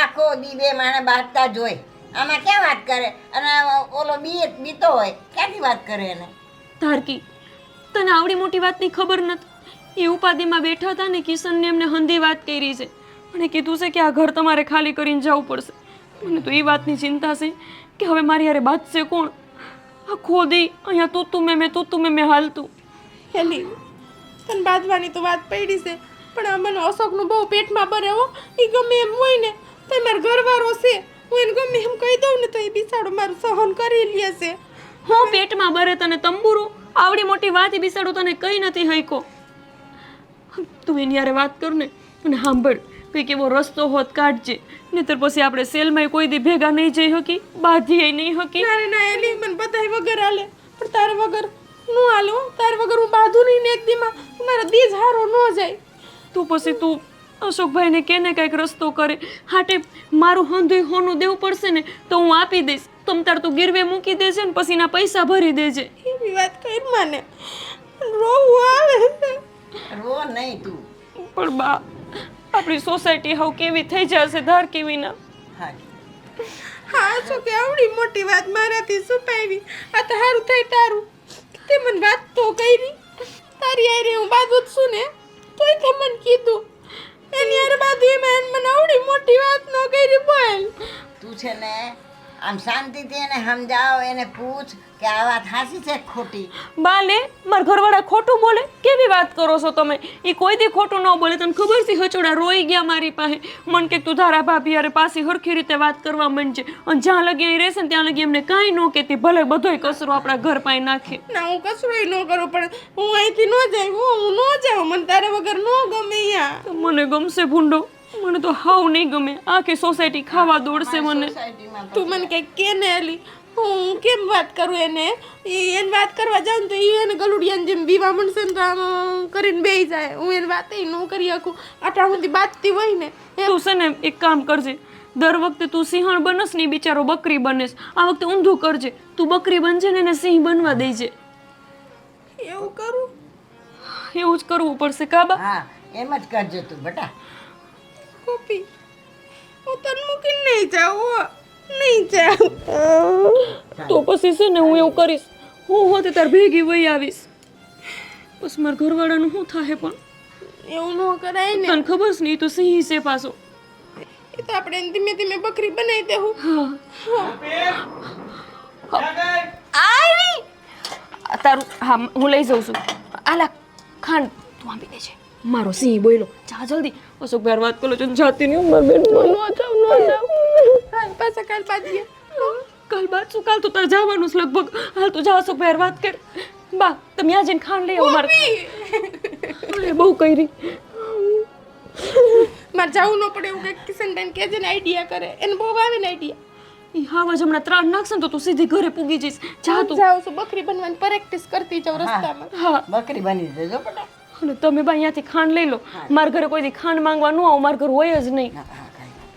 આખો દી બે માણે બાંધતા જ હોય. આમાં ક્યાં વાત કરે? અને ઓલો બીતો હોય ક્યાંથી વાત કરે એને? ધારકી, તને આવડી મોટી વાતની ખબર નથી. એ ઉપાધિમાં બેઠા હતા ને કિશનને એમને હંધી વાત કરી છે અને કીધું છે કે આ ઘર તમારે ખાલી કરીને જવું પડશે. મને તો એ વાતની ચિંતા છે કે હવે મારી હારે બાંધશે કોણ? આખો દી અહીંયા તું મેં હાલતું. એલી તને બાંધવાની તો વાત પડી છે પણ આ મને અશોકનું બહુ પેટમાં બરે હો. એ ગમે એમ હોય ને તો મારો ઘરવાળો છે. હું એને ગમે એમ કહી દઉં ને તો એ બિચારો મારું સહન કરી લે છે. હું પેટમાં બરે તને તંબુરો? આવડી મોટી વાત એ બિસાડો તને કઈ નથી હઈકો. તું એની હારે વાત કર ને અને સાંભળ, કંઈક એવો રસ્તો હોત કાઢજે, નહીતર પછી આપણે સેલમાં કોઈ દી ભેગા નહીં જઈ શકી, બાંધીએ નહીં શકી. ના રે ના એલી મને બધાય વગર હાલે પણ તારે વગર નું હાલે હો. તારે વગર હું બાંધું નહીં ને એક દીમાં મારો દીજ હારો ન જાય. તું પછી તું અશોકભાઈને કેને કંઈક રસ્તો કરે. હાટે મારું હંધુય હોનું દેવું પડશે ને તો હું આપી દઈશ. તમ તાર તું ગીરવે મૂકી દેજે ને પછી એના પૈસા ભરી દેજે. એવી વાત કર મને રોવું આવે. રો નહીં તું. પણ બા, આપણી સોસાયટી હાવ કેવી થઈ જશે ધારકી વિના. હા હા શું કે આવડી મોટી વાત મારાથી છુપાવી. આ તો સારું થઈ તારું તે મને વાત તો કરી. તારી હારે હું બાજુ જ છું ને તોય તે મને કીધું. એની હારે બાજુ એમાં મને આવડી મોટી વાત ન કરી. બોલ તું છે ને આમ શાંતિથી એને સમજાવ, એને પૂછ કે આ વાત સાચી છે કે ખોટી. બા લે, મારા ઘરવાળા ખોટું બોલે? કેવી વાત કરો છો તમે? એ કોઈ દી ખોટું ન બોલે. તને ખબર છે હચોડા રોઈ ગયા મારી પાસે. મન કે તું ધારા ભાભી યારે પાછી હરખી રીતે વાત કરવા માંડજે અને જ્યાં લગી અહીં રહેશે ને ત્યાં લગી એમને કાંઈ ન કહેતી, ભલે બધોય કચરો આપણા ઘર પાસે નાખે. ના હું કશું ન કરું પણ હું અહીંથી ન જાય. હું ન જાઉં. મને તારે વગર ન ગમે અહીંયા. મને ગમશે ભૂંડો, મને તો હાવ નહીં ગમે. આખી સોસાયટી ખાવા દોડશે મને. સોસાયટીમાં તું મને કંઈક કે ને એલી હું કેમ વાત કરું એને? એને વાત કરવા જાઉં ને તો એ એને ગલુડિયાને જેમ બીવા મળશે ને તો આમ કરીને બેસી જાય. હું એને વાત ન કરી શકું. આટલા સુધી બાજતી હોય ને તું છે ને એક કામ કરજે, દર વખતે તું સિંહણ બનસ ને ઈ બિચારો બકરી બનેસ. આ વખતે ઊંધું કરજે, તું બકરી બનજે ને એને સિંહ બનવા દેજે. એવું કરું. એવું જ કરવું પડશે કાબા. હા એમ જ કરજો તું બેટા. કોપી હું તને મૂકીને નહીં જાઉં. નહીં જાઉં તો પછી છે ને હું એવું કરીશ, હું હોતે તાર ભેગી વહી આવીશ. બસ મારા ઘરવાળાનું શું થાય? પણ એવું ન કરાય ને. તને ખબર છે ને એ તો સિંહ છે પાછો. એ તો આપણે એને ધીમે ધીમે બકરી બનાવી દેવું. આવી તારું. હા હું લઈ જાઉં છું. આલા ખાંડ તું આપી દેજે. મારો સિંહ બોલ્યો. જા જલ્દી. અશોકભાઈ વાત કરો છો જાતી નહીં. મારા બેન ન જાવ. કાલ પાછા કાલ પાછીએ. કાલ બાચું કાલ તો તારે જવાનું છે લગભગ. હાલ તું જા અશોક ભાઈ વાત કર. બા તમે આ જઈને ખાંડ લઈ આવો મારે. અરે બહુ કરી મારે જવું ન પડે એવું કંઈક કિશનબેન કે છે ને આઈડિયા કરે એને બહુ આવે ને આઈડિયા. ઈ હાવ જ હમણાં 3 નાખશે ને તો તું સીધી ઘરે પૂગી જઈશ. જા તું. જાઉં છું બકરી બનવાની પ્રેક્ટિસ કરતી જાઉં રસ્તામાં. હા બકરી બની જજો બેટા. અને તમે બા અહીંયાથી ખાંડ લઈ લો. મારા ઘરે કોઈ દી ખાંડ માંગવા ન આવું. મારા ઘર હોય જ નહીં.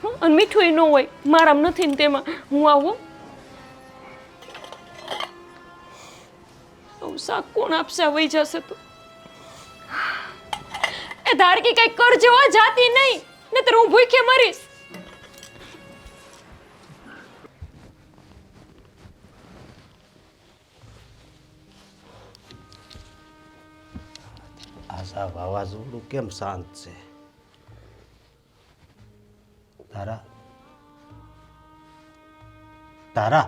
હં? અને મીઠું ન હોય મારામ નથી ને તેમાં હું આવું. શાક કોણ આપશે વહી જશે તો એ ધારકી કઈ કરજો હો જાતી નહીં નહીતર હું ભૂખે મરીશ. આશા વાવાઝોડું કેમ શાંત છે? તારા તારા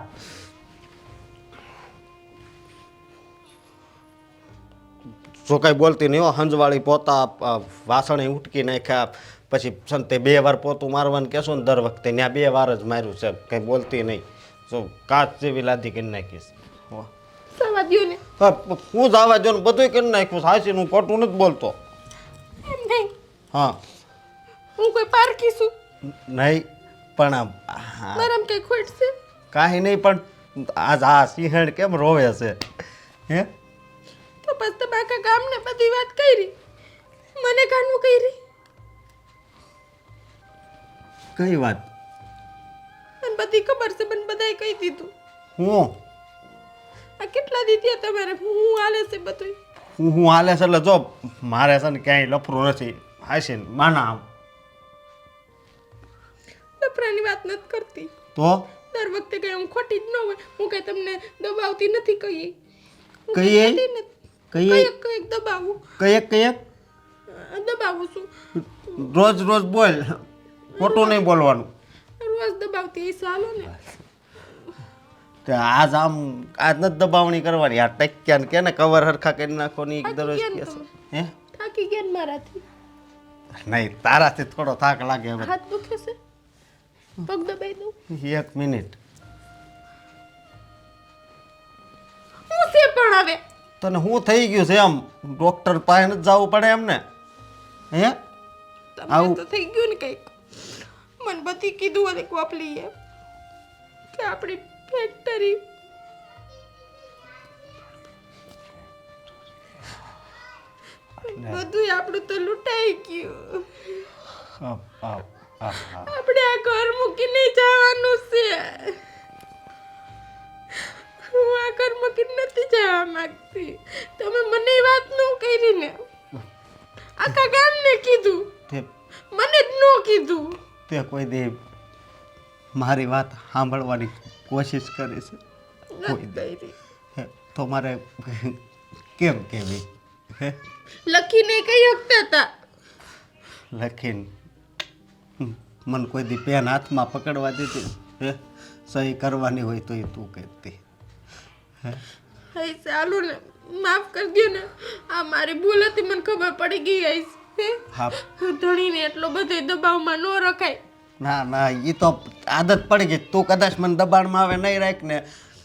જો કાંઈ બોલતી નહીં હો. હંજવાળી પોતા વાસણે ઉટકી નાખ્યા પછી સંતે 2 વાર પોતું મારવાનું કહેશો ને દર વખતે ત્યાં 2 વાર જ માર્યું છે. કંઈ બોલતી નહીં. જો કાચ જેવી લાદી કરી નાખીશ. સવા દ્યો ને. હું જ આવા જો ને બધું કરી નાખ્યું. સાચી હું ખોટું નથી બોલતો. એમ નહીં હા હું કોઈ પારકી છું. નહીં પણ મારામાં કઈ ખોટ છે? કાંઈ નહીં પણ આજ આ સિંહણ કેમ રોવે છે? હે તો બસ તમે આખા ગામને બધી વાત કરી મને કાનવું કરી કઈ વાત? મને બધી ખબર છે મને બધાએ કહી દીધું. હું આ કેટલા દી થયા તમારે હું હાલે છે બધું? હું હાલે છે એટલે જો મારે છે ને ક્યાંય લફરું નથી. હાશે ને માના આમ લફરાની વાત નથી કરતી. તો દર વખતે કઈ હું ખોટી જ ન હોય હું કઈ તમને દબાવતી નથી કહીએ. કહીએ? કહીએ? કઈક દબાવું કયેક દબાવું છું. રોજ રોજ બોલ. ખોટું નહીં બોલવાનું. રોજ દબાવતી એ સાલો ને. તે આજ આમ આજ નથી દબાવણી કરવાની. આ ટક્યા ને કે ને કવર હરખા કરી નાખો ને એક દરરોજ કે છે. હે થાકી ગયા ને મારાથી. નહીં તારાથી થોડો થાક લાગે હવે. હાથ દુખે છે પગ દબાઈ દઉં. 1 મિનિટ. હું છે પણ હવે તને શું થઈ ગયું છે? એમ ડોક્ટર પાસે નથી જવું પડે એમને? હે તમને તો થઈ ગયું ને કઈક. મને બધી કીધું હતી કોપલીએ કે આપણી ફેક્ટરી બધું આપણું તો લૂંટાઈ ગયું. આપણે આ ઘર મૂકીને જવાનું છે. હું આ ઘર મૂકીને નથી જવા માંગતી. તમે મને વાત ન કરી ને આખા ગામને કીધું મને જ ન કીધું. તે કોઈ દે મારી વાત સાંભળવાની કોશિશ કરે છે કોઈ દે તો મારે કેમ કેવી? હે લખીને કઈ હકતા હતા? લખીને મને કોઈ દી પેન હાથમાં પકડવા દીધી? હે સહી કરવાની હોય તો એ તું કહેતી. હે ચાલો ને માફ કરી દો ને. આ મારી ભૂલ હતી મને ખબર પડી ગઈ હૈસ. હા ધણીને એટલો બધો દબાવમાં ન રખાય. ના ના એ તો આદત પડી ગઈ. તું કદાચ મને દબાણમાં આવે નહીં રાખ ને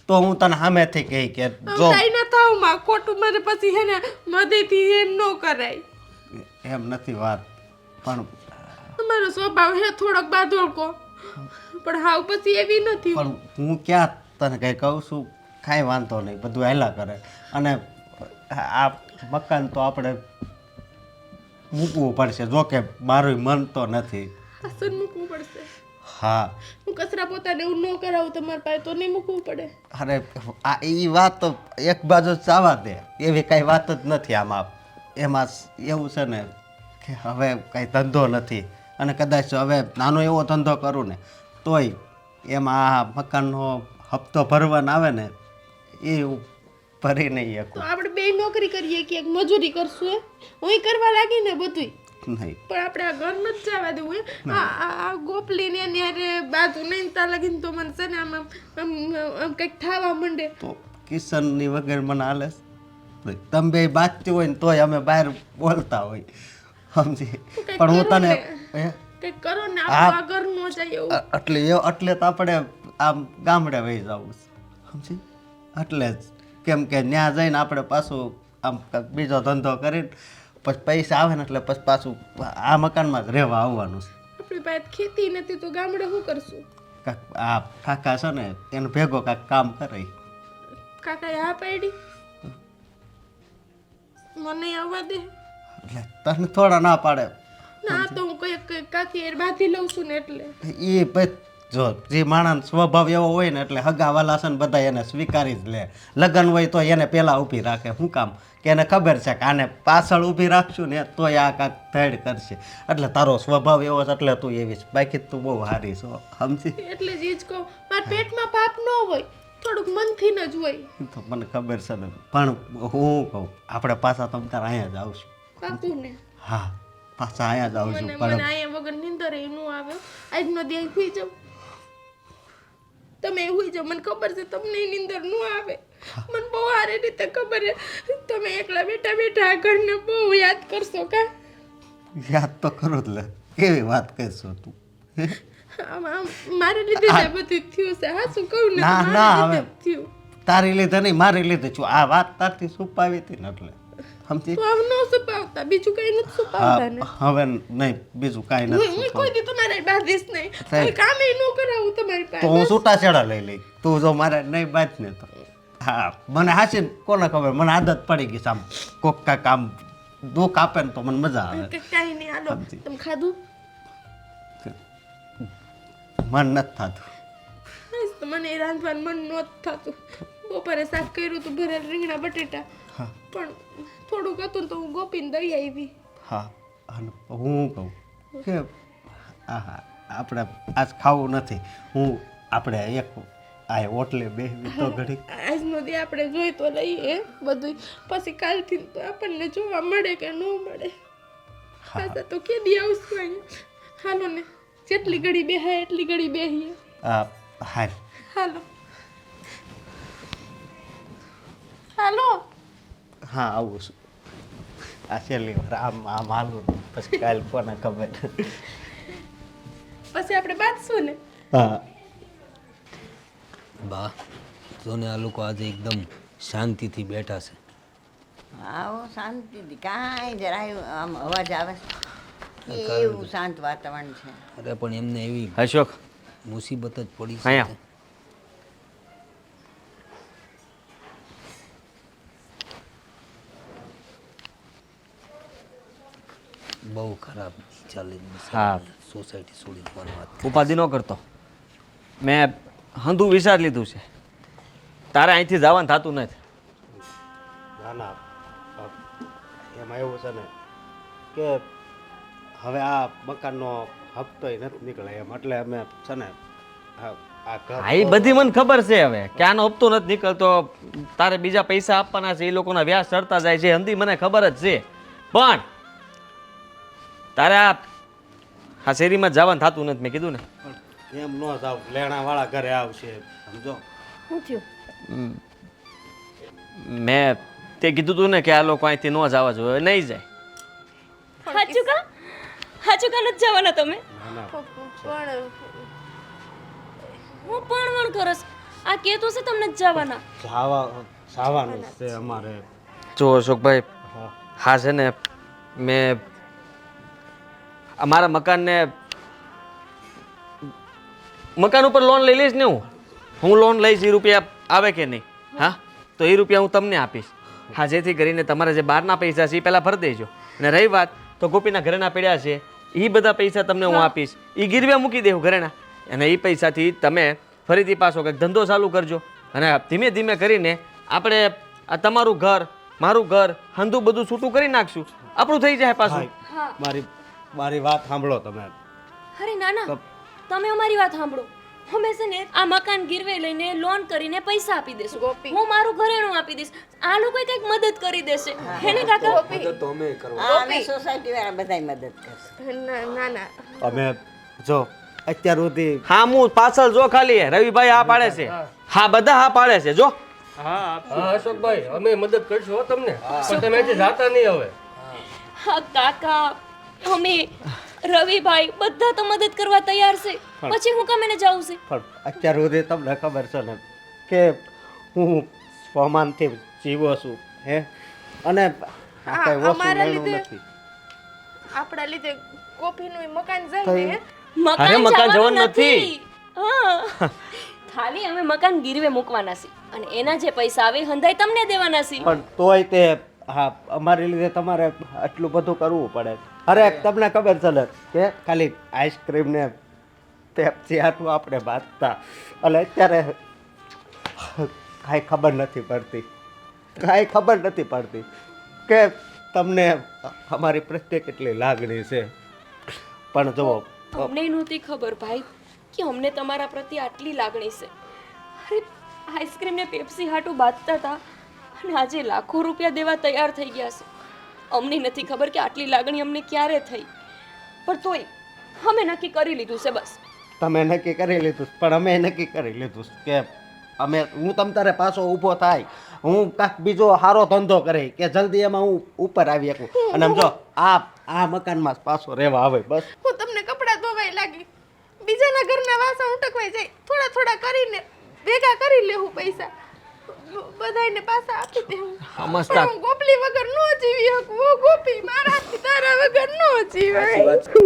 તો હું તને સામેથી કહી કે જો કઈ ન થાવ માં ખોટું મને પછી હે ને મદેથી એમ ન કરાય. એમ નથી વાત પણ તમારો સ્વભાવ હે થોડોક બાધોળકો પણ હાવ પછી એવી નથી. પણ હું ક્યાં તને કંઈ કહું છું? કાંઈ વાંધો નહીં બધું હેલા કરે. અને આ મકાન તો આપણે મૂકવું પડશે. જો કે મારું મન તો નથી. આસન મૂકવું પડશે. હા હું કચરા પોતાને એવું ન કરાવું તમારા પાસે તો નહીં મૂકવું પડે. અરે આ એ વાત તો એક બાજુ જવા દે. એવી કાંઈ વાત જ નથી આમાં. એમાં એવું છે ને કે હવે કાંઈ ધંધો નથી અને કદાચ હવે નાનો એવો ધંધો કરું ને તોય એમાં આ મકાનનો હપ્તો ભરવાનો આવે ને એ હું ભરી નહીં તો શકું. આપણે બે નોકરી કરીએ ક્યાંક મજૂરી કરશું હું કરવા લાગી ને બધું. નહીં પણ આપણે આ ઘર નથી જવા દેવું હે. આ ગોપલીને ન્યારે બાજુ નહીં તા લગીને તો મને છે ને આમ કંઈક થાવા માંડે. તો કિશનની વગર મને હાલે છે? તમે બે બાજતી હોય ને તોય અમે બહાર બોલતા હોય સમજી. પણ હું તને કંઈક કરો ને હા. આ ઘર નો જાય એવું. એટલે તો આપણે આમ ગામડે વહી જવું છે સમજી એટલે જ કેમ કે ત્યાં જઈને આપણે પાછું આમ કાંઈક બીજો ધંધો કરીને પછી પૈસા આવે ને એટલે પછી પાછું આ મકાનમાં જ રહેવા આવવાનું છે આપણી પાસે ખેતી નથી તો ગામડે શું કરશું? કાંઈક આ કાકા છે ને એનું ભેગો કાંઈક કામ કરે કાકાએ હા પાડી, મને આવવા દે. એટલે તને થોડા ના પાડે ના તો હું કઈ કાકી એર બાંધી લઉં છું ને એટલે. એ પછી જો જે માણસ સ્વભાવ એવો હોય ને એટલે હગાવાલા છે ને બધા એને સ્વીકારી જ લે. લગ્ન હોય તો એને પહેલાં ઊભી રાખે. શું કામ કે એને ખબર છે કે આને પાછળ ઊભી રાખશું ને તોય આ કાંક ધડ કરશે. એટલે તારો સ્વભાવ એવો છે એટલે તું એવી છે. બાકી તું બહુ સારી છો સમજી. એટલે જ ઈ જ કહું મારા પેટમાં પાપ ન હોય, થોડુંક મનથી ન જ હોય. તો મને ખબર છે ને પણ હું કહું આપણે પાછા તમ તાર અહીંયા જ આવશું. પાકું ને? હા પાછા અહીંયા જ આવશું. મને પણ અહીંયા વગર નીંદર એ નો આવે. આજનો દી અહીં સુઈ જાઉં, તમે સુઈ જાઓ. મને ખબર છે તમને નીંદર ન આવે. મને બહુ સારી રીતે ખબર છે તમે એકલા બેઠા બેઠા આ ઘરને બહુ યાદ કરશો. કા યાદ તો ખરું જ લે. કેવી વાત કરશો તું? મારે લીધે જ આ બધું થયું છે. હા શું કહું ને, ના, મારે ના, લીધે હવે. જ થયું. તારી લીધે નહીં મારી લીધે છું. આ વાત તારથી છુપાવી હતી ને એટલે સમજી. તો હવે ન છુપાવતા, બીજું કઈ નથી છુપાવતા ને. હવે નહીં બીજું કાંઈ નથી હું કોઈ દી તમારે બાંધીશ નહીં, કોઈ કામ ન કરાવું તમારી તો પાસે. હું છૂટાછેડા લઈ લઈ. તું જો મારે નહીં બાજ ને તો હા મને હાચી કોને ખબર મને આદત પડી ગઈ છે આમ કોક કાંઈક આમ દુઃખ આપે ને તો મને મજા આવે. કાંઈ નહીં, હાલો તમે ખાધું? મન નથી થતું. બસ તો મને એ રાંધવાનું મન નહોતું થતું. બપોરે શાક કર્યું હતું ભરેલ રીંગણા બટેટા, પણ થોડુંક હતું ને તો હું ગોપીને દઈ આવી. હા અને હું કહું કે હા આપણે આજ ખાવું નથી. હું આપણે એક આ હોટલે બેસવી તો ઘડી આજનો દી આપણે જોઈ તો લઈએ બધું, પછી કાલથી તો આપણને જોવા મળે કે ન મળે. પાછા તો કે દી આવશું અહીંયા. હાલો ને, જેટલી ઘડી બેહાય એટલી ઘડી બેહીએ. હા હાલો હાલો. હા આવું છું. આ છેલ્લી વાર આમ હાલું પછી કાલ કોને ખબર. પછી આપણે બાંધશું ને. હા બા જો ને આ લોકો આજે એકદમ શાંતિથી બેઠા છે. આવો શાંતિથી કાંઈ જરાય આમ અવાજ આવે છે એવું શાંત વાતાવરણ છે. અરે પણ એમને એવી અશોક મુસીબત જ પડી અહીંયા. છે. બહુ ખરાબ ચાલે હા. સોસાયટી છોડી દેવાની વાત. ઉપાધિ ન કરતો. મેં હંધું વિચાર લીધું છે. તારે અહીંથી જવાનું થતું નથી. ના ના એમાં એવું છે ને કે હવે આ મકાનનો હપ્તોય નથી નીકળે એમ એટલે અમે છે ને આ ઘર હા એ બધી મને ખબર છે હવે કે આનો હપ્તો નથી નીકળતો, તારે બીજા પૈસા આપવાના છે, એ લોકોના વ્યાજ ચડતા જાય છે, હંધી મને ખબર જ છે. પણ તારે આ શેરીમાં જવાનું થતું નથી. મેં કીધું ને એમ ન જાવ લેણાવાળા ઘરે આવશે સમજો. શું થયું? મેં તે કીધું તું ને કે આ લોકો અહીંથી ન જવા જોઈએ, નહીં જાય. હાચું કા નથી જવાના તમે? ના ના પણ હું પણ કરસ. આ કેતો છે તમને જ જવાના. જવાનું છે અમારે. જો અશોકભાઈ, હા છે ને મેં અમારા મકાન ઉપર લોન લઈ લઈશ ને હું લોન લઈશ. એ રૂપિયા આવે કે નહીં, હા તો એ રૂપિયા હું તમને આપીશ. હા જેથી કરીને તમારા જે બહારના પૈસા છે એ પહેલાં ભરી દેજો. અને રહી વાત તો ગોપીના ઘરેના પડ્યા છે એ બધા પૈસા તમને હું આપીશ. એ ગીરવ્યા મૂકી દેવું ઘરેના, અને એ પૈસાથી તમે ફરીથી પાછો કંઈક ધંધો ચાલુ કરજો. અને ધીમે ધીમે કરીને આપણે આ તમારું ઘર મારું ઘર હંધું બધું છૂટું કરી નાખશું, આપણું થઈ જાય પાછું. મારી વાત સાંભળો તમે. અરે ના ના, તમે અમારી વાત સાંભળો. અમે છે ને આ મકાન ગીરવે લઈને લોન કરીને પૈસા આપી દેશું. હું મારું ઘરેણું આપી દઈશ. આ લોકો કંઈક મદદ કરી દેશે. હે ને કાકા? મદદ તો અમે કરવા. હા, અમે સોસાયટી વાળા બધાય મદદ કરશે. ના ના અમે જો અત્યાર સુધી હા હું પાછળ જો ખાલી રવિભાઈ હા પાડે છે. હા બધા હા પાડે છે. જો હા અશોકભાઈ અમે મદદ કરશું હો તમને, પણ તમે અહીંથી જાતા નહીં હવે. હા કાકા, અમે રવિભાઈ બધા તો મદદ કરવા તૈયાર છે, પછી હું કામ એને જાઉં છે? પણ અત્યાર સુધી તમને ખબર છે ને કે હું સ્વમાનથી જીવો છું, હે, અને આ કઈ વસ્તુ અમારા લેણું લીધે નથી. આપણા લીધે ગોપીનું ય મકાન જાય ને હે? અરે, મકાન જવાનું નથી. હા ખાલી અમે મકાન ગીરવે મૂકવાના છે અને એના જે પૈસા આવે હંધાઈ તમને દેવાના છે. પણ તોય તે હા અમારી લીધે તમારે આટલું બધું કરવું પડે. અરે તમને ખબર છે ને કે ખાલી આઈસ્ક્રીમ ને પેપ્સી આટલું આપણે બાંધતા, અને અત્યારે કાંઈ ખબર નથી પડતી, કાંઈ ખબર નથી પડતી કે તમને અમારી પ્રત્યે કેટલી લાગણી છે. પણ જુઓ, અમને નહોતી ખબર ભાઈ કે અમને તમારા પ્રત્યે આટલી લાગણી છે. અરે આઈસ્ક્રીમ ને પેપ્સી હાટું બાંધતા હતા અને આજે લાખો રૂપિયા દેવા તૈયાર થઈ ગયા છે. અમને નથી ખબર કે આટલી લાગણી અમને ક્યારે થઈ, પણ તોય અમે નક્કી કરી લીધું છે. બસ તમે નક્કી કરી લીધું, પણ અમે નક્કી કરી લીધું કે અમે હું તમ તારે પાછો ઊભો થાય, હું કાંઈક બીજો સારો ધંધો કરે કે જલ્દી એમાં હું ઉપર આવી શકું, અને આમ જો આ મકાનમાં જ પાછો રહેવા આવે. બસ હું તમને કપડાં ધોવાય લાગી, બીજાના ઘરના વાસણ ઉટકવાઈ જાય, થોડા થોડા કરીને ભેગા કરી લેવું પૈસા, બધાયને પાછા આપી દેવું. મસ્ત. પણ હું ગોપલી વગર નો જીવી શકું. ઓ ગોપી, મારાથી તારા વગર નો જીવાય.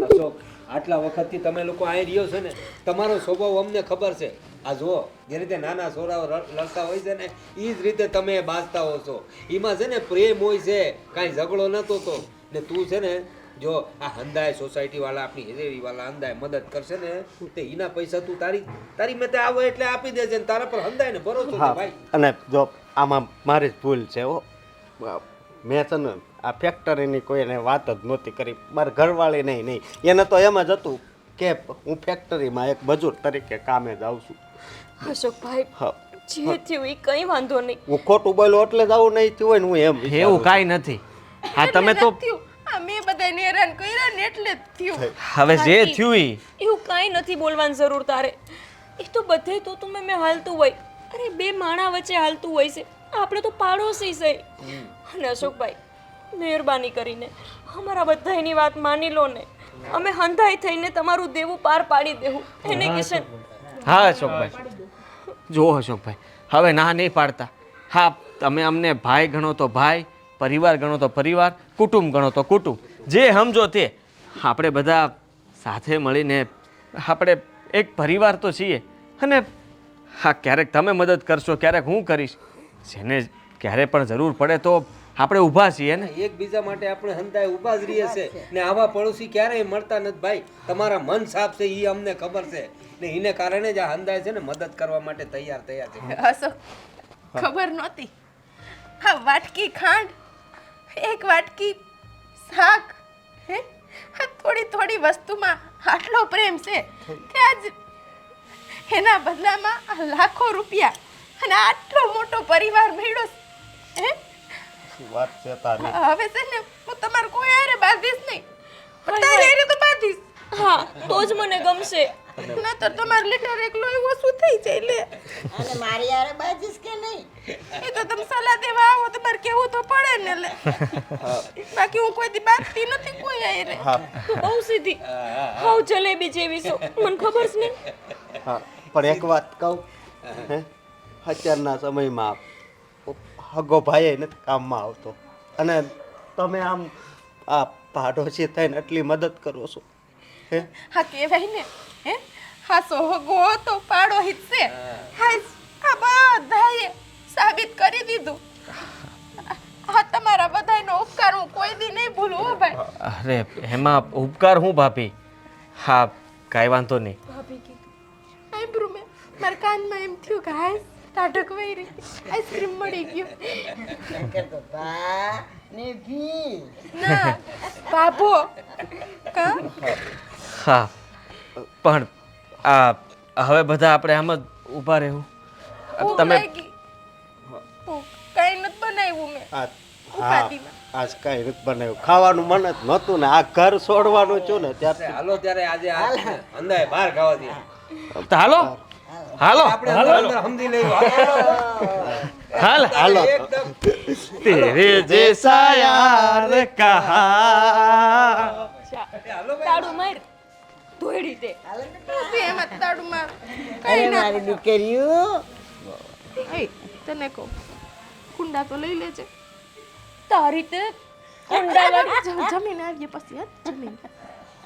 અશોક, આટલા વખતથી તમે લોકો અહીં રહ્યો છો ને, તમારો સ્વભાવ અમને ખબર છે. આ જુઓ, જે રીતે નાના છોરાઓ લડતા હોય છે ને એ જ રીતે તમે બાજતા હો છો. એમાં છે ને પ્રેમ હોય છે, કાંઈ ઝઘડો નતો તો. ને તું છે ને જો આ હંદાય સોસાયટી વાળા આપણી હેરેરી વાળા હંદાય મદદ કરશે ને તે એના પૈસા તું તારી મેં આવો એટલે આપી દેજે ને તારા પર હંદાય ને ભરોસો છે હા, ભાઈ. અને જો આમાં મારી જ ભૂલ છે. હો, મેં છે ને આ ફેક્ટરીની કોઈને વાત જ નહોતી કરી, મારા ઘરવાળી નહીં. એને તો એમ જ હતું કે હું ફેક્ટરીમાં એક મજૂર તરીકે કામે જ આવું છું. અશોકભાઈ, હા, જે થયું એ કંઈ વાંધો નહીં. હું ખોટું બોલું એટલે જ આવું નહીં થયું હોય ને, હું એમ એવું વિચારું છું. કાંઈ નથી. હા, તમે તો થયું. આ મેં બધાને હેરાન કર્યા ને એટલે જ થયું. હવે જે થયું ઈ એવું કાંઈ નથી બોલવાની જરૂર તારે. એ તો બધે તો મેં હાલતું હોય. અરે બે માણા વચ્ચે હાલતું હોય છે. આપણે તો પાડોશી છે. અને અશોકભાઈ, મહેરબાની કરીને અમારા બધાની વાત માની લો ને. અમે હંધાઈ થઈને તમારું દેવું પાર પાડી દેવું એને કિશન. હા અશોકભાઈ, જુઓ અશોકભાઈ, હવે ના નહીં પાડતા. હા, તમે અમને ભાઈ ગણો તો ભાઈ, પરિવાર ગણો તો પરિવાર, કુટુંબ ગણો તો કુટુંબ, જે સમજો તે. આપણે બધા સાથે મળીને આપણે એક પરિવાર તો છીએ. અને હા, ક્યારેક તમે મદદ કરશો, ક્યારેક હું કરીશ. જેને ક્યારે પણ જરૂર પડે તો આપણે ઊભા છીએ ને. એકબીજા માટે આપણે હંધાય ઊભા જ રહીએ છે ને. આવા પડોશી ક્યારેય મળતા નથી ભાઈ. તમારા મન સાફ છે એ અમને ખબર છે ને, એને કારણે જ આ હંધાય છે ને મદદ કરવા માટે તૈયાર છે. અશોક, ખબર નહોતી. હા, વાટકી ખાંડ, એક વાટકી શાક, હે, આ થોડી થોડી વસ્તુમાં આટલો પ્રેમ છે કે આજ એના બદલામાં આ લાખો રૂપિયા અને આટલો મોટો પરિવાર મળ્યો છે. હે, શું વાત છે તારી? હવે છે ને હું તમારું કોઈ હારે બાંધીશ નહીં, પણ તારી હારે તો બાંધીશ. હા, તો જ મને ગમશે. નહીતર તમારું લીટર એકલો એવો શું થઈ જાય લે. અને મારી યારે બાજીશ કે નહીં? એ તો તમે સલાહ દેવા આવો તમારે કેવું તો પડે ને લે. બાકી હું કોઈ દી બાંધતી નથી કોઈ હારે. હા તું બહુ સીધી, હાવ જલેબી જેવી છો, મને ખબર છે ને. હા, પણ એક વાત કહું, હે, અત્યારના સમયમાં હગો ભાઈ નથી કામમાં આવતો, અને તમે આમ આ પાડોશી થઈને એટલી મદદ કરો છો. હે, હા કહેવાય ને, હે, હા સોહગો તો પાડો હિસ્સે. હા, આ બધાએ સાબિત કરી દીધું. હા, તમારા બધાનો ઉપકાર હું કોઈ દી નહીં ભૂલું હો ભાઈ. અરે એમાં ઉપકાર હું ભાભી. હા, કાંઈ વાંધો નહીં. ભાભી કીધું આઈબ્રો મેં મારા કાનમાં એમ થયું કે હાય ટાઢક વહી રહી, આઈસ્ક્રીમ મળી ગયો. કરતો બા ને ભી ના બાબો કા હા, પણ આ હવે બધા આપણે આમ જ ઊભા રહેવું. ભૂખ તમે લાગી. ભૂખ કાંઈ નથી બનાવ્યું મેં હા, ઉપાધિમાં. આજ કાંઈ નથી બનાવ્યું, ખાવાનું મન જ નહોતું ને આ ઘર છોડવાનું છું ને ત્યારથી. હાલો ત્યારે આજે આ હંધાય બહાર ખાવા દે. તો હાલો હાલો આપણે અંદર સમજી લઈએ. હાલ હાલો. એકદમ તેરે જૈસા યાર કહા. હાલો ભાઈ. તાળું માર. પડી તે તું બી એમ જ તાડું માર અરે મારી દીકરીઓ એ તને કહું કુંડા તો લઈ લેજે તારી તે કુંડાવાળી જમીન આવીએ પછી જમીન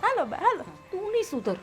હાલો બા હાલો તું નહીં સુધર